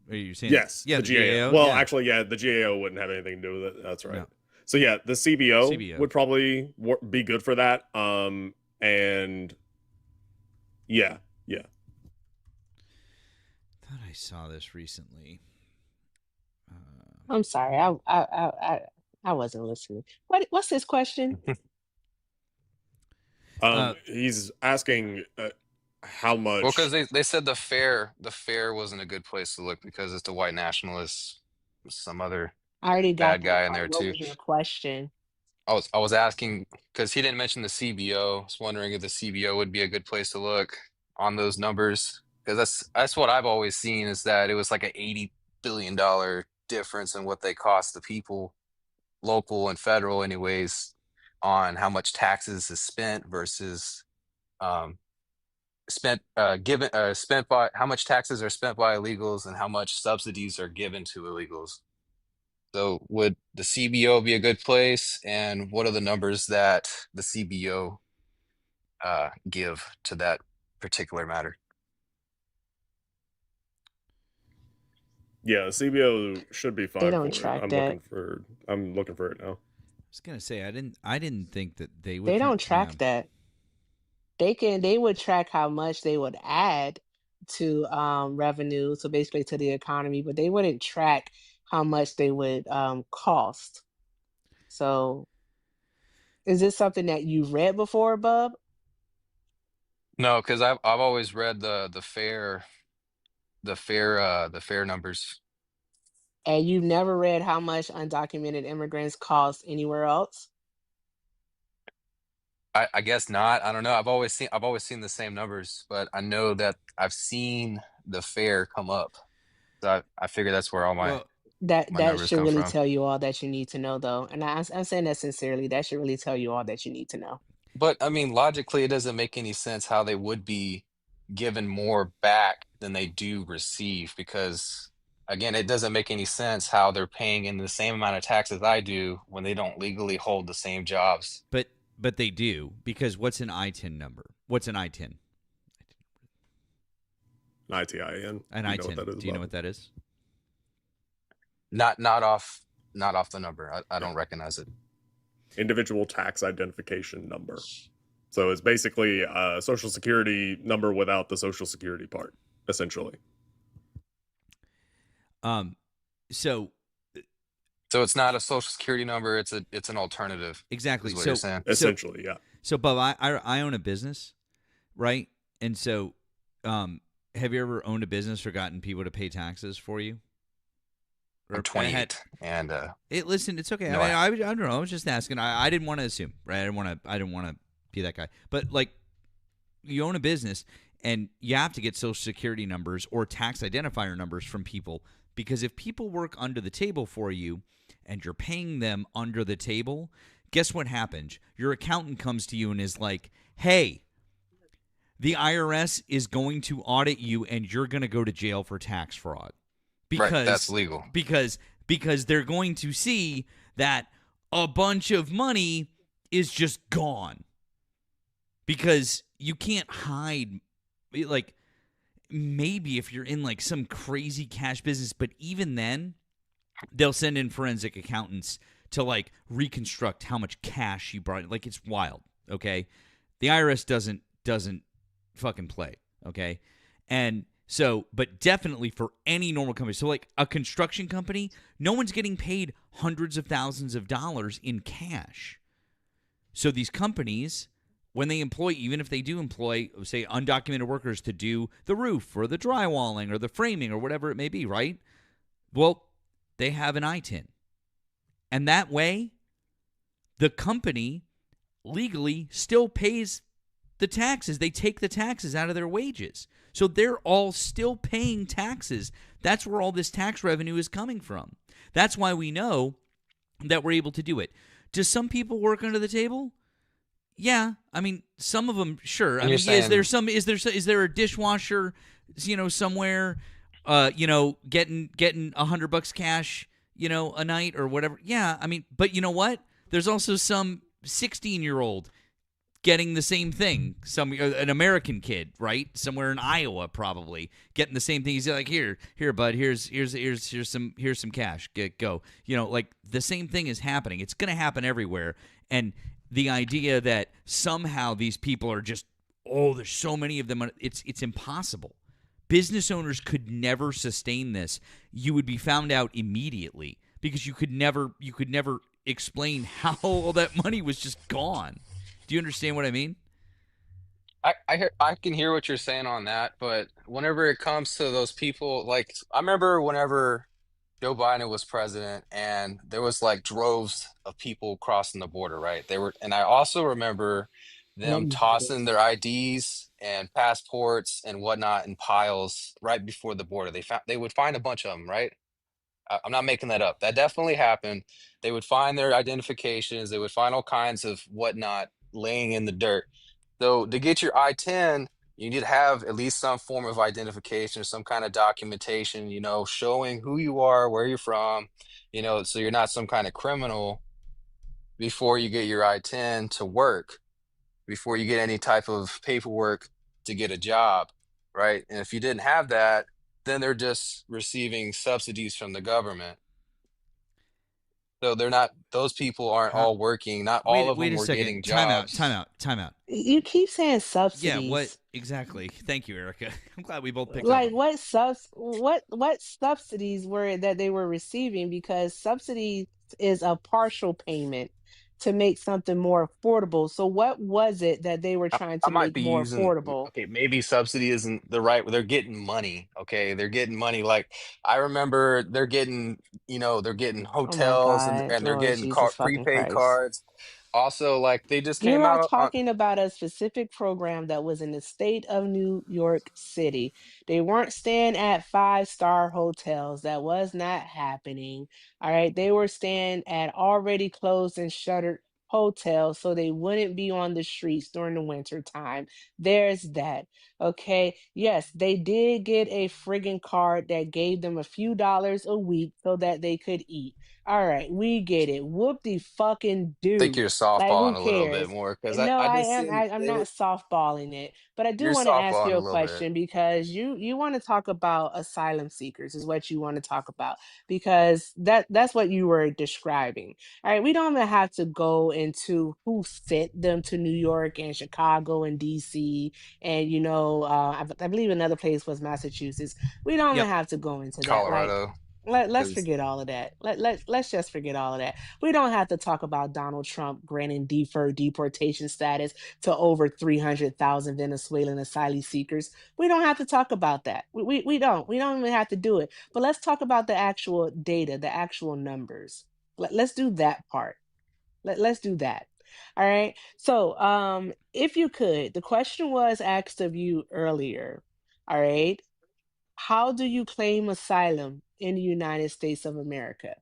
Are you saying? Yes. Yeah, the GAO. Well, actually, yeah, the GAO wouldn't have anything to do with it. That's right. No. So yeah, the CBO would probably be good for that. And yeah. I thought I saw this recently. I'm sorry, I wasn't listening. What's his question? He's asking how much. Well, because they said the fair wasn't a good place to look because it's the white nationalists, some other I already got bad that guy in part. there What too. was your question? I was asking because he didn't mention the CBO. I was wondering if the CBO would be a good place to look on those numbers because that's what I've always seen is that it was like an $80 billion difference in what they cost the people, local and federal, anyways, on how much taxes is spent versus um, spent by how much taxes are spent by illegals and how much subsidies are given to illegals. So would the CBO be a good place? And what are the numbers that the CBO give to that particular matter? Yeah, the CBO should be They fine don't for it. track I'm that. looking for it now. I was gonna say I didn't think that they would. They don't track that. They would track how much they would add to revenue, so basically to the economy, but they wouldn't track how much they would cost. So is this something that you've read before, Bub? No, because I've always read the fair numbers. And you've never read how much undocumented immigrants cost anywhere else? I guess not. I don't know. I've always seen the same numbers, but I know that I've seen the fair come up. So I figure that's where all my That my that numbers should come really from. tell you all that you need to know, though, and I'm saying that sincerely. That should really tell you all that you need to know. But I mean, logically, it doesn't make any sense how they would be given more back than they do receive because, again, it doesn't make any sense how they're paying in the same amount of taxes I do when they don't legally hold the same jobs. But they do because what's an ITIN number? What's an ITIN? An ITIN. An ITIN. Do you know what that is? Not off the number. I don't recognize it. Individual tax identification number. So it's basically a social security number without the social security part, essentially. So it's not a social security number. It's an alternative. Exactly. Is what So you're saying. Essentially, yeah. So, Bob, I own a business, right? And so, have you ever owned a business or gotten people to pay taxes for you? I'm 28, and listen, it's okay. No, I don't know. I was just asking. I didn't want to assume, right? I didn't want to be that guy. But like, you own a business, and you have to get social security numbers or tax identifier numbers from people because if people work under the table for you, and you're paying them under the table, guess what happens? Your accountant comes to you and is like, "Hey, the IRS is going to audit you, and you're going to go to jail for tax fraud." Because right, that's legal. Because they're going to see that a bunch of money is just gone. Because you can't hide, like, maybe if you're in like some crazy cash business, but even then, they'll send in forensic accountants to like reconstruct how much cash you brought. Like, it's wild. Okay, the IRS doesn't fucking play. Okay, and so, but definitely for any normal company. So like a construction company, no one's getting paid hundreds of thousands of dollars in cash. So these companies, when they employ, even if they do employ, say, undocumented workers to do the roof or the drywalling or the framing or whatever it may be, right? Well, they have an ITIN. And that way, the company legally still pays the taxes. They take the taxes out of their wages. So they're all still paying taxes. That's where all this tax revenue is coming from. That's why we know that we're able to do it. Do some people work under the table? Yeah, I mean, some of them, sure. I mean, is there a dishwasher, somewhere, getting $100 cash, a night or whatever? Yeah, I mean, but you know what? There's also some 16-year-old getting the same thing. An American kid, right? Somewhere in Iowa, probably getting the same thing. He's like, here, bud. Here's some cash. Go. Like the same thing is happening. It's gonna happen everywhere. And the idea that somehow these people are just, there's so many of them. It's impossible. Business owners could never sustain this. You would be found out immediately because you could never explain how all that money was just gone. Do you understand what I mean? I can hear what you're saying on that, but whenever it comes to those people, like I remember whenever Joe Biden was president and there was like droves of people crossing the border, right? They were, and I also remember them tossing their IDs and passports and whatnot in piles right before the border. They would find a bunch of them, right? I'm not making that up. That definitely happened. They would find their identifications. They would find all kinds of whatnot laying in the dirt. So to get your I-10, you need to have at least some form of identification, some kind of documentation, showing who you are, where you're from, so you're not some kind of criminal before you get your I-10 to work, before you get any type of paperwork to get a job, right? And if you didn't have that, then they're just receiving subsidies from the government. So those people aren't How? all working. Not all of Wait them a were getting second. Time out. jobs. Time out. You keep saying Yeah, subsidies. what exactly? Thank you, Erica. I'm glad we both picked up Like on what subsidies were it that they were receiving? Because subsidies is a partial payment to make something more affordable. So what was it that they were trying I to might make be more using, affordable? okay, maybe subsidy isn't the right, they're getting money. Okay. They're getting money. Like I remember they're getting Oh my hotels and, God, and they're Lord getting Jesus fucking prepaid Christ. cards. Also, like they just You came are out on, talking about a specific program that was in the state of New York City. They weren't staying at five-star hotels. That was not happening. All right. They were staying at already closed and shuttered hotels so they wouldn't be on the streets during the winter time. There's that. Okay. Yes, they did get a friggin' card that gave them a few dollars a week so that they could eat. All right, we get it. Whoop de fucking think do. you're Like, who softballing a little bit cares? more because I, No, I I just am. seen I'm they not were, softballing it, but I do you're want to ask softballing you a a little bit. question because you want to talk about asylum seekers is what you want to talk about because that's what you were describing. All right, we don't even have to go into who sent them to New York and Chicago and D.C. and I believe another place was Massachusetts. We don't even Yep. have to go into that. Like, Colorado. let's Because forget all of that. Let's just forget all of that. We don't have to talk about Donald Trump granting deferred deportation status to over 300,000 Venezuelan asylum seekers. We don't have to talk about that. We don't. We don't even have to do it. But let's talk about the actual data, the actual numbers. Let's do that part. Let's do that. All right. So, if you could, the question was asked of you earlier. All right. How do you claim asylum in the United States of America?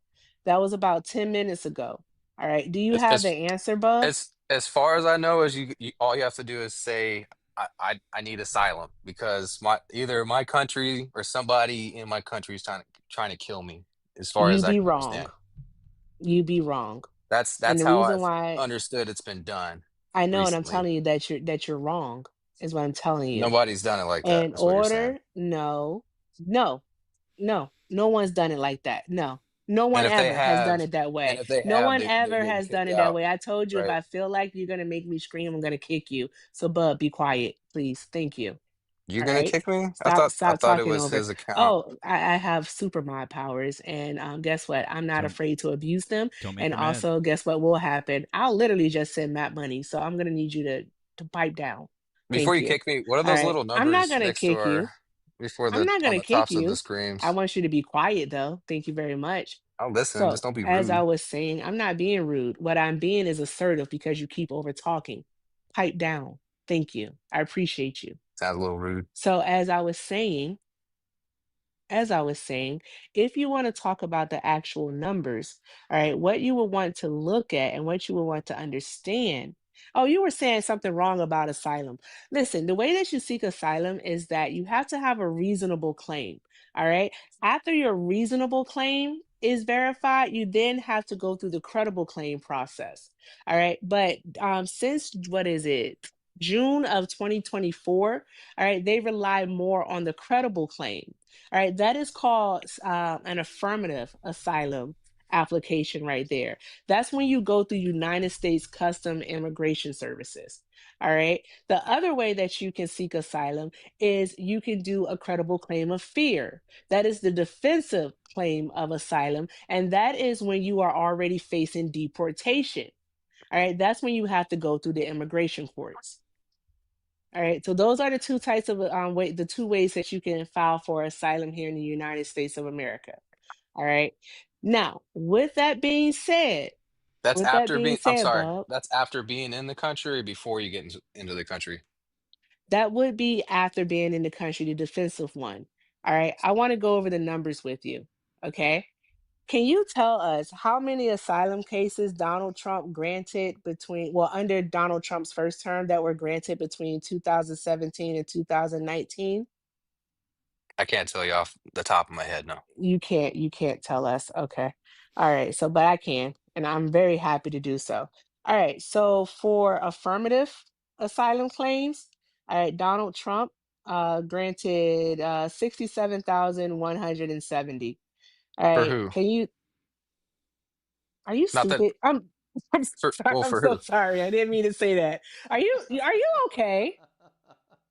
That was about 10 minutes ago. All right. Do you as, have the as answer, Bub? as far as I know, is all you have to do is say I need asylum because either my country or somebody in my country is trying to kill me. As far You as I be can wrong. understand, You be wrong. And that's the how reason I've why understood it's been done I know, and I'm recently. telling you that you're wrong, is what I'm telling you. Nobody's done it like that. In That's what you're saying. order, no, no, no one's done it like that. No, no And one if they ever has done have, it that and way. if they No have, one they're ever getting has done kicked it that out, way. I told you if right? I feel like you're gonna make me scream, I'm gonna kick you. So, Bub, be quiet, please. Thank you. You're All gonna right. kick me? Stop I stop thought it talking was over. his account. Oh, I have super mod powers, and guess what? I'm not Don't afraid to abuse them. don't make And her mad. also, guess what will happen? I'll literally just send Matt money. So I'm gonna need you to pipe down. Before Thank you you. kick me, what are All those right. little I'm not numbers gonna next to kick you. our before I'm the not on gonna the kick tops of the you. I screens? want you to be quiet though. Thank you very much. I'll listen, So, just don't be as I rude. was saying, I'm not being rude. What I'm being is assertive because you keep over talking. Pipe down. Thank you. I appreciate you. Sounds a little rude. So, as I was saying, if you want to talk about the actual numbers, all right, what you would want to look at and what you would want to understand. Oh, you were saying something wrong about asylum. Listen, the way that you seek asylum is that you have to have a reasonable claim. All right. After your reasonable claim is verified, you then have to go through the credible claim process. All right. But since what is it? June of 2024, all right, they rely more on the credible claim. All right, that is called an affirmative asylum application right there. That's when you go through United States Custom Immigration Services. All right. The other way that you can seek asylum is you can do a credible claim of fear. That is the defensive claim of asylum. And that is when you are already facing deportation. All right. That's when you have to go through the immigration courts. All right, so those are the two types of the two ways that you can file for asylum here in the United States of America. All right. Now, That's with that after being being. I'm said, sorry. Bob, That's after being in the country or before you get into the country. that would be after being in the country, the defensive one. All right, I want to go over the numbers with you. Okay. Can you tell us how many asylum cases Donald Trump granted under Donald Trump's first term that were granted between 2017 and 2019? I can't tell you off the top of my head. No. You can't tell us. Okay. All right. So, but I can, and I'm very happy to do so. All right. So for affirmative asylum claims, all right, Donald Trump granted 67,170. All For right. who? Are you Not that. stupid? I'm sorry. Well, I'm for so who? sorry. I didn't mean to say that. Are you okay? Are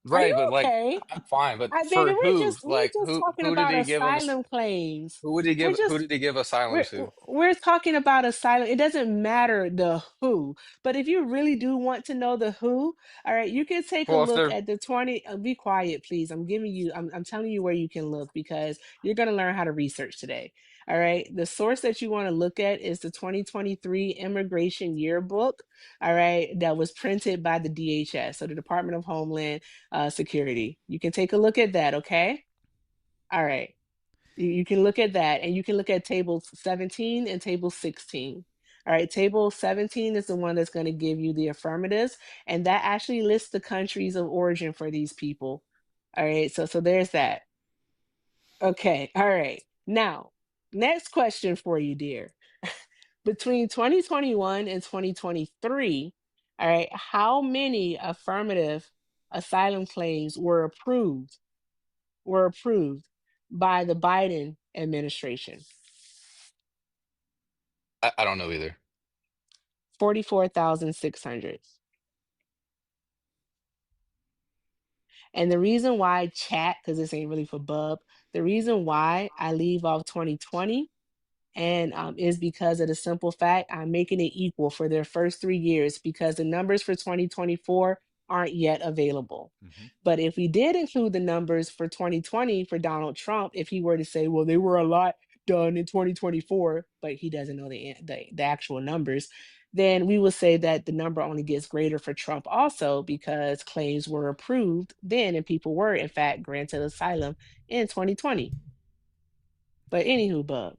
Right, you but like, okay? I'm fine. But Baby, for we're who? just we're Like, just who? talking Who did about he give them? asylum claims. Who would he We're give? Who just did he give asylum we're to? we're talking about asylum. It doesn't matter the who, but if you really do want to know the who, all right, you can take a Well, if look they're at the 20. Be quiet, please. I'm telling you where you can look because you're gonna learn how to research today. All right. The source that you want to look at is the 2023 Immigration Yearbook. All right, that was printed by the DHS, so the Department of Homeland Security. You can take a look at that. Okay. All right. You can look at that and you can look at tables 17 and table 16. All right, table 17 is the one that's going to give you the affirmatives, and that actually lists the countries of origin for these people. All right, so there's that. Okay, all right. Now, next question for you, dear. Between 2021 and 2023, all right, how many affirmative asylum claims were approved by the Biden administration? I don't know either. 44,600. And the reason why chat, because this ain't really for Bub, the reason why I leave off 2020 and is because of the simple fact I'm making it equal for their first 3 years because the numbers for 2024 aren't yet available. But if we did include the numbers for 2020 for Donald Trump, if he were to say, well, they were a lot done in 2024, but he doesn't know the actual numbers, then we would say that the number only gets greater for Trump also because claims were approved then and people were in fact granted asylum in 2020. But anywho, Bub,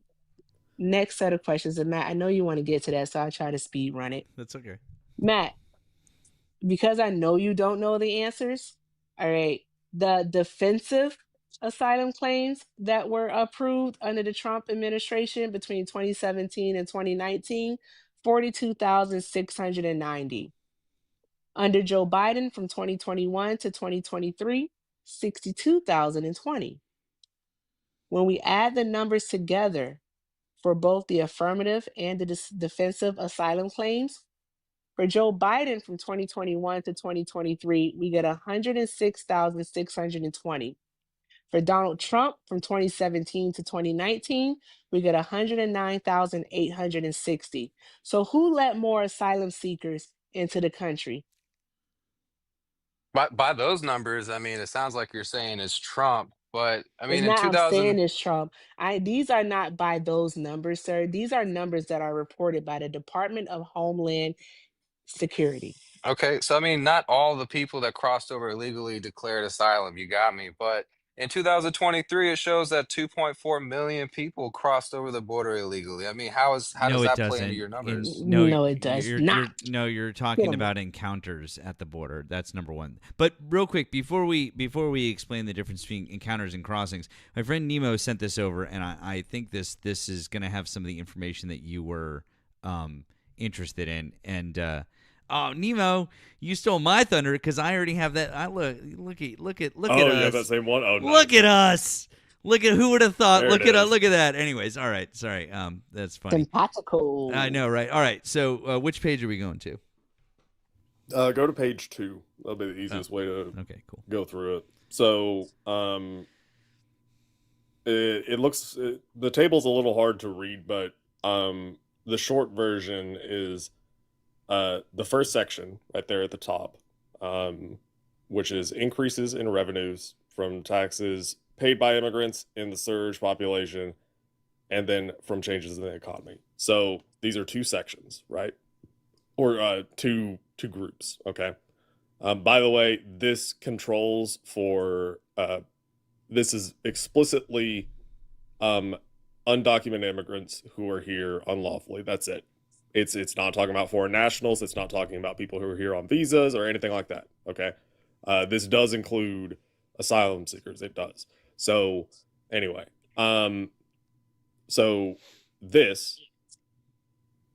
next set of questions, and Matt, I know you want to get to that, so I'll try to speed run it. That's okay. Matt, because I know you don't know the answers, all right, the defensive asylum claims that were approved under the Trump administration between 2017 and 2019, 42,690. Under Joe Biden from 2021 to 2023, 62,020. When we add the numbers together for both the affirmative and the defensive asylum claims, for Joe Biden from 2021 to 2023, we get 106,620. For Donald Trump from 2017 to 2019, we get 109,860. So who let more asylum seekers into the country? By those numbers, I mean, it sounds like you're saying it's Trump. But I It's mean, in not I'm 2000, saying it's Trump. These are not by those numbers, sir. These are numbers that are reported by the Department of Homeland Security. okay, so I mean, not all the people that crossed over illegally declared asylum. You got me. But in 2023, it shows that 2.4 million people crossed over the border illegally. I mean, how does No, it that play into doesn't. your numbers? No, it does not. You're Get talking 'em. about encounters at the border. That's number one. But real quick, before we explain the difference between encounters and crossings, my friend Nemo sent this over, and I think this is going to have some of the information that you were interested in. And oh, Nemo, you stole my thunder because I already have that. Look at Oh, us. yeah, that same one. Oh, Look nice. at us. Look at who would have thought. There Look it at is. look at that. Anyways, all right. Sorry. That's funny. Simpatico. I know, right? All right. So, which page are we going to? Go to page 2. That'll be the easiest way to go through it. So, it looks the table's a little hard to read, but the short version is the first section right there at the top. which is increases in revenues from taxes paid by immigrants in the surge population, and then from changes in the economy. So these are two sections, right? Or two groups, okay? By the way, this controls for this is explicitly undocumented immigrants who are here unlawfully. That's it. It's not talking about foreign nationals. It's not talking about people who are here on visas or anything like that. Okay, this does include asylum seekers. It does. So anyway, so this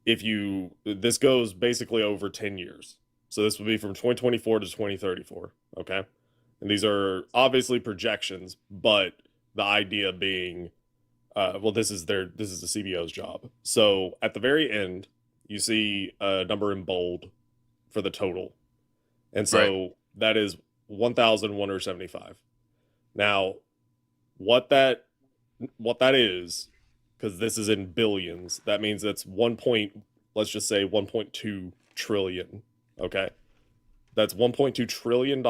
this goes basically over 10 years. So this would be from 2024 to 2034. Okay, and these are obviously projections, but the idea being, well, this is the CBO's job. So at the very end, you see a number in bold for the total. And so that is 1,175. Now, what that is, because this is in billions, that means that's let's just say 1.2 trillion. Okay. That's $1.2 trillion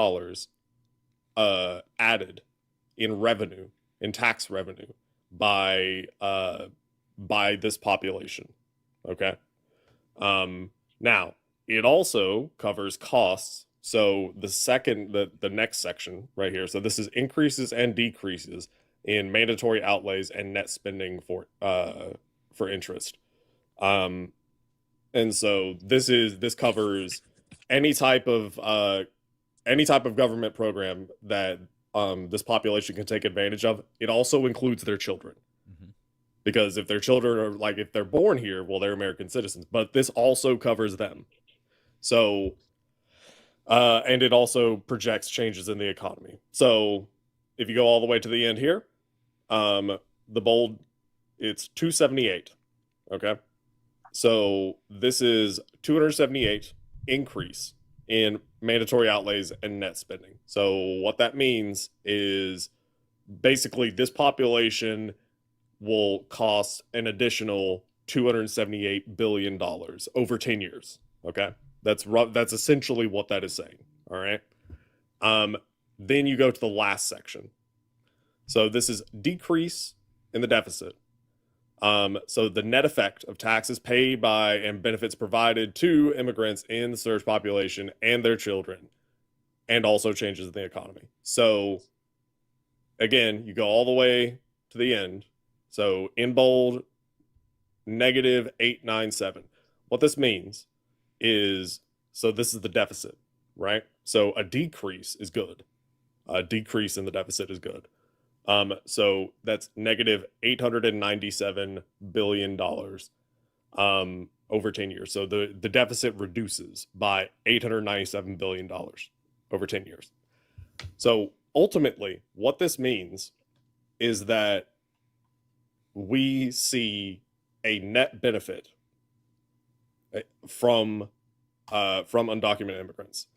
added in revenue, in tax revenue by this population. Okay. Now it also covers costs. So the next section right here. So this is increases and decreases in mandatory outlays and net spending for interest. And so this covers any type of government program that this population can take advantage of. It also includes their children. Because if their children are, like, if they're born here, well, they're American citizens, but this also covers them. So, and it also projects changes in the economy. So if you go all the way to the end here, the bold, it's 278. Okay. So this is 278 increase in mandatory outlays and net spending. So what that means is basically this population will cost an additional $278 billion over 10 years. Okay. That's essentially what that is saying. All right. Then you go to the last section. So this is decrease in the deficit. So the net effect of taxes paid by and benefits provided to immigrants in the surge population and their children, and also changes in the economy. So again, you go all the way to the end. So in bold, negative 897. What this means is, so this is the deficit, right? So a decrease is good. A decrease in the deficit is good. So that's negative $897 billion over 10 years. So the deficit reduces by $897 billion over 10 years. So ultimately, what this means is that we see a net benefit from undocumented immigrants.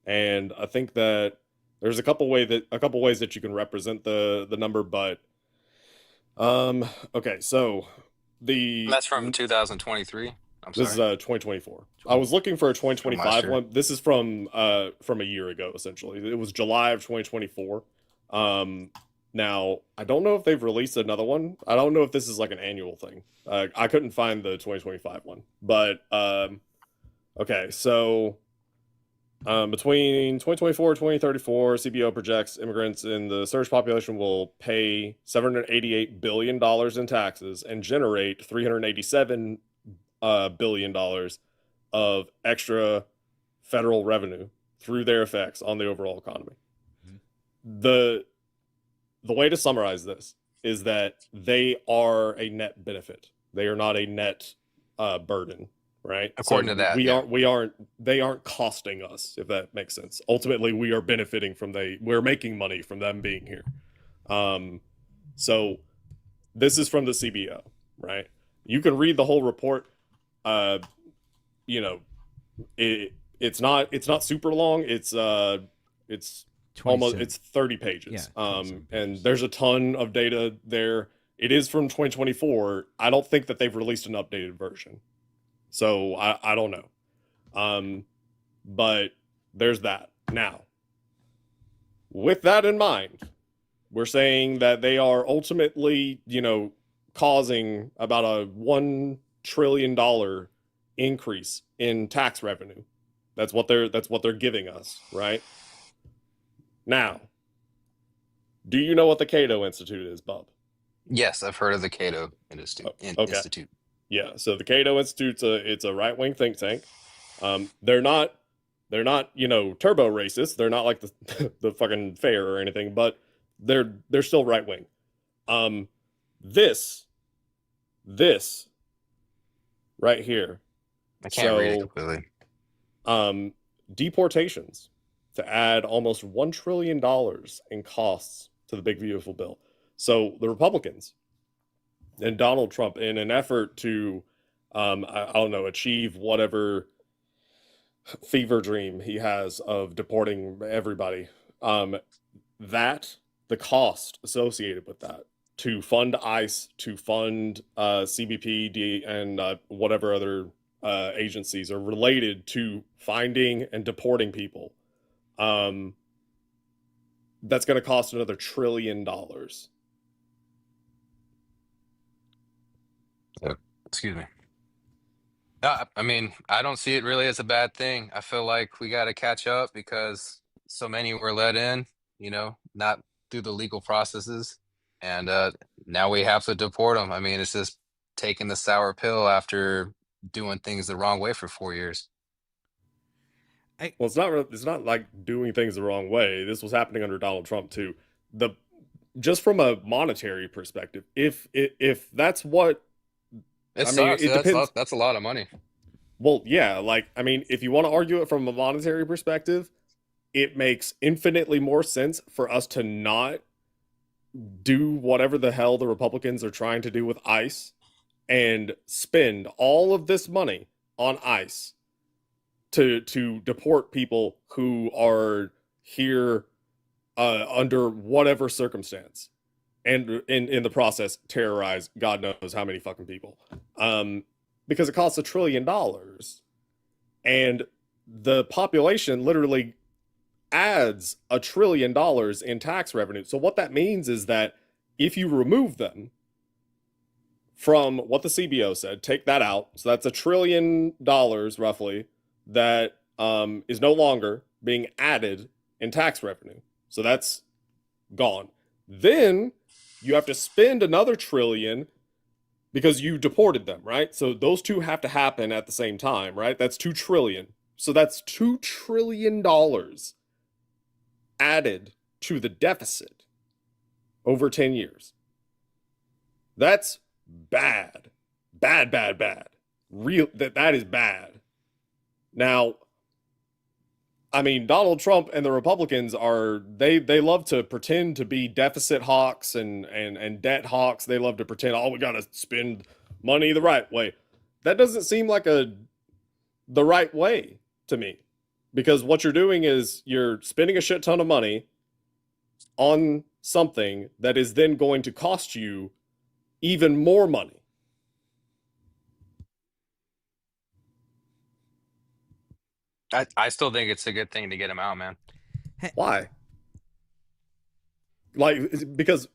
And I think that there's a couple ways that you can represent the number, but okay, so That's from 2023. I'm this is sorry. 2024. I was looking for a From last 2025 year. one. This is from a year ago, essentially. It was July of 2024. Now I don't know if they've released another one. I don't know if this is like an annual thing. I couldn't find the 2025 one, but okay, so between 2024 and 2034, CBO projects immigrants in the surge population will pay $788 billion in taxes and generate $387 billion of extra federal revenue through their effects on the overall economy. The way to summarize this is that they are a net benefit. They are not a net burden. Right. According to that, they aren't costing us, if that makes sense. Ultimately, we are benefiting we're making money from them being here. So this is from the CBO, right? You can read the whole report. It's not super long. It's almost 30 pages. Yeah, and there's a ton of data there. It is from 2024. I don't think that they've released an updated version. So I don't know. But there's that. Now, With that in mind, we're saying that they are ultimately, causing about a $1 trillion increase in tax revenue. That's what they're giving us, right? Now, do you know what the Cato Institute is, Bub? Yes, I've heard of the Cato Institute. Okay. Institute. Yeah, so the Cato Institute's it's a right-wing think tank. They're not turbo racist. They're not like the the fucking fair or anything, but they're still right-wing. This right here. I can't read it completely. Deportations to add almost $1 trillion in costs to the big beautiful bill. So the Republicans and Donald Trump, in an effort to, I don't know, achieve whatever fever dream he has of deporting everybody, that the cost associated with that to fund ICE, to fund CBP, and whatever other agencies are related to finding and deporting people, that's going to cost another $1 trillion. Excuse me. I mean, I don't see it really as a bad thing. I feel like we got to catch up because so many were let in, not through the legal processes. And now we have to deport them. I mean, it's just taking the sour pill after doing things the wrong way for 4 years. Well, it's not like doing things the wrong way. This was happening under Donald Trump too. Just from a monetary perspective, if that's what it sucks. It depends. That's a lot of money. Well, yeah, if you want to argue it from a monetary perspective, it makes infinitely more sense for us to not do whatever the hell the Republicans are trying to do with ICE and spend all of this money on ICE to deport people who are here under whatever circumstance, and in the process terrorize God knows how many fucking people, because it costs $1 trillion, and the population literally adds $1 trillion in tax revenue. So what that means is that if you remove them from what the CBO said, take that out, so that's $1 trillion roughly that is no longer being added in tax revenue. So that's gone. Then you have to spend another $1 trillion because you deported them, right? So those two have to happen at the same time, right? That's $2 trillion. So that's $2 trillion added to the deficit over 10 years. That's bad. Bad. That is bad. Now, I mean, Donald Trump and the Republicans they love to pretend to be deficit hawks and debt hawks. They love to pretend, we got to spend money the right way. That doesn't seem like the right way to me, because what you're doing is you're spending a shit ton of money on something that is then going to cost you even more money. I still think it's a good thing to get him out, man. Why? Because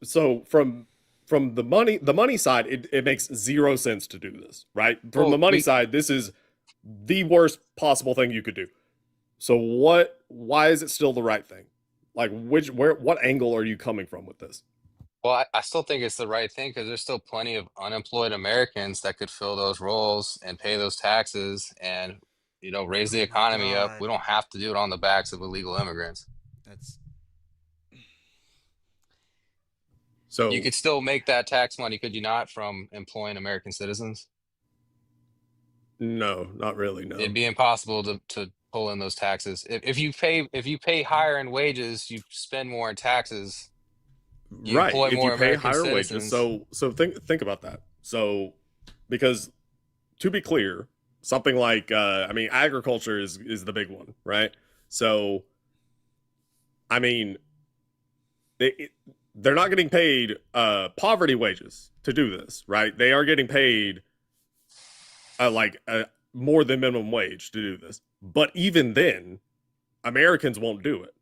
from the money side, it makes zero sense to do this, right? From the money side, this is the worst possible thing you could do. So why is it still the right thing? What angle are you coming from with this? Well, I still think it's the right thing because there's still plenty of unemployed Americans that could fill those roles and pay those taxes and raise the economy up. We don't have to do it on the backs of illegal immigrants. So you could still make that tax money, could you not, from employing American citizens? No, not really. No, it'd be impossible to pull in those taxes. If you pay higher in wages, you spend more in taxes. You right. employ If more you pay American higher citizens. wages, so think about that. So because to be clear, something like agriculture is the big one, right? So I mean, they're not getting paid poverty wages to do this, right? They are getting paid more than minimum wage to do this. But even then, Americans won't do it.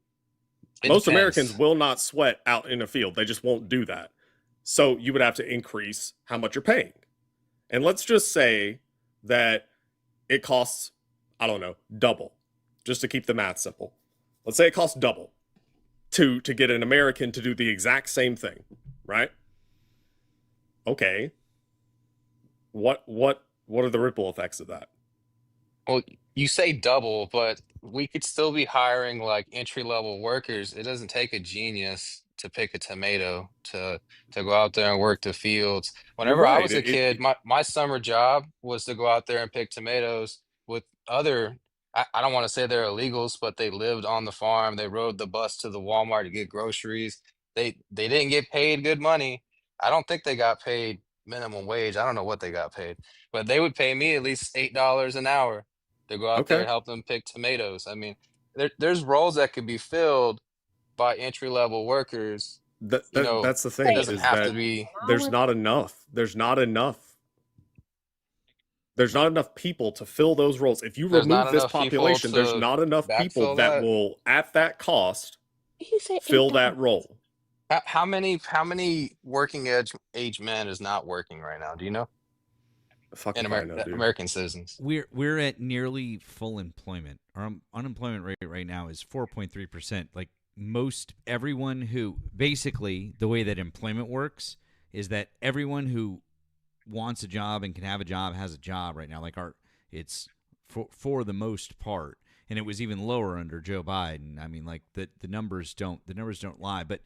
It Most depends. Americans will not sweat out in a field. They just won't do that. So you would have to increase how much you're paying. And let's just say that it costs, I don't know, double, just to keep the math simple. Let's say it costs double to get an American to do the exact same thing, right? Okay. What are the ripple effects of that? Well, you say double, but we could still be hiring like entry level workers. It doesn't take a genius to pick a tomato to go out there and work the fields. You're Whenever I right. was a kid, my summer job was to go out there and pick tomatoes with other, I don't want to say they're illegals, but they lived on the farm. They rode the bus to the Walmart to get groceries. They didn't get paid good money. I don't think they got paid minimum wage. I don't know what they got paid, but they would pay me at least $8 an hour to go out there Okay. and help them pick tomatoes. I mean, there's roles that could be filled by entry level workers. That's the It thing doesn't is have to that be. there's not enough. There's not enough people to fill those roles. If you There's not remove this enough people population, there's to not enough people backfill that that. will, at that cost, He said fill $8. that role. How many working age men is not working right now? Do you know? Fuck In if I know, dude. American citizens. We're at nearly full employment. Our unemployment rate right now is 4.3%. Like most everyone who basically the way that employment works is that everyone who wants a job and can have a job has a job right now. Like it's for the most part, and it was even lower under Joe Biden. I mean, like the numbers don't lie, but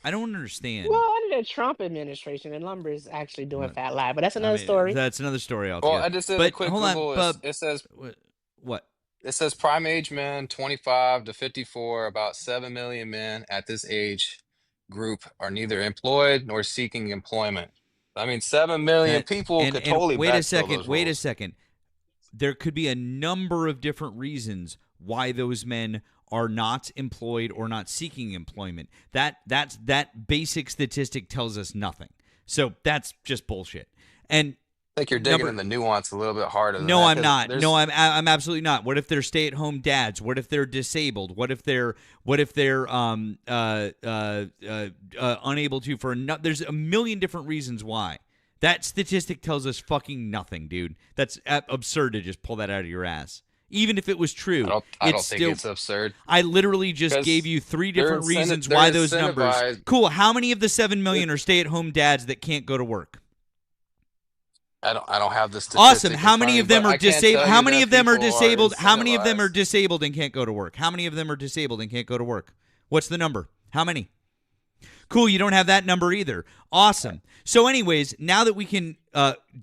I don't understand. Well, under the Trump administration, the lumber is actually doing fat lie, but that's another story. That's another story Well, altogether. I just did a But quick hold on, Google. Bub. It says What? It says prime age men, 25 to 54, about 7 million men at this age group are neither employed nor seeking employment. I mean, 7 million people could totally wait a backfill second. those Wait a roles. second. There could be a number of different reasons why those men are not employed or not seeking employment. That basic statistic tells us nothing. So that's just bullshit. And I think you're digging in the nuance a little bit harder than no, that, I'm 'cause not. there's- No, I'm absolutely not. What if they're stay-at-home dads? What if they're disabled? What if they're unable to for there's a million different reasons why. That statistic tells us fucking nothing, dude. That's absurd to just pull that out of your ass. Even if it was true, I don't think it's absurd. I literally just 'Cause gave you 3 they're different reasons they're why those numbers. incentivized- Cool. How many of the 7 million are stay-at-home dads that can't go to work? I don't have the statistic Awesome. in How front many of of me, them but are I can't disabled? tell How you many that of them are people disabled? How many of them are incentivized. disabled and can't go to work? How many of them are disabled and can't go to work? What's the number? How many? Cool, you don't have that number either. Awesome. So anyways, now that we can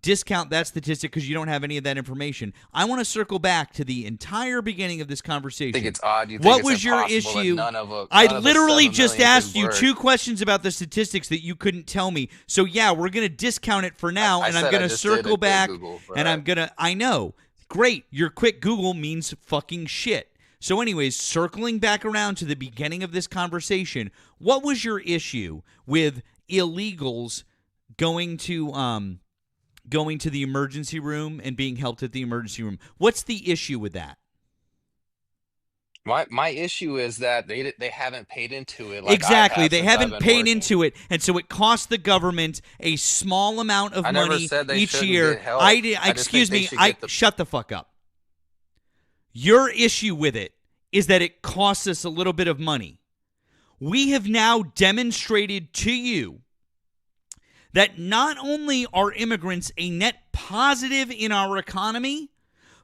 discount that statistic because you don't have any of that information, I want to circle back to the entire beginning of this conversation. I think it's odd. You think What it's was your impossible that issue? none of a- I none of the literally 7 just million could asked you work. 2 questions about the statistics that you couldn't tell me. So yeah, we're going to discount it for now, I and I'm said I going to just did a circle quick back, Google, and but- I'm going to – I know. Great. Your quick Google means fucking shit. So anyways, circling back around to the beginning of this conversation, what was your issue with illegals going to the emergency room and being helped at the emergency room? What's the issue with that? My issue is that they haven't paid into it. Like I Exactly. have They since I've haven't been paid working. into it, and so it costs the government a small amount of I never money said they each shouldn't year. get help. I I just think excuse they me. should I get the- shut the fuck up. Your issue with it is that it costs us a little bit of money. We have now demonstrated to you that not only are immigrants a net positive in our economy,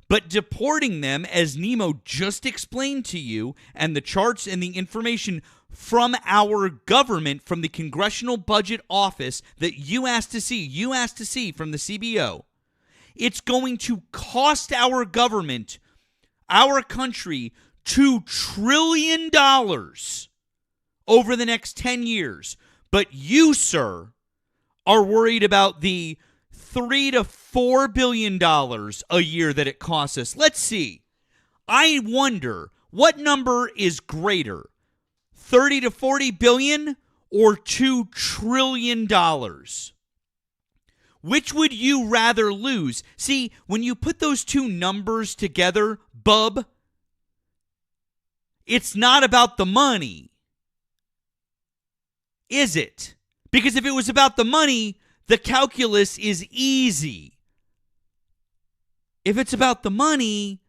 but deporting them, as Nemo just explained to you, and the charts and the information from our government, from the Congressional Budget Office that you asked to see from the CBO, it's going to cost our government, our country, $2 trillion over the next 10 years. But you, sir, are worried about the $3 to $4 billion a year that it costs us. Let's see. I wonder what number is greater, 30 to 40 billion or $2 trillion? Which would you rather lose? See, when you put those two numbers together, bub, It's not about the money, is it? Because if it was about the money, the calculus is easy. If it's about the money,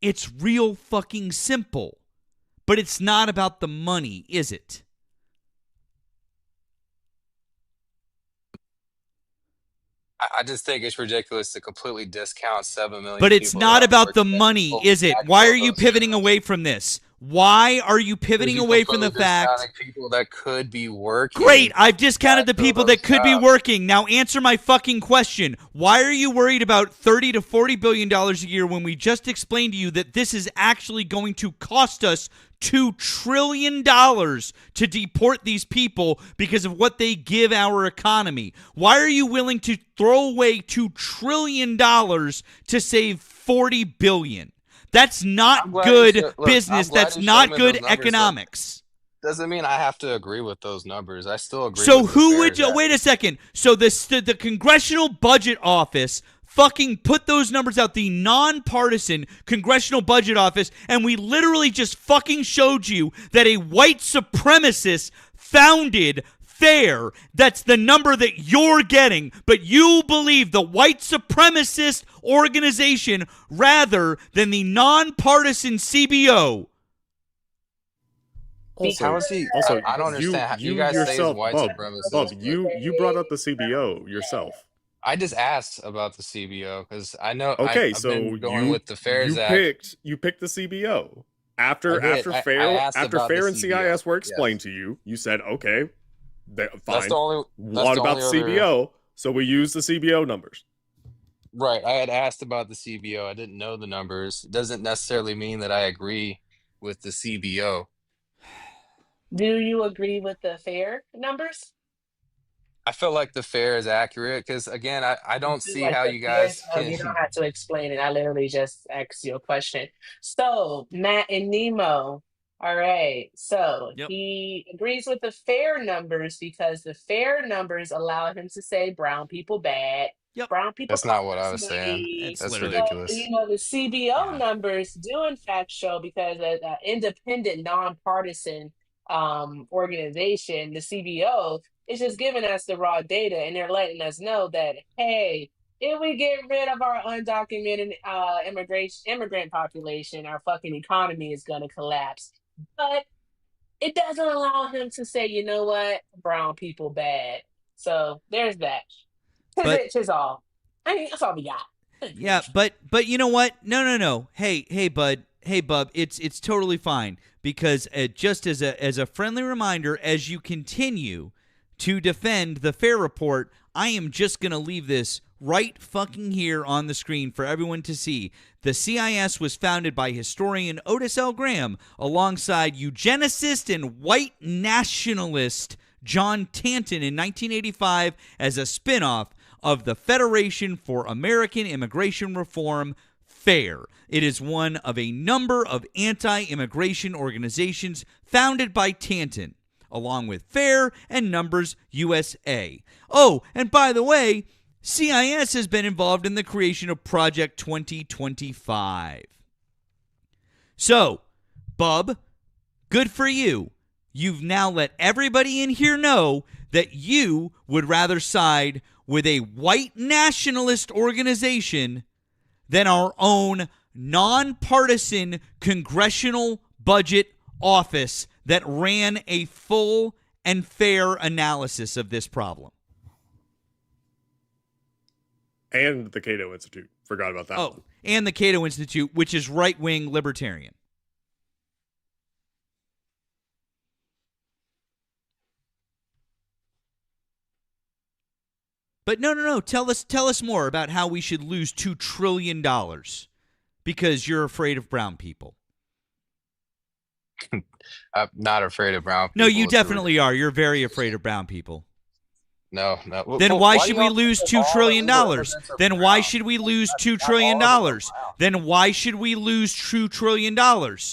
it's real fucking simple. But it's not about the money, is it? I just think it's ridiculous to completely discount 7 million. But it's people not that are about the working money, full is it? stack Why are of you those pivoting jobs. away from this? Why are you Because pivoting you away from the completely fact? discounting people that could be working. Great, I've discounted the fill people those that could be jobs. working. Now answer my fucking question. Why are you worried about $30 to $40 billion a year when we just explained to you that this is actually going to cost us $2 trillion to deport these people because of what they give our economy? Why are you willing to throw away $2 trillion to save $40 billion? That's not I'm glad good you look, I'm business. glad That's you showed not me good those numbers, but economics. doesn't mean I have to agree with those numbers. I still agree So with the who would CARES you Act. wait a second? So the Congressional Budget Office fucking put those numbers out, the nonpartisan Congressional Budget Office, and we literally just fucking showed you that a white supremacist founded FAIR, that's the number that you're getting, but you believe the white supremacist organization rather than the nonpartisan CBO. Also, How is he? also, I don't understand. How, you guys say he's yourself, white Bub, supremacist. you brought up the CBO yourself. I just asked about the CBO because I know Okay, I've so been going with the FAIRS you Act. picked the CBO I did. I asked after about FAIR the and CBO. CIS were explained Yes. to you. You said okay, That's fine. the only. That's What the about the only other. CBO? So we use the CBO numbers. Right. I had asked about the CBO. I didn't know the numbers. It doesn't necessarily mean that I agree with the CBO. Do you agree with the fair numbers? I feel like the FAIR is accurate because again, I don't Do see like how the you fair, guys so you don't can. have to explain it. I literally just asked you a question. So Matt and Nemo. All right. So Yep. he agrees with the fair numbers because the fair numbers allow him to say brown people bad. Yep. Brown people That's not what I cost was saying. money. That's That's literally ridiculous. The CBO Yeah. numbers do in fact show because an independent, nonpartisan organization, the CBO, is just giving us the raw data, and they're letting us know that hey, if we get rid of our undocumented immigrant population, our fucking economy is gonna collapse. But it doesn't allow him to say, you know what, brown people bad. So there's that. But Tis all. I mean, that's all we got. yeah, but you know what? No. Hey, bud. Hey, bub. It's totally fine because just as a friendly reminder, as you continue to defend the FAIR report, I am just gonna leave this right fucking here on the screen for everyone to see. The CIS was founded by historian Otis L. Graham alongside eugenicist and white nationalist John Tanton in 1985 as a spin-off of the Federation for American Immigration Reform, FAIR. It is one of a number of anti-immigration organizations founded by Tanton, along with FAIR and Numbers USA. Oh, and by the way, CIS has been involved in the creation of Project 2025. So, Bub, good for you. You've now let everybody in here know that you would rather side with a white nationalist organization than our own nonpartisan Congressional Budget Office that ran a full and fair analysis of this problem. And the Cato Institute. Forgot about that one. And the Cato Institute, which is right-wing libertarian. But no. Tell us more about how we should lose $2 trillion because you're afraid of brown people. I'm not afraid of brown people. No, you It's a definitely are. You're very afraid of brown people. No. Then why do should you we have to lose put $2 all trillion? illegal immigrants Then why around? should we lose $2 Not trillion? all of them Then why should we lose $2 trillion?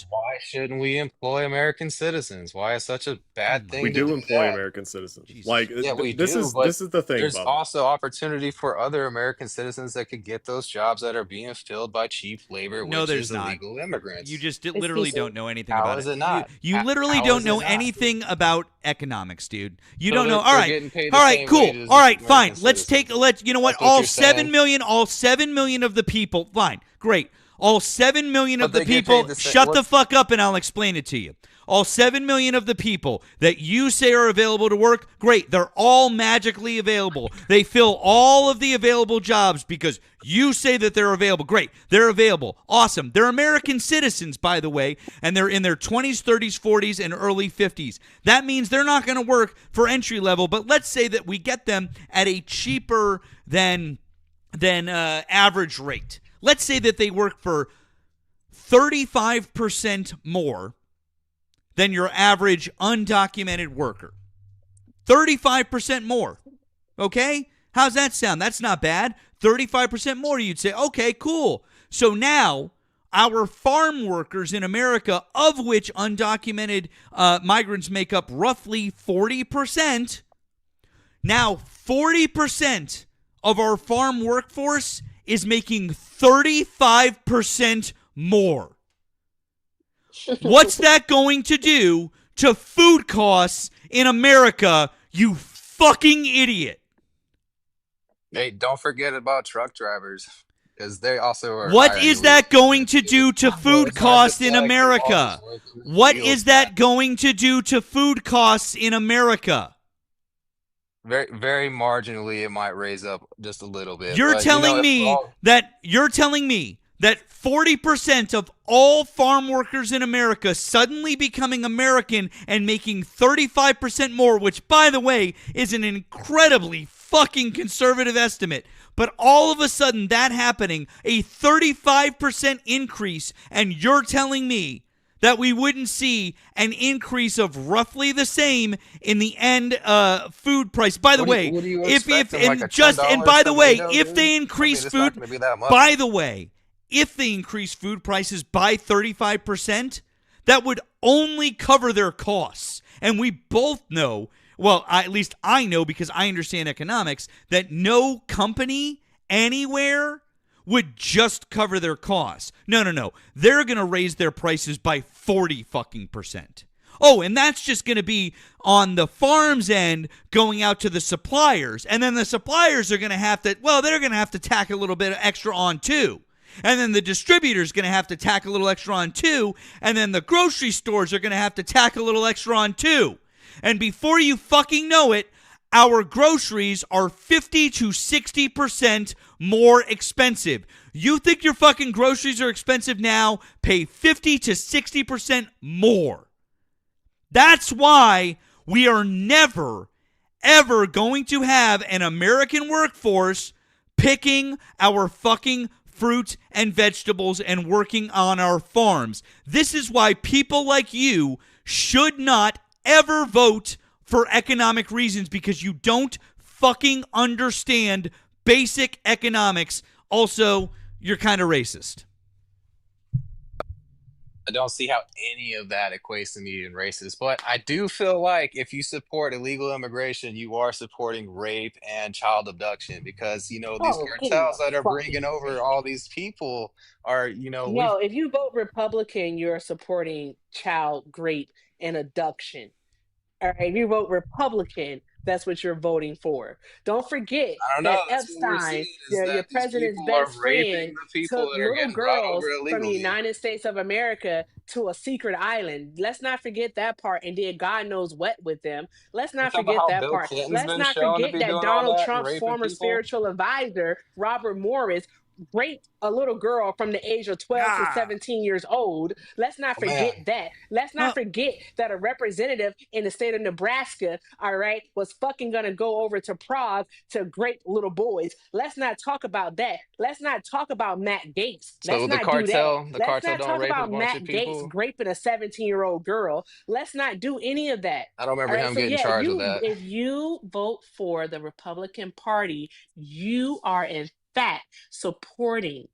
Why shouldn't we employ American citizens? Why is such a bad thing We to do do employ that? American citizens. Jesus. Like Yeah, we this do, is but this is the thing, there's Bob. also opportunity for other American citizens that could get those jobs that are being filled by cheap labor, No, which there's is not. illegal immigrants. You just It's literally people. don't know anything How about is it. it not? You literally How don't is it know not? anything about economics, dude. You So don't know. they're- All they're right, getting paid the all right, same cool. wages All as right, fine. American Let's take. citizens. You know what? That's what All you're saying? 7 million of the people. Fine, great. All 7 million of But the they get people. paid the same. Shut the What's fuck up, and I'll explain it to you. All 7 million of the people that you say are available to work, great. They're all magically available. They fill all of the available jobs because you say that they're available. Great. They're available. Awesome. They're American citizens, by the way, and they're in their 20s, 30s, 40s, and early 50s. That means they're not going to work for entry level, but let's say that we get them at a cheaper than average rate. Let's say that they work for 35% more than your average undocumented worker. 35% more. Okay? How's that sound? That's not bad. 35% more, you'd say, okay, cool. So now our farm workers in America, of which undocumented migrants make up roughly 40%, now 40% of our farm workforce is making 35% more. What's that going to do to food costs in America, you fucking idiot? Hey, don't forget about truck drivers, because they also are. What hiring is that illegal going to do to immigrants. food It's hard to costs in select who all America? these workers What fields is that going to do to food costs in America? Very, very marginally, it might raise up just a little bit. You're but, telling if me all- that 40% of all farm workers in America suddenly becoming American and making 35% more, which, by the way, is an incredibly fucking conservative estimate. But all of a sudden that happening, a 35% increase, and you're telling me that we wouldn't see an increase of roughly the same in the end food price. By the way, what do you if expect? and Like a just and $10 by the way, tomato, if dude? they I increase mean, it's not food, gonna be that much. by the way, if they increase food prices by 35%, that would only cover their costs. And we both know, well, at least I know because I understand economics, that no company anywhere would just cover their costs. No. They're going to raise their prices by 40 fucking percent. Oh, and that's just going to be on the farm's end going out to the suppliers. And then the suppliers are going to have to, well, they're going to have to tack a little bit extra on too. And then the distributor's going to have to tack a little extra on too. And then the grocery stores are going to have to tack a little extra on too. And before you fucking know it, our groceries are 50 to 60% more expensive. You think your fucking groceries are expensive now? Pay 50 to 60% more. That's why we are never, ever going to have an American workforce picking our fucking fruit and vegetables and working on our farms. This is why people like you should not ever vote for economic reasons, because you don't fucking understand basic economics. Also, you're kind of racist. I don't see how any of that equates to me being racist, but I do feel like if you support illegal immigration, you are supporting rape and child abduction, because these Oh, get the cartels that are fuck. bringing over all these people are, we No, if you vote Republican, you're supporting child rape and abduction. All right, if you vote Republican, that's what you're voting for. Don't forget I don't that know. That's what we're Epstein, seeing is your that these president's people are best raping friend, the people took that are little getting brought girls over from the illegally. United States of America to a secret island. Let's not forget that part, and did God knows what with them. Let's You not talking about forget how that Bill part. Clinton's Let's been not shown to forget be that doing all Donald that and Trump's raping former people? spiritual advisor, Robert Morris, raped a little girl from the age of 12 to 17 years old. Let's not Oh, man. forget that. Let's not forget that a representative in the state of Nebraska, all right, was fucking gonna go over to Prague to grape little boys. Let's not talk about that. Let's not talk about Matt Gaetz. So Let's the not do that. Let's cartel not don't talk rape a about bunch Matt of Gaetz people. raping a 17-year-old girl. Let's not do any of that. I don't All remember right. him So getting yeah, charged with that. if you vote for the Republican Party, you are in fact supporting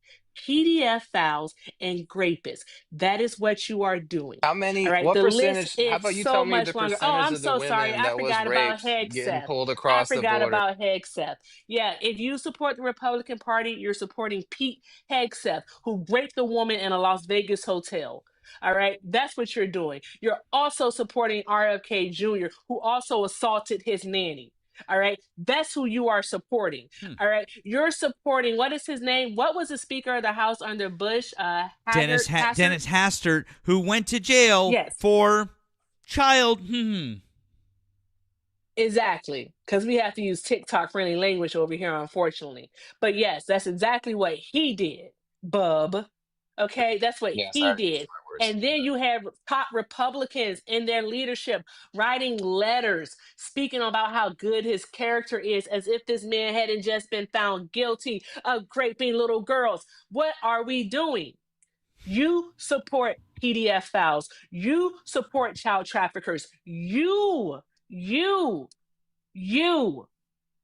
pedophiles and rapists. That is what you are doing. How All many? right. What The percentage? list How is about you so tell me the much longer. Oh, percentage I'm of the so sorry. women I that was forgot about raped getting Hegseth. pulled I across the forgot border? about Hegseth. Yeah, if you support the Republican Party, you're supporting Pete Hegseth, who raped a woman in a Las Vegas hotel. All right, that's what you're doing. You're also supporting RFK Jr., who also assaulted his nanny. All right, that's who you are supporting. All right, you're supporting, what is his name? What was the Speaker of the House under Bush? Dennis Hastert, who went to jail Yes. for child. Exactly, because we have to use TikTok friendly language over here, unfortunately. But yes, that's exactly what he did, bub. Okay, that's what Yeah, he sorry. did. And then you have top Republicans in their leadership writing letters speaking about how good his character is, as if this man hadn't just been found guilty of raping little girls. What are we doing? You support pedophiles. You support child traffickers. You.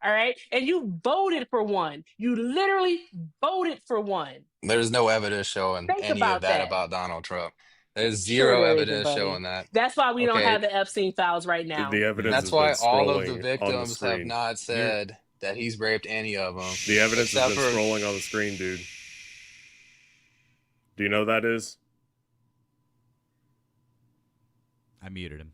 All right. And you voted for one. You literally voted for one. There's no evidence showing Think any about of that that. about Donald Trump. There's Sure zero there isn't, evidence buddy. showing that. That's why we don't Okay. have the Epstein files right now. The evidence That's has why been all of the scrolling on the victims have screen. not said that he's raped any of them. The evidence has except been for scrolling on the screen, dude. Do you know who that is? I muted him.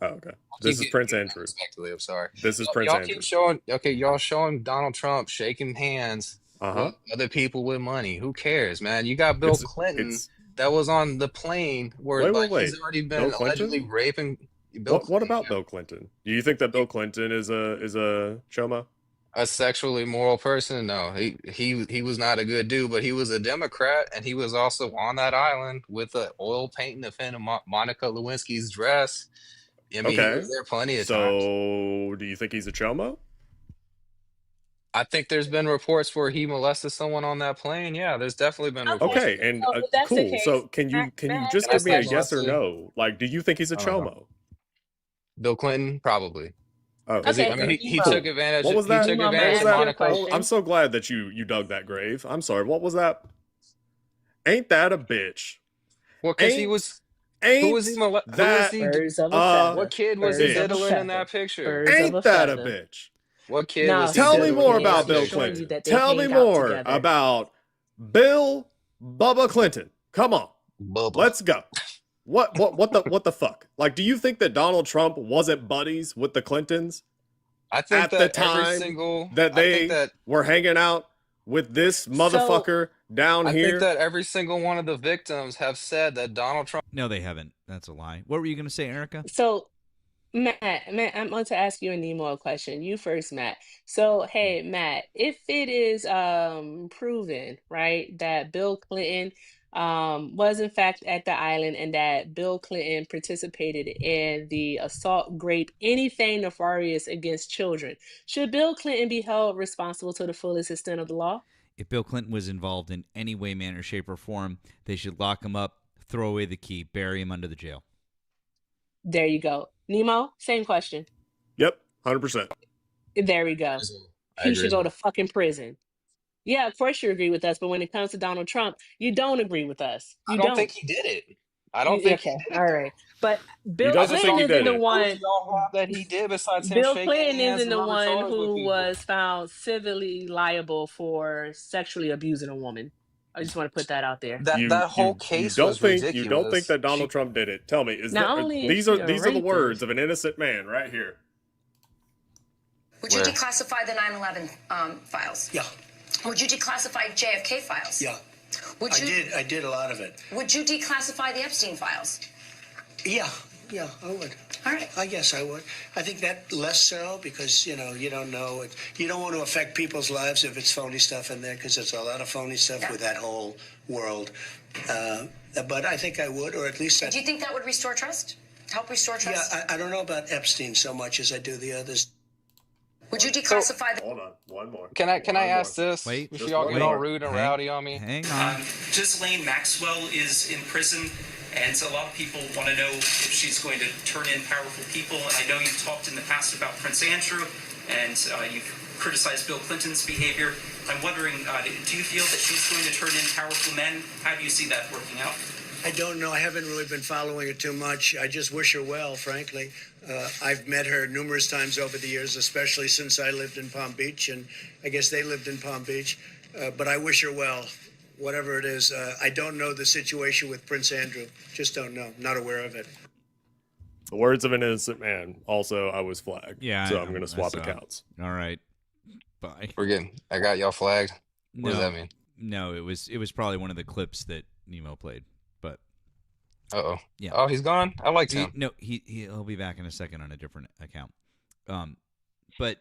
Oh, okay. This is Prince Andrew. Respectfully, I'm sorry. This is Prince y'all Andrew. keep showing. Okay, y'all showing Donald Trump shaking hands Uh-huh. with other people with money. Who cares, man? You got Bill Clinton that was on the plane where Wait. he's already been Bill Clinton? allegedly raping. Bill What about Bill Clinton? Do you think that Bill Clinton is a choma? A sexually moral person? No, he was not a good dude, but he was a Democrat, and he was also on that island with a oil painting of him in Monica Lewinsky's dress. I mean, he was there plenty of times. So, do you think he's a chomo? I think there's been reports where he molested someone on that plane. Yeah, there's definitely been reports. Okay, and So if that's the cool. case, So, can you just Can I give me a say yes or molested? no? Like, do you think he's a I don't know. chomo? Bill Clinton, probably. Oh, Because Okay, I mean, he Nemo. took advantage. What was He that? took Nemo, may I advantage ask of you a Monica. question? I'm so glad that you dug that grave. I'm sorry. What was that? Ain't that a bitch? Well, because he Ain't was. ain't Who was he? Who that was he? Birds of a a feather. What kid was bitch? he Birds of a diddling in feather. that picture? Birds of a Ain't that a feather. bitch? What kid No, was he Tell me diddling more in that about Bill he's showing picture? you Clinton. that they Tell me hang out more together. about Bill Bubba Clinton. Come on, Bubba. let's go. What the fuck? Like, do you think that Donald Trump wasn't buddies with the Clintons I think at the that every time single. that I they think that. were hanging out with this motherfucker down I here? think that every single one of the victims have said that Donald Trump. No, they haven't. That's a lie. What were you going to say, Erica? So, Matt, I'm going to ask you and Nemo a question. You first, Matt. So, hey, Matt, if it is proven, right, that Bill Clinton was in fact at the island and that Bill Clinton participated in the assault, rape, anything nefarious against children, should Bill Clinton be held responsible to the fullest extent of the law? If Bill Clinton was involved in any way, manner, shape, or form, they should lock him up, throw away the key, bury him under the jail. There you go. Nemo, same question. Yep, 100%. There we go. I He agree. should go to fucking prison. Yeah, of course you agree with us, but when it comes to Donald Trump, you don't agree with us. I You don't don't. think he did it. I don't think he Okay, did it. all right. But Bill doesn't think Clinton he isn't did the it. one. Who do y'all have that he did besides him Bill shaking Clinton hands isn't and the rubbing one shoulders with who people? was found civilly liable for sexually abusing a woman. I just want to put that out there. That whole case don't was think ridiculous. you don't think that Donald Trump did it? Tell me, is Not that only is these he are a these are the words rapist. of an innocent man right here? Would you Where? declassify the 9/11 files? Yeah, Would you declassify JFK files? yeah. Would you? I did a lot of it. Would you declassify the Epstein files? Yeah, I would. All right. I guess I would. I think that less so because, you don't know. You don't want to affect people's lives if it's phony stuff in there because there's a lot of phony stuff with that whole world. But I think I would, or at least Do you think that would restore trust? Help restore trust? Yeah, I don't know about Epstein so much as I do the others. Would you declassify the... Hold on, one more. Can I ask this? Wait. Before y'all get all rude and rowdy on me. Hang on. Ghislaine Maxwell is in prison, and so a lot of people want to know if she's going to turn in powerful people. And I know you've talked in the past about Prince Andrew, and you've criticized Bill Clinton's behavior. I'm wondering, do you feel that she's going to turn in powerful men? How do you see that working out? I don't know. I haven't really been following it too much. I just wish her well, frankly. I've met her numerous times over the years, especially since I lived in Palm Beach, and I guess they lived in Palm Beach. But I wish her well, whatever it is. I don't know the situation with Prince Andrew. Just don't know. Not aware of it. The words of an innocent man. Also, I was flagged. Yeah, So I I'm going know. to swap I saw it. accounts. All right. Bye. We're good. I got y'all flagged. What does that mean? No, it was probably one of the clips that Nemo played. But Uh-oh. yeah. Oh, he's gone? I liked him. No, he'll be back in a second on a different account. But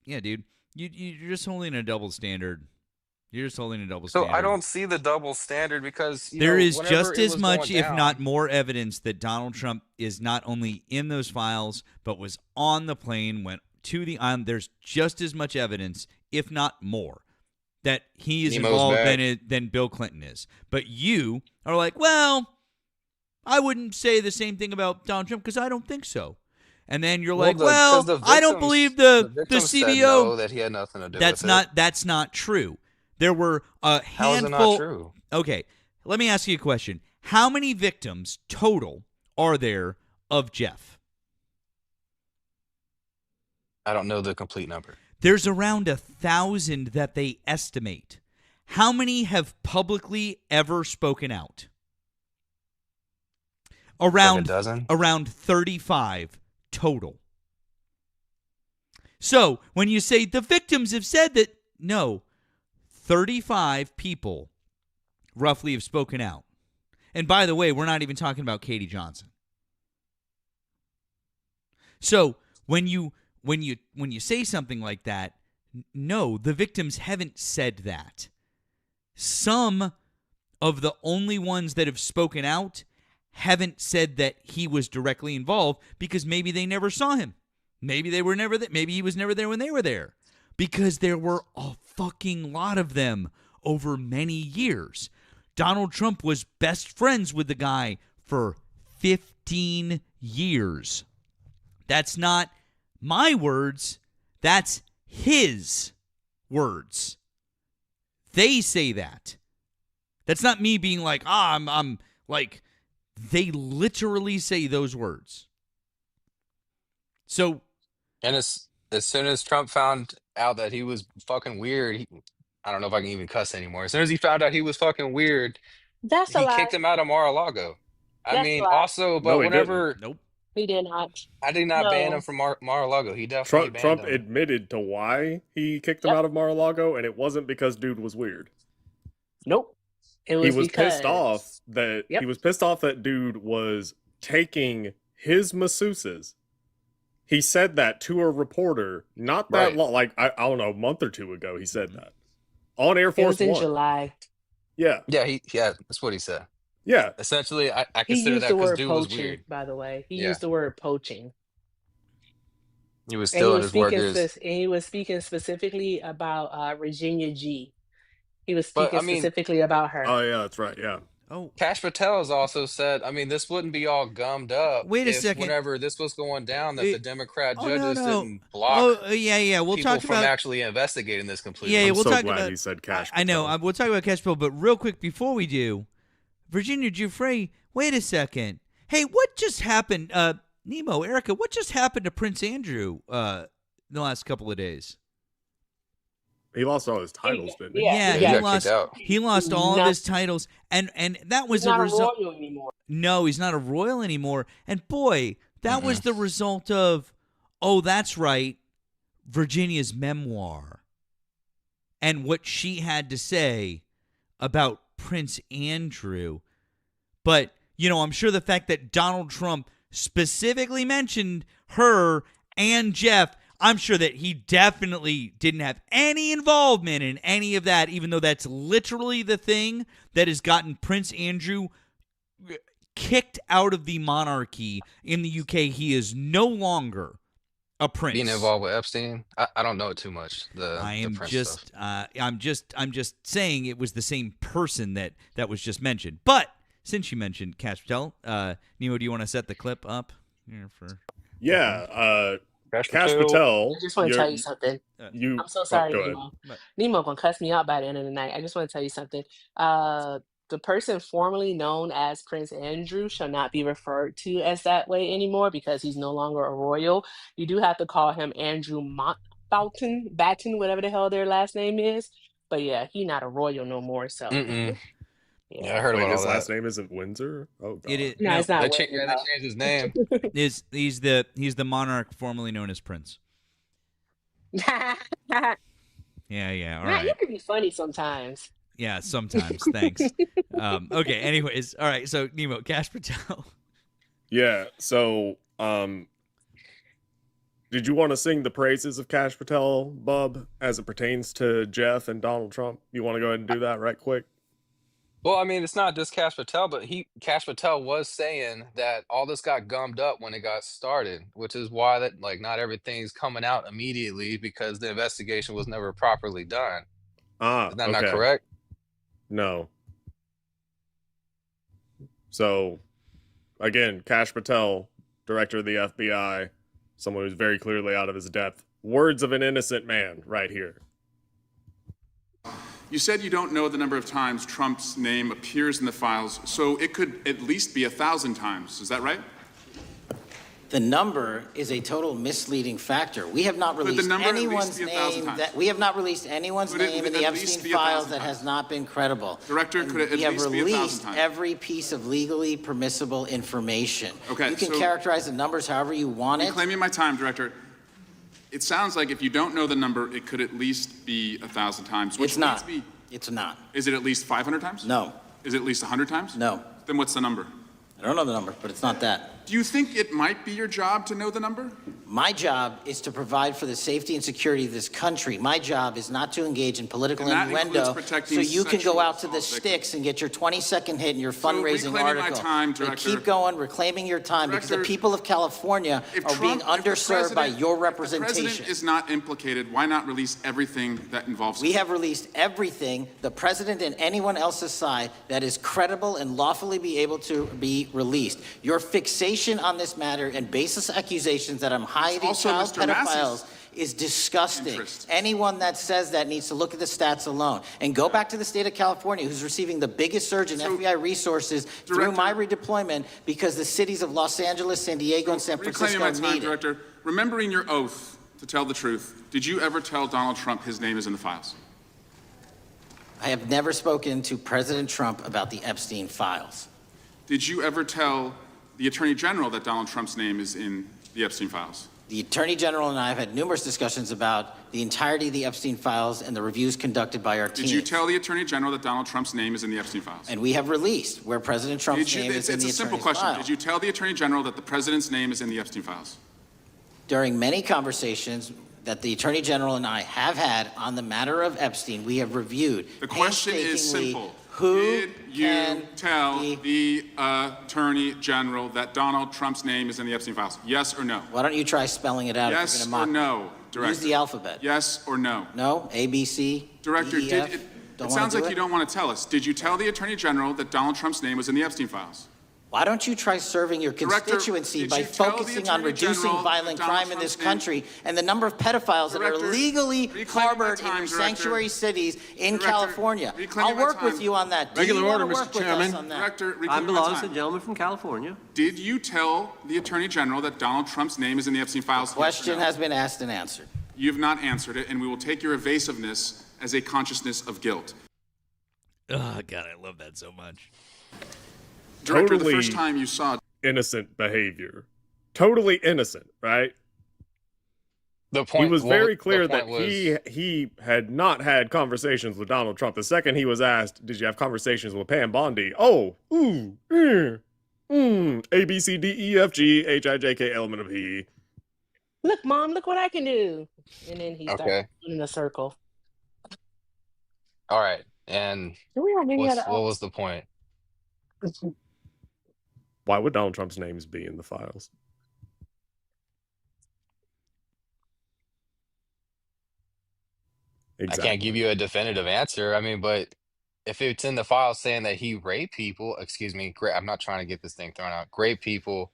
yeah, dude, you're just holding a double standard. You're just holding a double So standard. I don't see the double standard because There is whenever just it as was much, going if down- not more, evidence that Donald Trump is not only in those files, but was on the plane, went to the island. There's just as much evidence, if not more, that he is Nemo's involved back. than Bill Clinton is. But you are like, well, I wouldn't say the same thing about Donald Trump because I don't think so. And then you're like, 'cause the I don't victims- believe the victims said CBO. no, that he had nothing to do That's with not it. that's not true. There were a How is it handful. not true? Okay, let me ask you a question. How many victims total are there of Jeff? I don't know the complete number. There's around 1,000 that they estimate. How many have publicly ever spoken out? Around dozen? Around 35 total. So when you say the victims have said that, no, 35 people roughly have spoken out. And by the way, we're not even talking about Katie Johnson. So when you say something like that, no, the victims haven't said that. Some of the only ones that have spoken out haven't said that he was directly involved because maybe they never saw him. Maybe they were never there. Maybe he was never there when they were there. Because there were a fucking lot of them over many years. Donald Trump was best friends with the guy for 15 years. That's not my words. That's his words. They say that. That's not me being like, I'm like, they literally say those words. So, And as soon as Trump found out that he was fucking weird, I don't know if I can even cuss anymore. As soon as he found out he was fucking weird, That's a he lie. kicked him out of Mar-a-Lago. I That's mean, a lie. also, but No, he whenever nope. He did not. I did not ban No. him from Mar-a-Lago, he definitely Trump banned him. admitted to why he kicked him out of Mar-a-Lago, and it wasn't because dude was weird. Nope. It was He was because pissed off that Yep. he was pissed off that dude was taking his masseuses. He said that to a reporter not that Right. long, like I don't know, a month or two ago. He said that on Air it Force was in One. July. Yeah, Yeah, that's what he said. yeah. Essentially, I He consider used that the because word dude was poaching, weird. by the way. He Yeah. used the word poaching. He was And he still in was his speaking workers. and he was speaking specifically about Virginia G. He was But speaking I mean, specifically about her. Oh yeah, that's right. Yeah. Oh, Cash Patel has also said, I mean, this wouldn't be all gummed up wait a if second. whenever this was going down, that the Democrat Oh, no, judges no. didn't block Yeah. We'll people talk from about actually investigating this completely. Yeah, I'm we'll so talk glad about. he said Cash. I know. Patel. We'll talk about Cash Patel, but real quick before we do, Virginia Giuffre. Wait a second. Hey, what just happened? Nemo, Erica, what just happened to Prince Andrew in the last couple of days? He lost all his titles, didn't he? Yeah, he got lost. kicked out. He lost all of Not- his titles, and that was He's not a a result. royal anymore. No, he's not a royal anymore. And boy, that was the result of, oh, that's right, Virginia's memoir and what she had to say about Prince Andrew. But, I'm sure the fact that Donald Trump specifically mentioned her and Jeff, I'm sure that he definitely didn't have any involvement in any of that, even though that's literally the thing that has gotten Prince Andrew kicked out of the monarchy in the UK. He is no longer a prince. Being involved with Epstein, I don't know too much. The prince stuff. I'm just saying it was the same person that was just mentioned. But since you mentioned Kash Patel, Nemo, do you want to set the clip up here for? Yeah, Kash Patel. I just want to tell you something. I'm so sorry, go Nemo. Nemo gonna cuss me out by the end of the night. I just want to tell you something. The person formerly known as Prince Andrew shall not be referred to as that way anymore because he's no longer a royal. You do have to call him Andrew Batten, whatever the hell their last name is. But yeah, he's not a royal no more. So Yeah, I heard about his all that. last name isn't Windsor. Oh, God. It is. No, it's not. They changed his name. He's the monarch formerly known as Prince. Yeah. All Matt, right. you can be funny sometimes. Yeah, sometimes. Thanks. Okay. Anyways, all right. So Nemo, Kash Patel. Yeah. So, did you want to sing the praises of Kash Patel, Bub, as it pertains to Jeff and Donald Trump? You want to go ahead and do that right quick? Well, I mean, it's not just Kash Patel, but Kash Patel was saying that all this got gummed up when it got started, which is why that not everything's coming out immediately because the investigation was never properly done. Is that not correct? No. So, again, Kash Patel, director of the FBI, someone who's very clearly out of his depth. Words of an innocent man right here. You said you don't know the number of times Trump's name appears in the files, so it could at least be 1,000 times. Is that right? The number is a total misleading factor. We have not released anyone's name that we have not released anyone's name in the Epstein files that has not been credible. Director, could it at we have least be 1,000 released times? every piece of legally permissible information. Okay, you can so- characterize the numbers however you want it. Reclaiming my time, Director. It sounds like if you don't know the number, it could at least be 1,000 times. Which It's not. leads me- It's not. Is it at least 500 times? No. Is it at least 100 times? No. Then what's the number? I don't know the number, but it's not that. Do you think it might be your job to know the number? My job is to provide for the safety and security of this country. My job is not to engage in political And that innuendo includes protecting so you can sexual go out to the assault sticks and get your 20-second hit in your fundraising reclaiming my article. time, But Director. keep going, reclaiming your time, because the Director, people of California are being underserved by your If the representation. president is not implicated, why not release everything that involves We him? have released everything, the president and anyone else's side, that is credible and lawfully be able to be released. Your fixation on this matter and baseless accusations that I'm hiding also child Mr. Massey's pedophiles is disgusting. Anyone that says that needs to look at the stats alone. And go back to the state of California, who's receiving the biggest surge in FBI resources through my redeployment because the cities of Los Angeles, San Diego, and San Reclaiming Francisco my time, need it. Director. Remembering your oath to tell the truth, did you ever tell Donald Trump his name is in the files? I have never spoken to President Trump about the Epstein files. Did you ever tell the Attorney General that Donald Trump's name is in the Epstein files? The Attorney General and I have had numerous discussions about the entirety of the Epstein files and the reviews conducted by our team. Did you tell the Attorney General that Donald Trump's name is in the Epstein files? And we have released where President Trump's name is in It's the a simple attorney's question. file. Did you tell the Attorney General that the President's name is in the Epstein files? During many conversations that the Attorney General and I have had on the matter of Epstein, we have reviewed. The question is painstakingly simple. Who Did you tell the Attorney General that Donald Trump's name is in the Epstein files? Yes or no? Why don't you try spelling it out Yes if or you're going to mock no, me? Director? Use the alphabet. Yes or no? No? A, B, C, Director, D, E, F? it Don't wanna sounds do like it? you don't want to tell us. Did you tell the Attorney General that Donald Trump's name was in the Epstein files? Why don't you try serving your Director, constituency did by you tell the focusing on Attorney reducing General violent that Donald crime in this Trump's name- country and the number of pedophiles that Director, are legally reclaiming harbored my in time, your Director. sanctuary cities in Director, California? reclaiming I'll my work with time. you on that. Do Regular you wanna order, Mr. work with us Chairman. on that? Director, I reclaiming my belongs to time. the gentleman from California. Did you tell the Attorney General that Donald Trump's name is in the Epstein files? Yes or Question no? has been asked and answered. You have not answered it, and we will take your evasiveness as a consciousness of guilt. Oh, God, I love that so much. Director, Totally the first time you saw innocent behavior. Totally innocent, right? The point He was well, very the clear point that he had not had conversations with Donald Trump. The second he was asked, "Did you have conversations with Pam Bondi?" Oh, ooh, A, B, C, D, E, F, G, H, I, J, K, L, M, N, O, P. Look, Mom, look what I can do. And then he starts Okay. in a circle. All right. And Do we have any other what was the point? Why would Donald Trump's names be in the files? Exactly. I can't give you a definitive answer. I mean, but if it's in the file saying that he raped people, excuse me, I'm not trying to get this thing thrown out, raped people,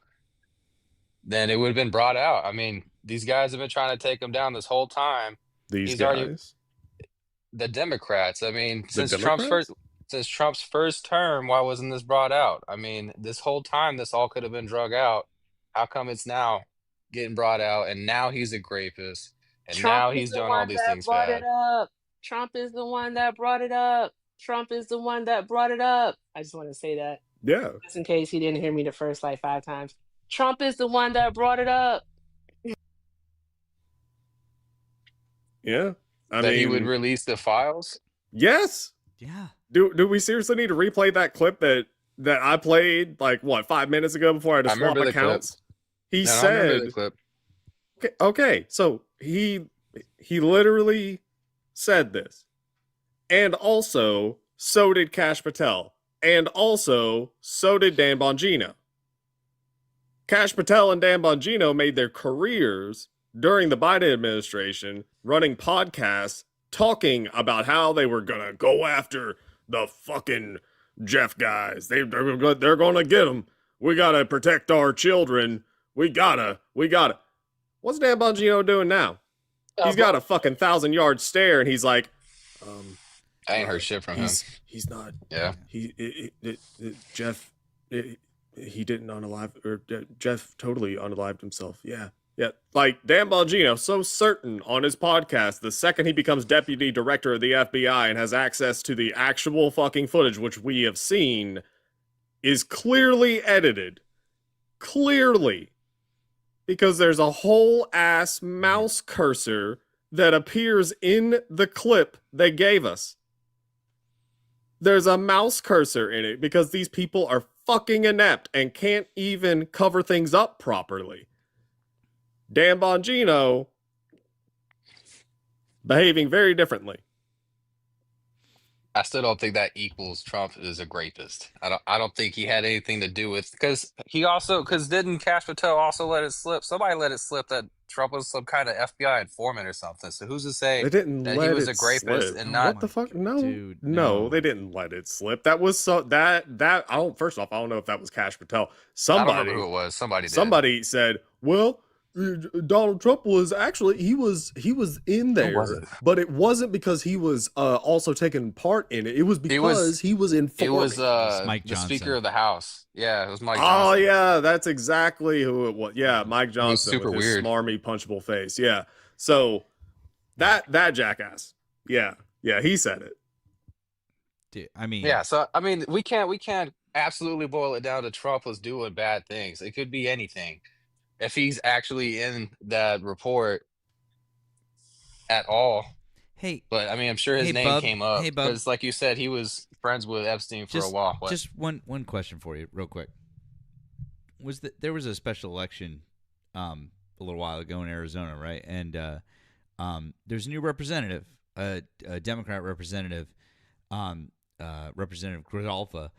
then it would have been brought out. I mean, these guys have been trying to take him down this whole time. These He's guys? already the Democrats. I mean, The Democrats? since Trump's first term, why wasn't this brought out? I mean, this whole time this all could have been drug out. How come it's now getting brought out and now he's a rapist and Trump now is he's the doing all one these that things brought bad? it up. Trump is the one that brought it up. Trump is the one that brought it up. I just want to say that. Yeah. Just in case he didn't hear me the first like 5 times. Trump is the one that brought it up. Yeah. I That mean, he would release the files? yes. Yeah. Do we seriously need to replay that clip that I played like what 5 minutes ago before I had to I swap remember the clip. accounts? He No, I remember the said, clip. okay, so he literally said this, and also so did Kash Patel, and also so did Dan Bongino. Kash Patel and Dan Bongino made their careers during the Biden administration running podcasts talking about how they were gonna go after the fucking Jeff guys. They're gonna get them. We gotta protect our children. We gotta. What's Dan Bongino doing now? He's got a fucking 1,000-yard stare, and he's like, I ain't heard shit from him. He's not. Yeah. Jeff. He didn't unalive, or Jeff totally unalived himself. Yeah. Yeah, like Dan Bongino, so certain on his podcast, the second he becomes deputy director of the FBI and has access to the actual fucking footage, which we have seen, is clearly edited. Clearly. Because there's a whole ass mouse cursor that appears in the clip they gave us. There's a mouse cursor in it because these people are fucking inept and can't even cover things up properly. Dan Bongino behaving very differently. I still don't think that equals Trump is a rapist. I don't think he had anything to do with because didn't Kash Patel also let it slip? Somebody let it slip that Trump was some kind of FBI informant or something. So who's to say They didn't that let he was it a rapist slip. and not? What the fuck? No, Dude, no, they didn't let it slip. That was that I don't. First off, I don't know if that was Kash Patel. I don't remember who it was. Somebody did. Somebody said, "Well, Donald Trump was actually he was in there, was it? but it wasn't because he was also taking part in it. It was because he was informing." It was Mike the Johnson. Speaker of the House. Yeah, it was Mike Oh Johnson. yeah, that's exactly who it was. Yeah, Mike Johnson super with his weird. smarmy, punchable face. Yeah, so that jackass. Yeah, he said it. Dude, I mean, Yeah, so I mean, we can't absolutely boil it down to Trump was doing bad things. It could be anything. If he's actually in that report at all. Hey, But I mean, I'm sure his hey, name Bub. came up Hey, Bub. because, like you said, he was friends with Epstein for a while. What? Just one question for you, real quick. There was a special election a little while ago in Arizona, right? And there's a new representative, a Democrat representative, Representative Grijalva.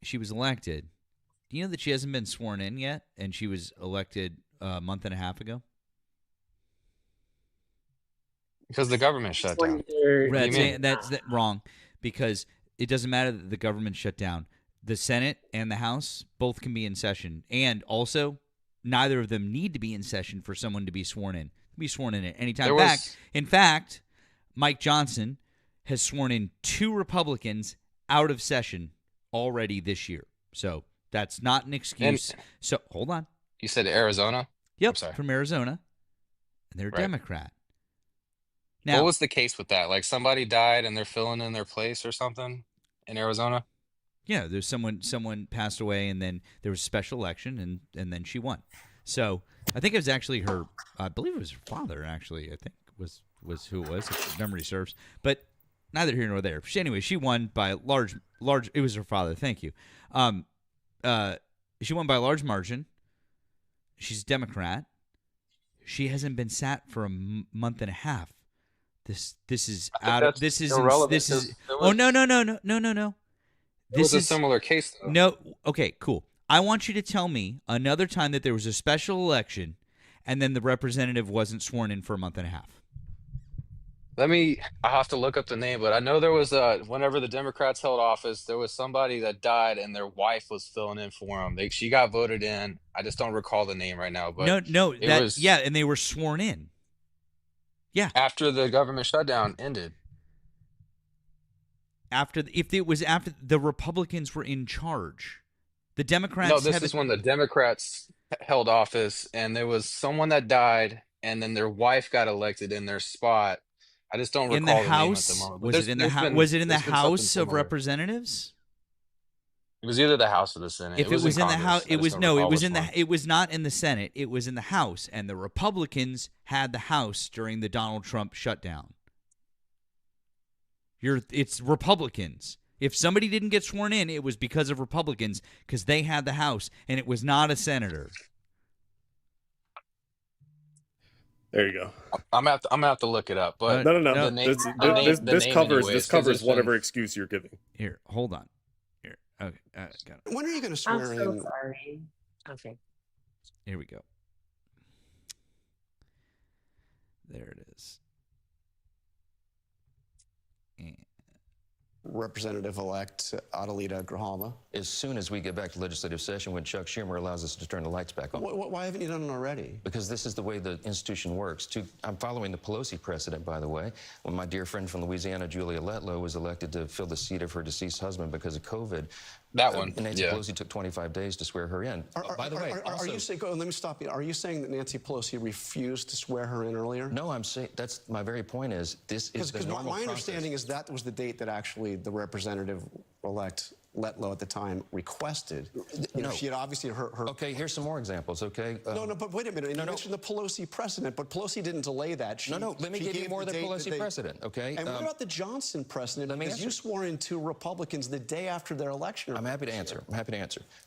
She was elected. Do you know that she hasn't been sworn in yet, and she was elected a month and a half ago? Because the government shut down. That's wrong, because it doesn't matter that the government shut down. The Senate and the House both can be in session, and also neither of them need to be in session for someone to be sworn in. Be sworn in at any time. In fact, Mike Johnson has sworn in 2 Republicans out of session already this year. So that's not an excuse. So hold on. You said Arizona? Yep, I'm sorry. from Arizona, and they're Right. Democrat. Now, What was the case with that? Like somebody died and they're filling in their place or something in Arizona? yeah, there's someone passed away, and then there was a special election, and then she won. So I think it was actually her. I believe it was her father. Actually, I think was who it was, if memory serves. But neither here nor there. Anyway, she won by large. It was her father. Thank you. She won by a large margin. She's a Democrat. She hasn't been sat for a month and a half. This is out of this is irrelevant this is. because there Oh was no. it was This a is similar case though. no. Okay, cool. I want you to tell me another time that there was a special election, and then the representative wasn't sworn in for a month and a half. I have to look up the name, but I know there was whenever the Democrats held office, there was somebody that died and their wife was filling in for them. She got voted in. I just don't recall the name right now, but No, it that was yeah, and they were sworn in. Yeah, after the government shutdown ended. if it was after the Republicans were in charge, the Democrats. No, this haven't. is when the Democrats held office and there was someone that died and then their wife got elected in their spot. I just don't In the recall the name at the House, moment. But was it in the there's House? been Was it in the there's been something House of similar. Representatives? It was either the House or the Senate. If it was in the House, Congress. I it just was don't no, it recall was which in the. one. It was not in the Senate. It was in the House, and the Republicans had the House during the Donald Trump shutdown. It's Republicans. If somebody didn't get sworn in, it was because of Republicans, because they had the House, and it was not a senator. There you go. I'm gonna have to look it up. But No. the name, This, the name, this, the this name covers anyways, this 'cause covers it's been whatever excuse you're giving. Here, hold on. Here, okay, got it. When are you going to I'm swear so in? sorry. Okay. Here we go. There it is. And Representative-elect Adelita Grijalva? As soon as we get back to legislative session, when Chuck Schumer allows us to turn the lights back on. Why haven't you done it already? Because this is the way the institution works. I'm following the Pelosi precedent, by the way, when my dear friend from Louisiana, Julia Letlow, was elected to fill the seat of her deceased husband because of COVID. That one, Nancy yeah. Pelosi took 25 days to swear her in. By the way, Are you saying? Let me stop you. Are you saying that Nancy Pelosi refused to swear her in earlier? No, I'm saying that's my very point. Is this is the Because normal my process. understanding is that was the date that actually the representative-elect Letlow at the time requested. No. She had obviously her. Okay, here's some more examples. Okay. No, but wait a minute. You mentioned the Pelosi precedent, but Pelosi didn't delay that. No. Let me she give you gave more of the date that Pelosi precedent. Okay. And what about the Johnson precedent? Because you swore in two Republicans the day after their election. I'm happy to answer.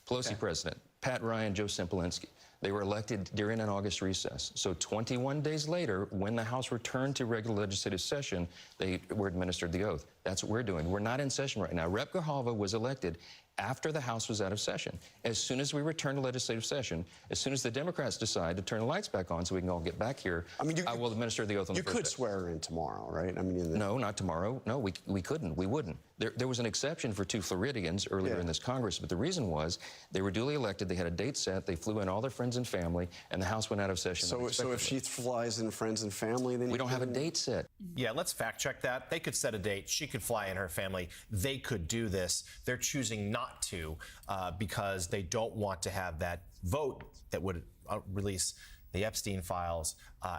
Pelosi president, Pat Ryan, Joe Simplinsky. They were elected during an August recess. So 21 days later, when the House returned to regular legislative session, they were administered the oath. That's what we're doing. We're not in session right now. Rep. Grijalva was elected after the House was out of session. As soon as we return to legislative session, as soon as the Democrats decide to turn the lights back on so we can all get back here, I will administer the oath on the first day. You could swear her in tomorrow, right? I mean, No, not tomorrow. No, we couldn't. We wouldn't. There was an exception for two Floridians earlier in this Congress, but the reason was they were duly elected. They had a date set. They flew in all their friends and family, and the House went out of session. So if she flies in friends and family, then we don't have a date set. Yeah, let's fact check that. They could set a date. She could fly in her family. They could do this. They're choosing not to because they don't want to have that vote that would release the Epstein files.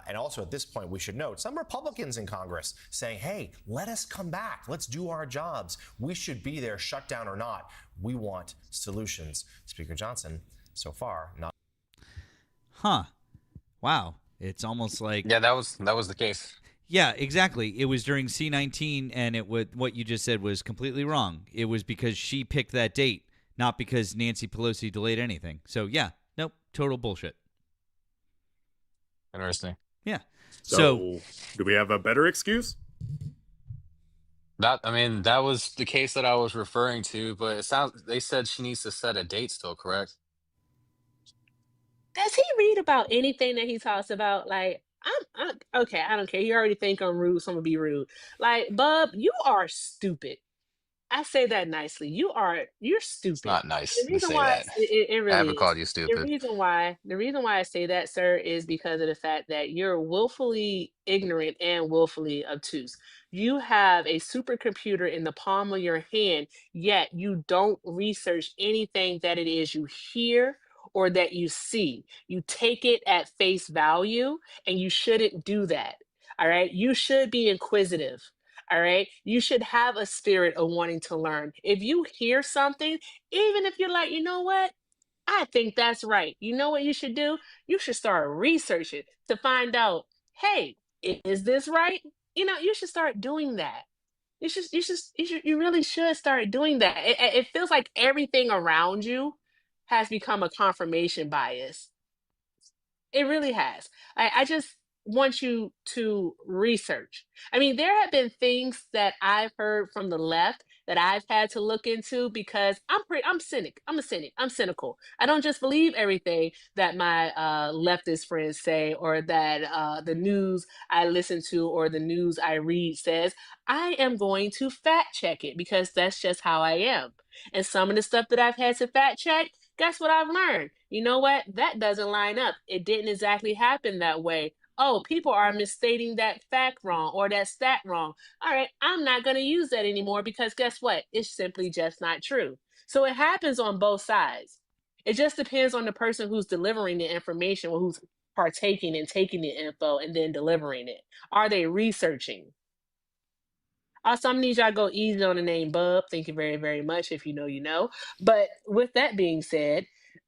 And also at this point, we should note some Republicans in Congress saying, hey, let us come back. Let's do our jobs. We should be there, shut down or not. We want solutions. Speaker Johnson, so far, not. Huh. Wow. It's almost like. Yeah, that was the case. Yeah, exactly. It was during C-19, and what you just said was completely wrong. It was because she picked that date, not because Nancy Pelosi delayed anything. So, yeah, nope, total bullshit. Interesting. Yeah. So do we have a better excuse? That was the case that I was referring to, but they said she needs to set a date still, correct? Does he read about anything that he talks about? Like, I'm okay. I don't care. You already think I'm rude, so I'm gonna be rude. Like, Bub, you are stupid. I say that nicely. You're stupid. It's not nice The to reason say why that. it I really haven't is. called you The stupid. reason why I say that, sir, is because of the fact that you're willfully ignorant and willfully obtuse. You have a supercomputer in the palm of your hand, yet you don't research anything that it is you hear or that you see. You take it at face value, and you shouldn't do that. All right. You should be inquisitive. All right. You should have a spirit of wanting to learn. If you hear something, even if you're like, you know what? I think that's right. You know what you should do? You should start researching to find out, hey, is this right? You should start doing that. You really should start doing that. It feels like everything around you has become a confirmation bias. It really has. I just want you to research. I mean, there have been things that I've heard from the left that I've had to look into because I'm cynic. I'm a cynic. I'm cynical. I don't just believe everything that my leftist friends say or that the news I listen to or the news I read says. I am going to fact check it because that's just how I am. And some of the stuff that I've had to fact check, guess what I've learned? You know what? That doesn't line up. It didn't exactly happen that way. Oh, people are misstating that fact wrong or that stat wrong. All right, I'm not going to use that anymore because guess what? It's simply just not true. So it happens on both sides. It just depends on the person who's delivering the information or who's partaking and taking the info and then delivering it. Are they researching? Also, I'm gonna need y'all to go easy on the name Bub. Thank you very, very much. If you know, you know. But with that being said,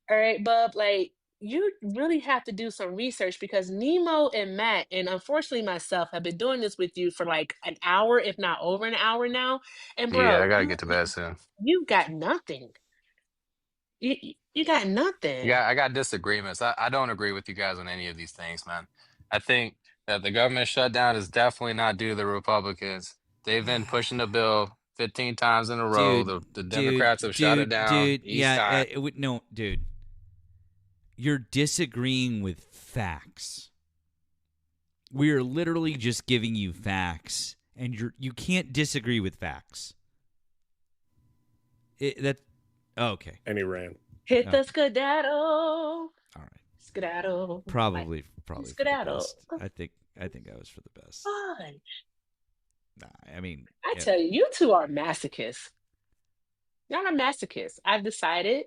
all right, Bub, like you really have to do some research because Nemo and Matt, and unfortunately myself, have been doing this with you for like an hour, if not over an hour now. And Yeah, bro, I gotta you get to bed soon. you got nothing. You got nothing. Yeah, I got disagreements. I don't agree with you guys on any of these things, man. I think that the government shutdown is definitely not due to the Republicans. They've been pushing the bill 15 times in a row. Dude, The dude, Democrats have shut it dude, down dude. each Yeah, time. no, dude. You're disagreeing with facts. We are literally just giving you facts, and you can't disagree with facts. Okay. And he ran. Hit Oh, the skedaddle. all right. Skedaddle. Probably for the Skedaddle. best. I think I was for the best. Fun. Nah, I mean, I yeah. tell you, you two are masochists. Y'all are masochists. I've decided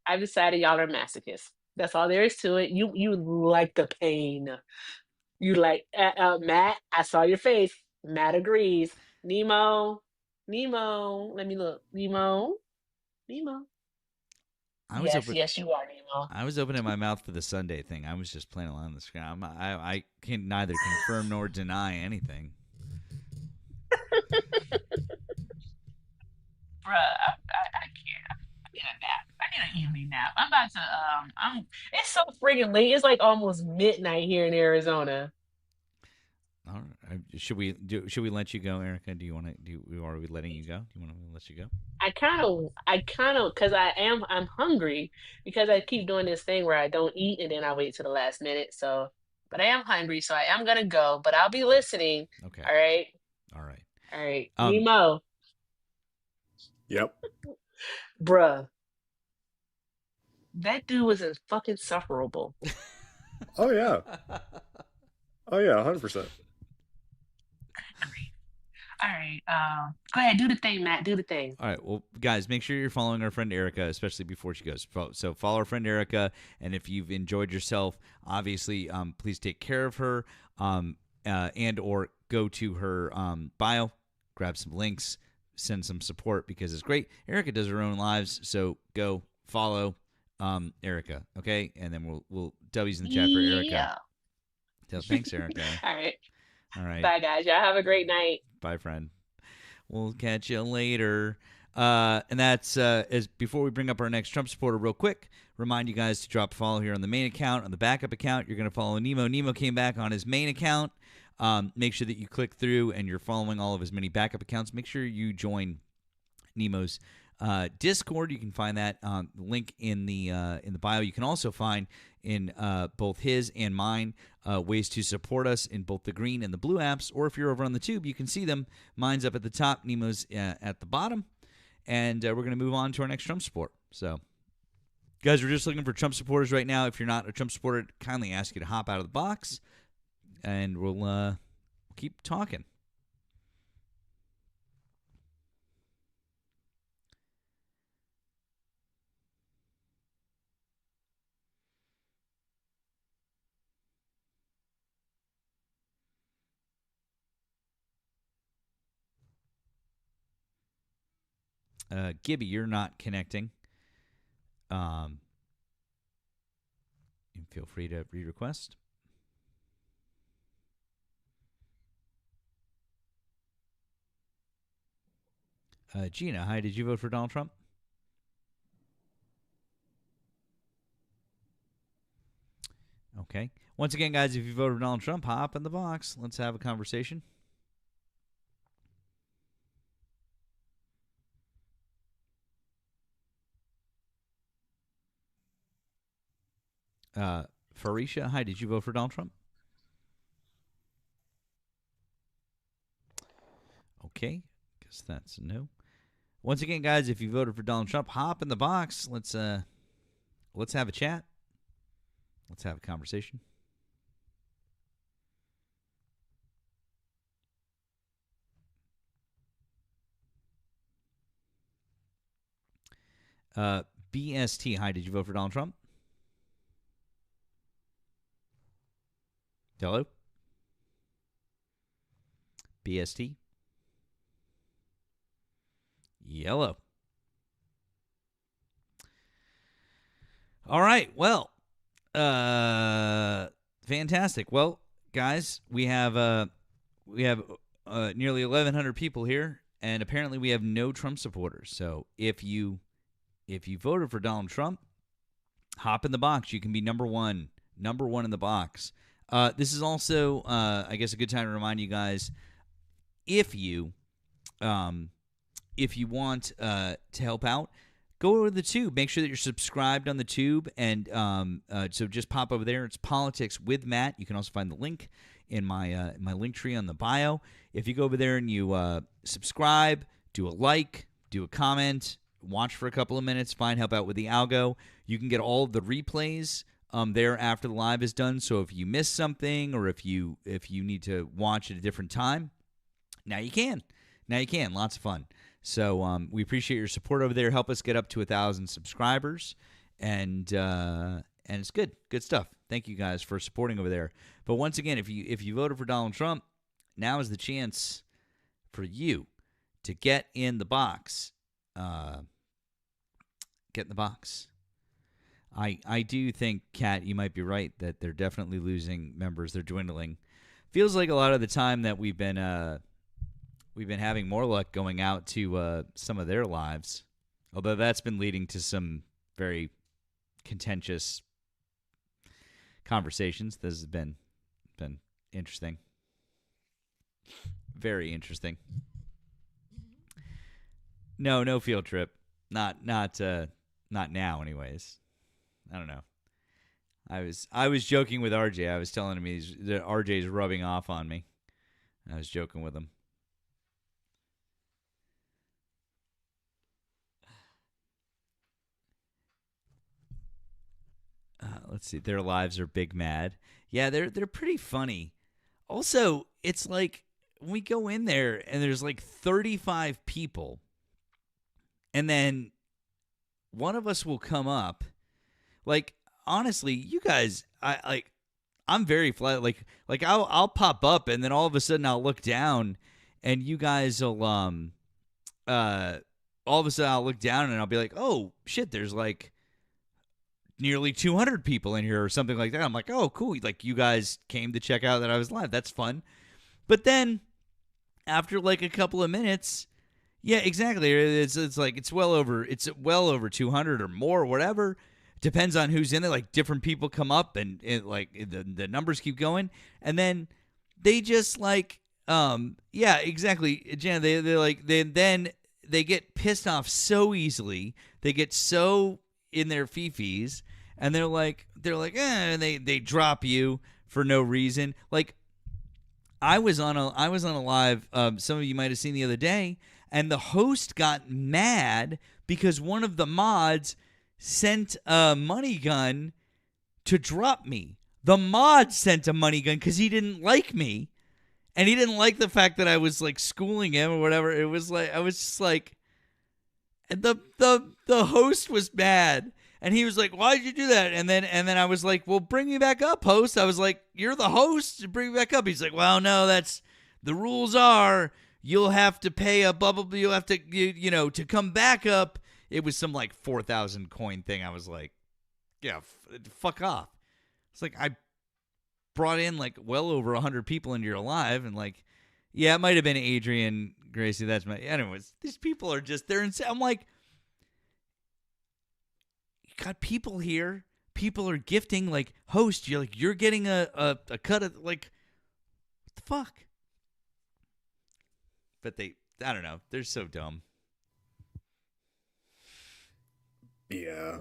y'all are masochists. That's all there is to it. You like the pain. You like Matt. I saw your face. Matt agrees. Nemo. Let me look. Nemo. I was Yes, you are Nemo. I was opening my mouth for the Sunday thing. I was just playing along on the screen. I can neither confirm nor deny anything. Bruh, I can't. I need a nap. I need an evening nap. I'm about to it's so friggin' late. It's like almost midnight here in Arizona. All right. Should we let you go, Erica? Do you want to? Are we letting you go? Do you want to let you go? I kind of, cause I'm hungry because I keep doing this thing where I don't eat and then I wait to the last minute. So, but I am hungry, so I am gonna go. But I'll be listening. Okay. All right. All right. All right. Nemo. Yep. Bruh. That dude was fucking insufferable. Oh yeah. Oh yeah, 100%. All right. Go ahead, do the thing, Matt. Do the thing. All right. Well, guys, make sure you're following our friend Erica, especially before she goes. So follow our friend Erica, and if you've enjoyed yourself, obviously, please take care of her, and or go to her bio, grab some links, send some support because it's great. Erica does her own lives, so go follow Erica, okay? And then we'll W's in the chat for Erica. Yeah. So thanks, Erica. All right. All right. Bye, guys. Y'all have a great night. Bye, friend. We'll catch you later. And that's as before we bring up our next Trump supporter real quick, remind you guys to drop a follow here on the main account. On the backup account, you're going to follow Nemo. Nemo came back on his main account. Make sure that you click through and you're following all of his many backup accounts. Make sure you join Nemo's Discord. You can find that link in the bio. You can also find in both his and mine ways to support us in both the green and the blue apps. Or if you're over on the tube, you can see them. Mine's up at the top, Nemo's at the bottom. And we're going to move on to our next Trump support. So, guys, we're just looking for Trump supporters right now. If you're not a Trump supporter, I'd kindly ask you to hop out of the box, and we'll keep talking. Gibby, you're not connecting. And feel free to re-request. Gina, hi. Did you vote for Donald Trump? Okay. Once again, guys, if you voted for Donald Trump, hop in the box. Let's have a conversation. Farisha, hi, did you vote for Donald Trump? Okay, guess that's a no. Once again, guys, if you voted for Donald Trump, hop in the box. Let's have a chat. Let's have a conversation. BST, hi, did you vote for Donald Trump? Hello? BST? Yellow. All right. Well, fantastic. Well, guys, we have nearly 1,100 people here, and apparently we have no Trump supporters. So if you voted for Donald Trump, hop in the box. You can be number one in the box. This is also, I guess, a good time to remind you guys, if you want to help out, go over to the Tube. Make sure that you're subscribed on the Tube, and so just pop over there. It's Politics with Matt. You can also find the link in my link tree on the bio. If you go over there and you subscribe, do a like, do a comment, watch for a couple of minutes, help out with the algo, you can get all of the replays there after the live is done. So if you miss something, or if you need to watch at a different time, now you can. Lots of fun. So we appreciate your support over there. Help us get up to 1,000 subscribers, and it's good stuff. Thank you guys for supporting over there. But once again, if you voted for Donald Trump, now is the chance for you to get in the box. Get in the box. I do think, Kat, you might be right that they're definitely losing members. They're dwindling. Feels like a lot of the time that we've been having more luck going out to some of their lives, although that's been leading to some very contentious conversations. This has been interesting, very interesting. No field trip. Not now, anyways. I don't know. I was joking with RJ. I was telling him that RJ's rubbing off on me. I was joking with him. Let's see. Their lives are big mad. Yeah, they're pretty funny. Also, it's like when we go in there and there's like 35 people, and then one of us will come up. Like, honestly, you guys, I'm very flat. Like I'll pop up, and then all of a sudden I'll look down, and you guys will all of a sudden I'll look down and I'll be like, oh shit, there's like nearly 200 people in here or something like that. I'm like, oh cool, like you guys came to check out that I was live. That's fun. But then after like a couple of minutes, yeah, exactly. It's like it's well over 200 or more or whatever. Depends on who's in it. Like different people come up and like the numbers keep going, and then they just like yeah, exactly, Jan. They get pissed off so easily. They get so in their fifis, and they're like and they drop you for no reason. Like I was on a live. Some of you might have seen the other day, and the host got mad because one of the mods sent a money gun to drop me. The mod sent a money gun because he didn't like me, and he didn't like the fact that I was like schooling him or whatever. It was like I was just like, and the host was mad, and he was like, "Why did you do that?" And then I was like, "Well, bring me back up, host." I was like, "You're the host, bring me back up." He's like, "Well, no, that's the rules are you'll have to pay a bubble. You'll have to to come back up." It was some like 4,000 coin thing. I was like, yeah, fuck off. It's like I brought in like well over 100 people into your live, and like, yeah, it might have been Adrian Gracie. That's my. Anyways, these people are just they're insane. I'm like, you got people here people are gifting, like, host, you're getting a cut of, like, what the fuck? But I don't know, they're so dumb. Yeah.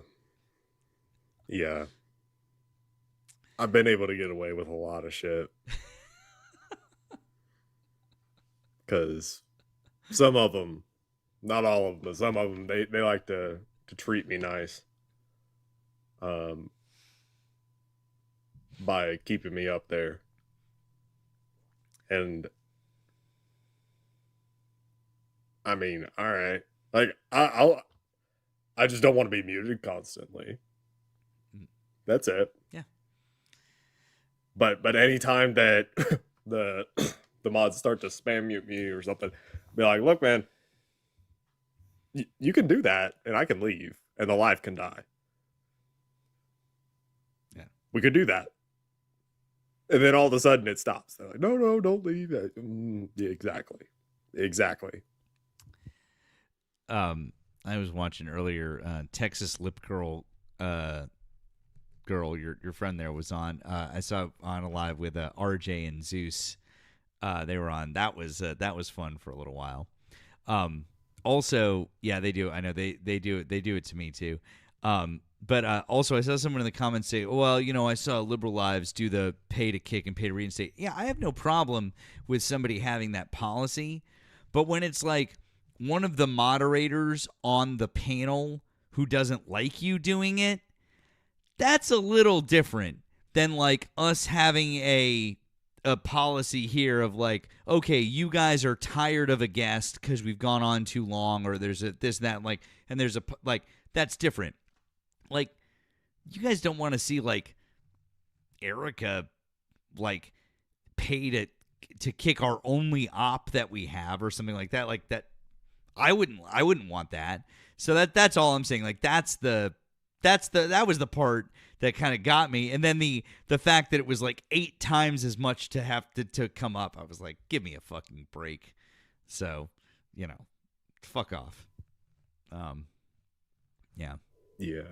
I've been able to get away with a lot of shit. Because some of them, not all of them, but some of them, they like to treat me nice. By keeping me up there. And I mean, all right. Like I just don't want to be muted constantly. That's it. Yeah. But anytime that the mods start to spam mute me or something, be like, look, man, you can do that and I can leave and the live can die. Yeah. We could do that. And then all of a sudden it stops. They're like, no, don't leave. Yeah, exactly. I was watching earlier, Texas Lip Girl, your friend there was on. I saw on a live with RJ and Zeus. They were on. That was fun for a little while. Also, yeah, they do. I know they do it. They do it to me too. But also, I saw someone in the comments say, well, I saw Liberal Lives do the pay to kick and pay to reinstate. Yeah, I have no problem with somebody having that policy. But when it's like one of the moderators on the panel who doesn't like you doing it, that's a little different than like us having a policy here of like, okay, you guys are tired of a guest because we've gone on too long, or there's a this, that, like, and there's a, like, that's different. Like, you guys don't want to see, like, Erica, like, pay to kick our only op that we have or something like that. Like, that, I wouldn't want that. So that's all I'm saying. Like, that was the part that kind of got me. And then the fact that it was like 8 times as much to have to come up, I was like, give me a fucking break. So, fuck off. Yeah. Yeah.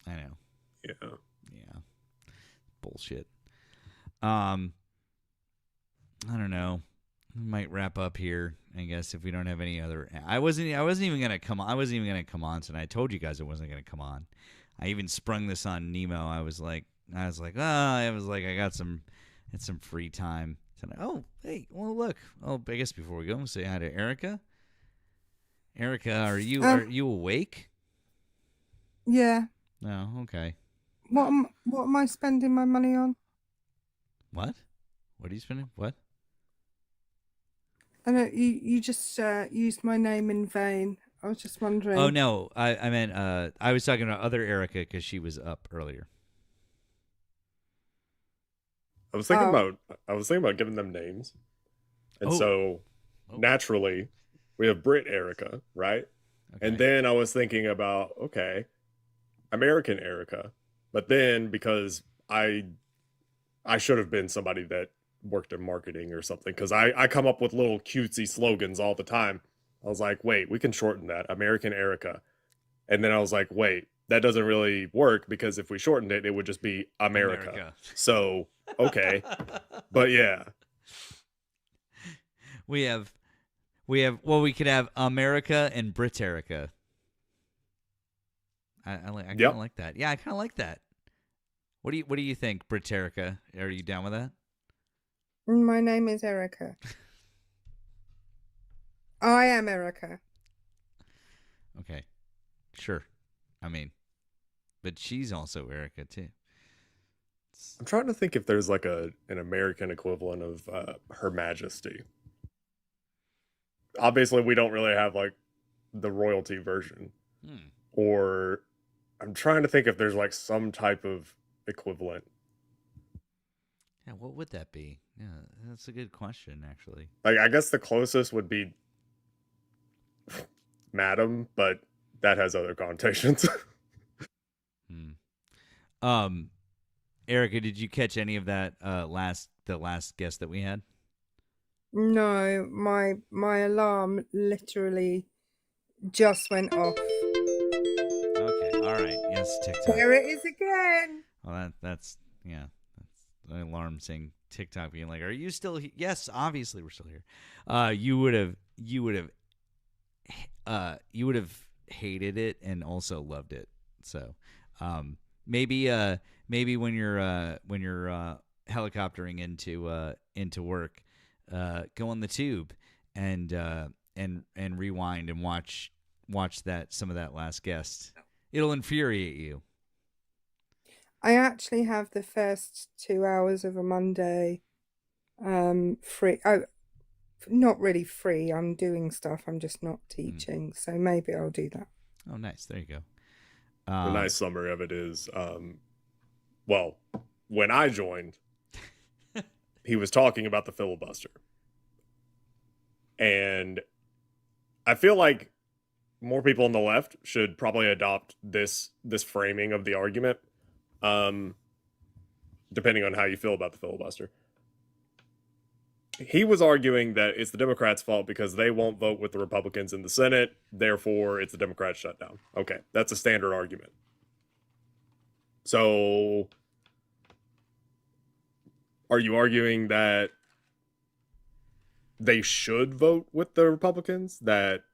I know. Yeah. Bullshit. I don't know. We might wrap up here, I guess, if we don't have any other. I wasn't even gonna come on. I wasn't even gonna come on tonight. I told you guys I wasn't gonna come on. I even sprung this on Nemo. I was like, I got some free time tonight. Oh, hey, well, look. Oh, I guess before we go, we'll say hi to Erica. Erica, are you awake? Yeah. No, okay. What am I spending my money on? What? What are you spending? What? I know you just used my name in vain. I was just wondering. Oh no, I meant I was talking about other Erica because she was up earlier. I was thinking about giving them names, and so naturally we have Brit Erica, right? Okay. And then I was thinking about American Erica, but then because I should have been somebody that worked in marketing or something, because I come up with little cutesy slogans all the time. I was like, wait, we can shorten that, American Erica. And then I was like, wait, that doesn't really work, because if we shortened it, it would just be America. So, okay. But yeah. We could have America and Brit Erica. I kind of like that. Yeah, I kind of like that. What do you think, Brit Erica? Are you down with that? My name is Erica. I am Erica. Okay. Sure. I mean, but she's also Erica too. I'm trying to think if there's like an American equivalent of Her Majesty. Obviously, we don't really have like the royalty version. Or I'm trying to think if there's like some type of equivalent. Yeah, what would that be? Yeah, that's a good question, actually. Like, I guess the closest would be Madam, but that has other connotations. Erica, did you catch any of that the last guest that we had? No, my alarm literally just went off. Okay, all right. Yeah, That's TikTok. There it is again. Well, that's the alarm saying TikTok being like, "Are you still here?" Yes, obviously we're still here. You would have hated it and also loved it. So, maybe when you're helicoptering into work, go on the tube and rewind and watch some of that last guest. It'll infuriate you. I actually have the first 2 hours of a Monday free. Oh, not really free. I'm doing stuff. I'm just not teaching. So maybe I'll do that. Oh, nice. There you go. A nice summary of it is, well, when I joined, he was talking about the filibuster. And I feel like more people on the left should probably adopt this framing of the argument. Depending on how you feel about the filibuster. He was arguing that it's the Democrats' fault because they won't vote with the Republicans in the Senate, therefore it's the Democrats' shutdown. Okay, that's a standard argument. So, are you arguing that they should vote with the Republicans? That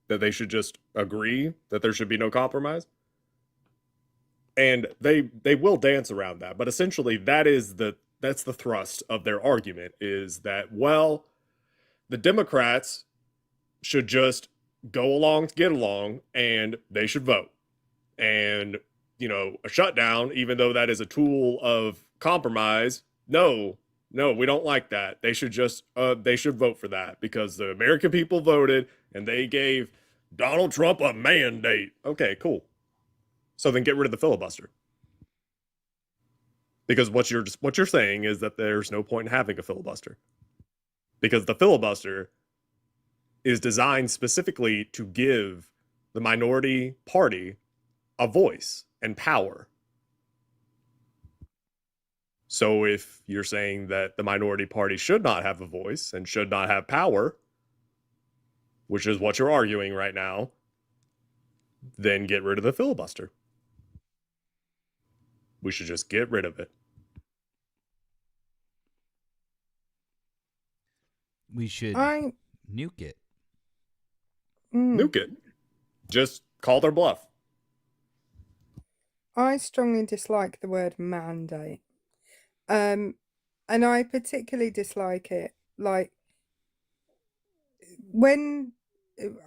they should just agree that there should be no compromise? And they will dance around that, but essentially that's the thrust of their argument is that, well, the Democrats should just go along to get along and they should vote. And, a shutdown, even though that is a tool of compromise, no, we don't like that. They should just, they should vote for that because the American people voted and they gave Donald Trump a mandate. Okay, cool. So then get rid of the filibuster. Because what you're saying is that there's no point in having a filibuster. Because the filibuster is designed specifically to give the minority party a voice and power. So if you're saying that the minority party should not have a voice and should not have power, which is what you're arguing right now, then get rid of the filibuster. We should just get rid of it. We should nuke it. Nuke it. Just call their bluff. I strongly dislike the word mandate. And I particularly dislike it. Like, when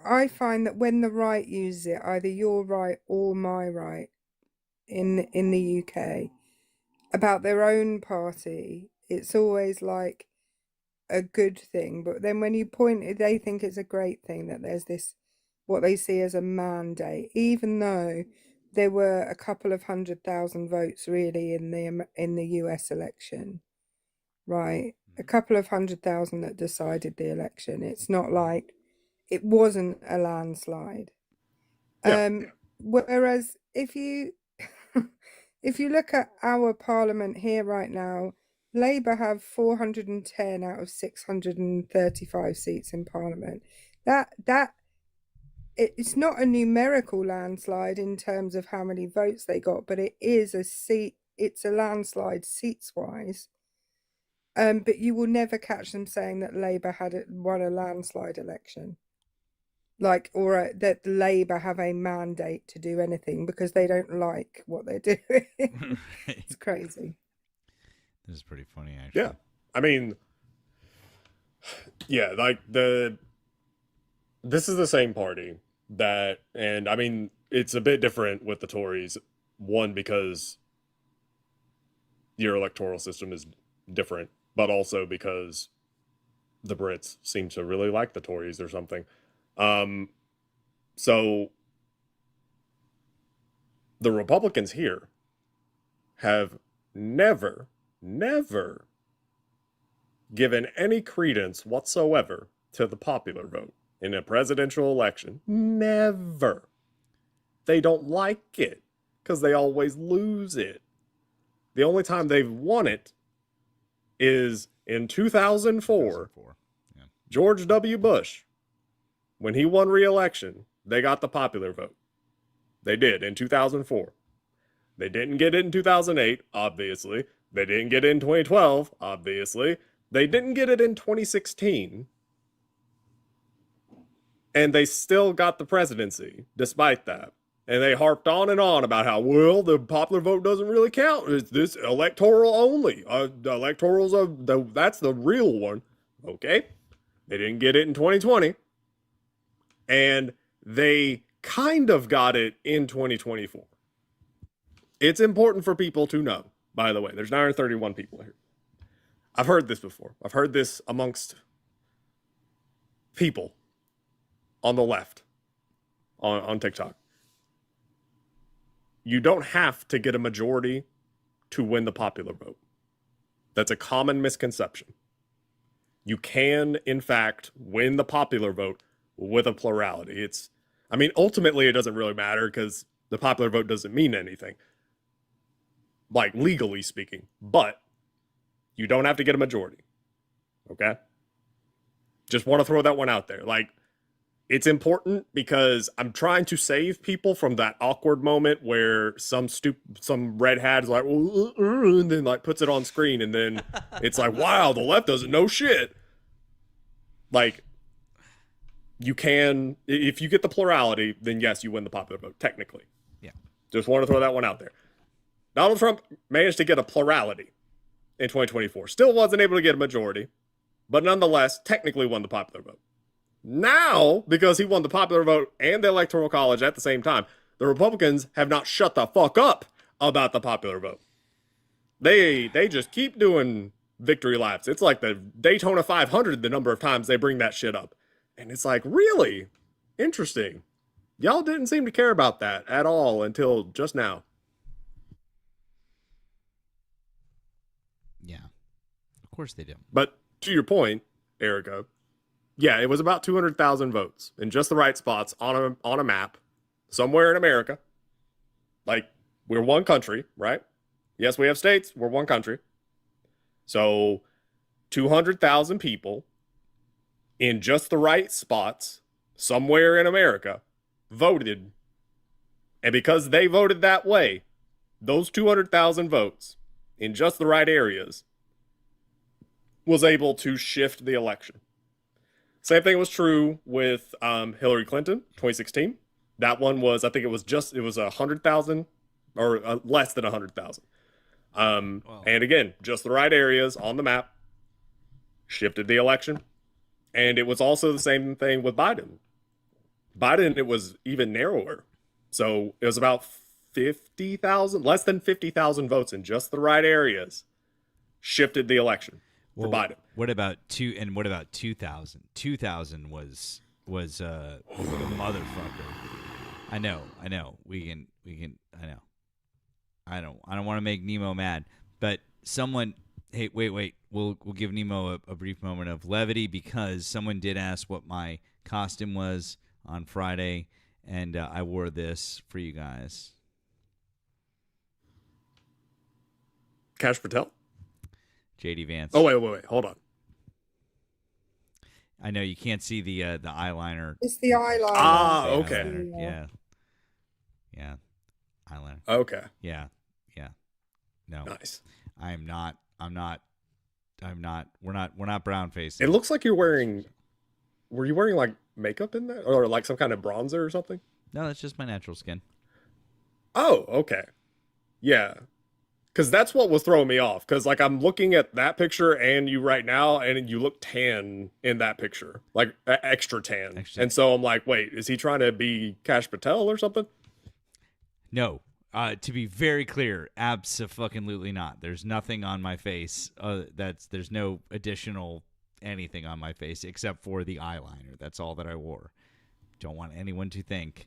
I find that when the right uses it, either your right or my right, in the UK, about their own party, it's always like a good thing. But then when you point it, they think it's a great thing that there's this, what they see as a mandate, even though there were a couple of 100,000 votes really in the US election, right? A couple of 100,000 that decided the election. It's not like it wasn't a landslide. Yeah. Whereas if you look at our parliament here right now, Labour have 410 out of 635 seats in parliament. It's not a numerical landslide in terms of how many votes they got, but it is it's a landslide seats wise. But you will never catch them saying that Labour won a landslide election. That Labour have a mandate to do anything because they don't like what they're doing. It's crazy. This is pretty funny, actually. Yeah. I mean, yeah, this is the same party and I mean, it's a bit different with the Tories. One, because your electoral system is different, but also because the Brits seem to really like the Tories or something. So the Republicans here have never given any credence whatsoever to the popular vote in a presidential election. Never. They don't like it because they always lose it. The only time they've won it is in 2004. Yeah. George W. Bush, when he won re-election, they got the popular vote. They did in 2004. They didn't get it in 2008, obviously. They didn't get it in 2012, obviously. They didn't get it in 2016. And they still got the presidency, despite that. And they harped on and on about how, well, the popular vote doesn't really count. It's this electoral only. The electorals that's the real one. Okay. They didn't get it in 2020. And they kind of got it in 2024. It's important for people to know, by the way. There's 931 people here. I've heard this before. I've heard this amongst people on the left on TikTok. You don't have to get a majority to win the popular vote. That's a common misconception. You can, in fact, win the popular vote with a plurality. Ultimately, it doesn't really matter because the popular vote doesn't mean anything, like legally speaking, but you don't have to get a majority. Okay? Just want to throw that one out there. Like, it's important because I'm trying to save people from that awkward moment where some red hat is like, and then like puts it on screen, and then it's like, wow, the left doesn't know shit. Like, you can, if you get the plurality, then yes, you win the popular vote, technically. Yeah. Just want to throw that one out there. Donald Trump managed to get a plurality in 2024. Still wasn't able to get a majority, but nonetheless, technically won the popular vote. Now, because he won the popular vote and the Electoral College at the same time, the Republicans have not shut the fuck up about the popular vote. They just keep doing victory laps. It's like the Daytona 500, the number of times they bring that shit up. And it's like, really? Interesting. Y'all didn't seem to care about that at all until just now. Yeah. Of course they do. But to your point, Erica, yeah, it was about 200,000 votes in just the right spots on a map somewhere in America. Like, we're one country, right? Yes, we have states. We're one country. So 200,000 people in just the right spots somewhere in America voted. And because they voted that way, those 200,000 votes in just the right areas was able to shift the election. Same thing was true with Hillary Clinton, 2016. That one was, I think it was 100,000 or less than 100,000. And again, just the right areas on the map shifted the election. And it was also the same thing with Biden. Biden, it was even narrower. So it was about 50,000, less than 50,000 votes in just the right areas shifted the election for Biden. What about 2,000? 2,000 was a motherfucker. I know. We can. I know. I don't want to make Nemo mad, but someone. Hey, wait. We'll give Nemo a brief moment of levity because someone did ask what my costume was on Friday, and I wore this for you guys. Kash Patel? JD Vance. Oh, wait. Hold on. I know you can't see the eyeliner. It's the eyeliner. Ah, okay. Yeah. Eyeliner. Okay. Yeah. No. Nice. I'm not. We're not brown faced. It looks like were you wearing like makeup in that or like some kind of bronzer or something? No, that's just my natural skin. Oh, okay. Yeah. Because that's what was throwing me off. Because like I'm looking at that picture and you right now, and you look tan in that picture, like extra tan. And so I'm like, wait, is he trying to be Kash Patel or something? No. To be very clear, abso-fucking-lutely not. There's nothing on my face. There's no additional anything on my face except for the eyeliner. That's all that I wore. Don't want anyone to think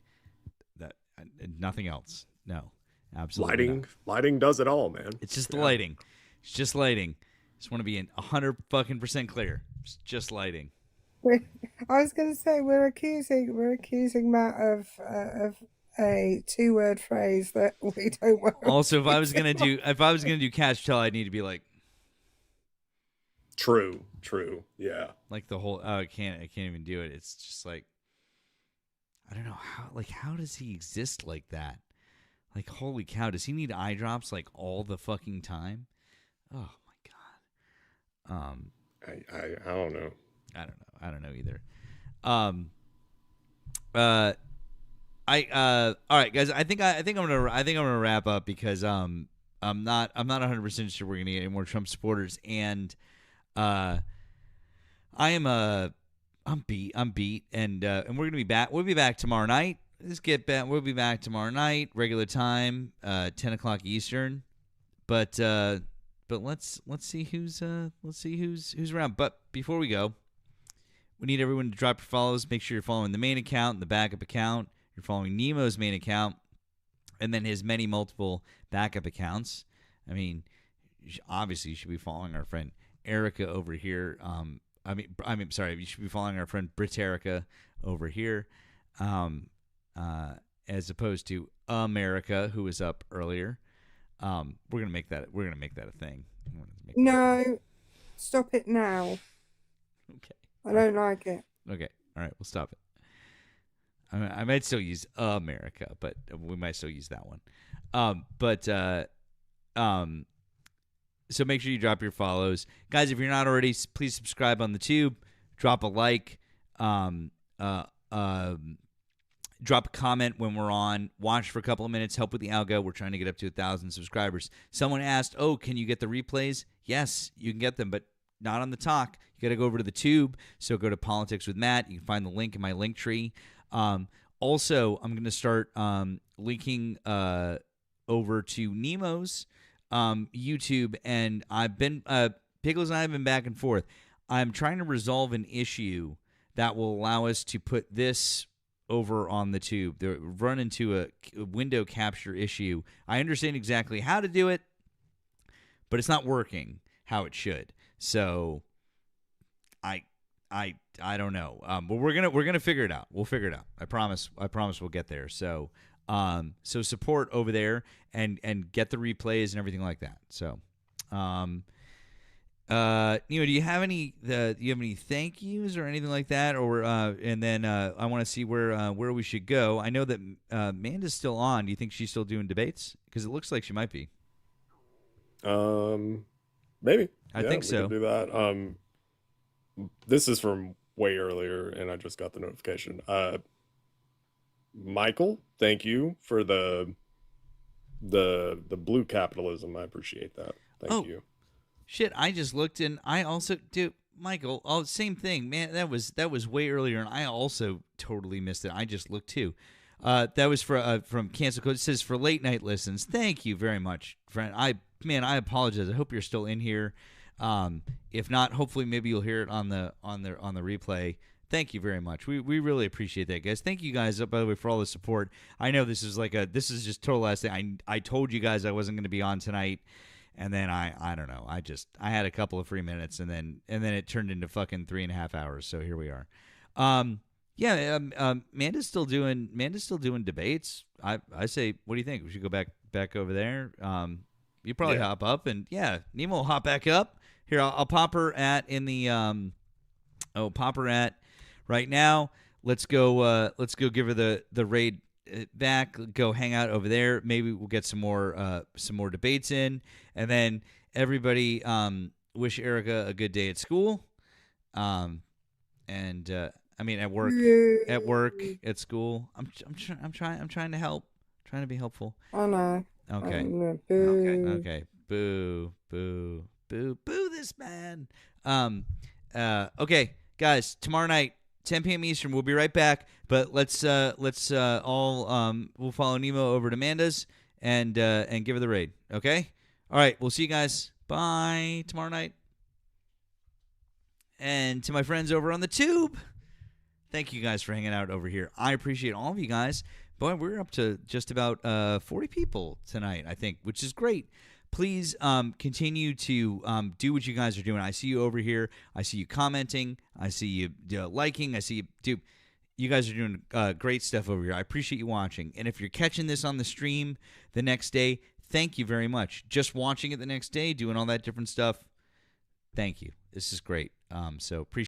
that nothing else. No. Absolutely not. Lighting does it all, man. It's just the lighting. It's just lighting. Just want to be 100% clear. It's just lighting. I was going to say we're accusing Matt of a 2-word phrase that we don't want. Also, if I was gonna do Kash Patel, I'd need to be like True, yeah. Like the whole I can't even do it. It's just like I don't know how does he exist like that? Like, holy cow, does he need eye drops like all the fucking time? Oh my god. I don't know. I don't know either. All right, guys. I think I'm gonna wrap up because I'm not 100% sure we're gonna get any more Trump supporters, and I'm beat, and we're gonna be back. We'll be back tomorrow night. Let's get back. We'll be back tomorrow night, regular time, 10 o'clock Eastern. But let's see who's around. But before we go, we need everyone to drop your follows. Make sure you're following the main account and the backup account. You're following Nemo's main account, and then his many multiple backup accounts. I mean, obviously you should be following our friend Erica over here. Sorry, you should be following our friend Briterica over here. As opposed to America, who was up earlier. We're gonna make that a thing. No, stop it now. Okay. I don't like it. Okay. All right, we'll stop it. I might still use America, but we might still use that one. So make sure you drop your follows, guys. If you're not already, please subscribe on the tube. Drop a like. Drop a comment when we're on. Watch for a couple of minutes. Help with the algo. We're trying to get up to 1,000 subscribers. Someone asked, "Oh, can you get the replays?" Yes, you can get them, but not on the talk. You got to go over to the tube. So go to Politics with Matt. You can find the link in my link tree. Also, I'm going to start linking over to Nemo's YouTube, and I've been Pickles and I have been back and forth. I'm trying to resolve an issue that will allow us to put this over on the tube. They run into a window capture issue. I understand exactly how to do it, but it's not working how it should. So I don't know. But we're gonna figure it out. We'll figure it out. I promise we'll get there. So so support over there and get the replays and everything like that. So do you have any thank yous or anything like that, or and then I want to see where we should go. I know that Amanda's still on. Do you think she's still doing debates? Because it looks like she might be. Maybe. I think so. We could do that. This is from way earlier, and I just got the notification. Michael, thank you for the blue capitalism. I appreciate that. Thank you. Shit, I just looked, and I also do. Michael, same thing, man. That was way earlier, and I also totally missed it. I just looked too. That was from Cancel Code. It says for late night listens. Thank you very much, friend. I apologize. I hope you're still in here. If not, hopefully maybe you'll hear it on the replay. Thank you very much. We really appreciate that, guys. Thank you guys, by the way, for all the support. I know this is just total last thing. I told you guys I wasn't going to be on tonight. And then I don't know. I had a couple of free minutes, and then it turned into fucking 3.5 hours. So here we are. Amanda's still doing debates. I say, what do you think? We should go back over there. You probably hop up, and Nemo will hop back up. Here, I'll pop her at right now. Let's go give her the raid back. Go hang out over there. Maybe we'll get some more debates in, and then everybody wish Erica a good day at school, at work, at school. I'm trying to help, trying to be helpful. Oh no. Okay. Boo. Okay. Boo this man. Okay, guys, tomorrow night, 10 p.m. Eastern. We'll be right back, but let's all we'll follow Nemo over to Amanda's and give her the raid. Okay. All right. We'll see you guys. Bye tomorrow night. And to my friends over on the tube, thank you guys for hanging out over here. I appreciate all of you guys. Boy, we're up to just about 40 people tonight, I think, which is great. Please continue to do what you guys are doing. I see you over here. I see you commenting. I see you liking. I see you you guys are doing great stuff over here. I appreciate you watching. And if you're catching this on the stream the next day, thank you very much. Just watching it the next day, doing all that different stuff, thank you. This is great. So appreciate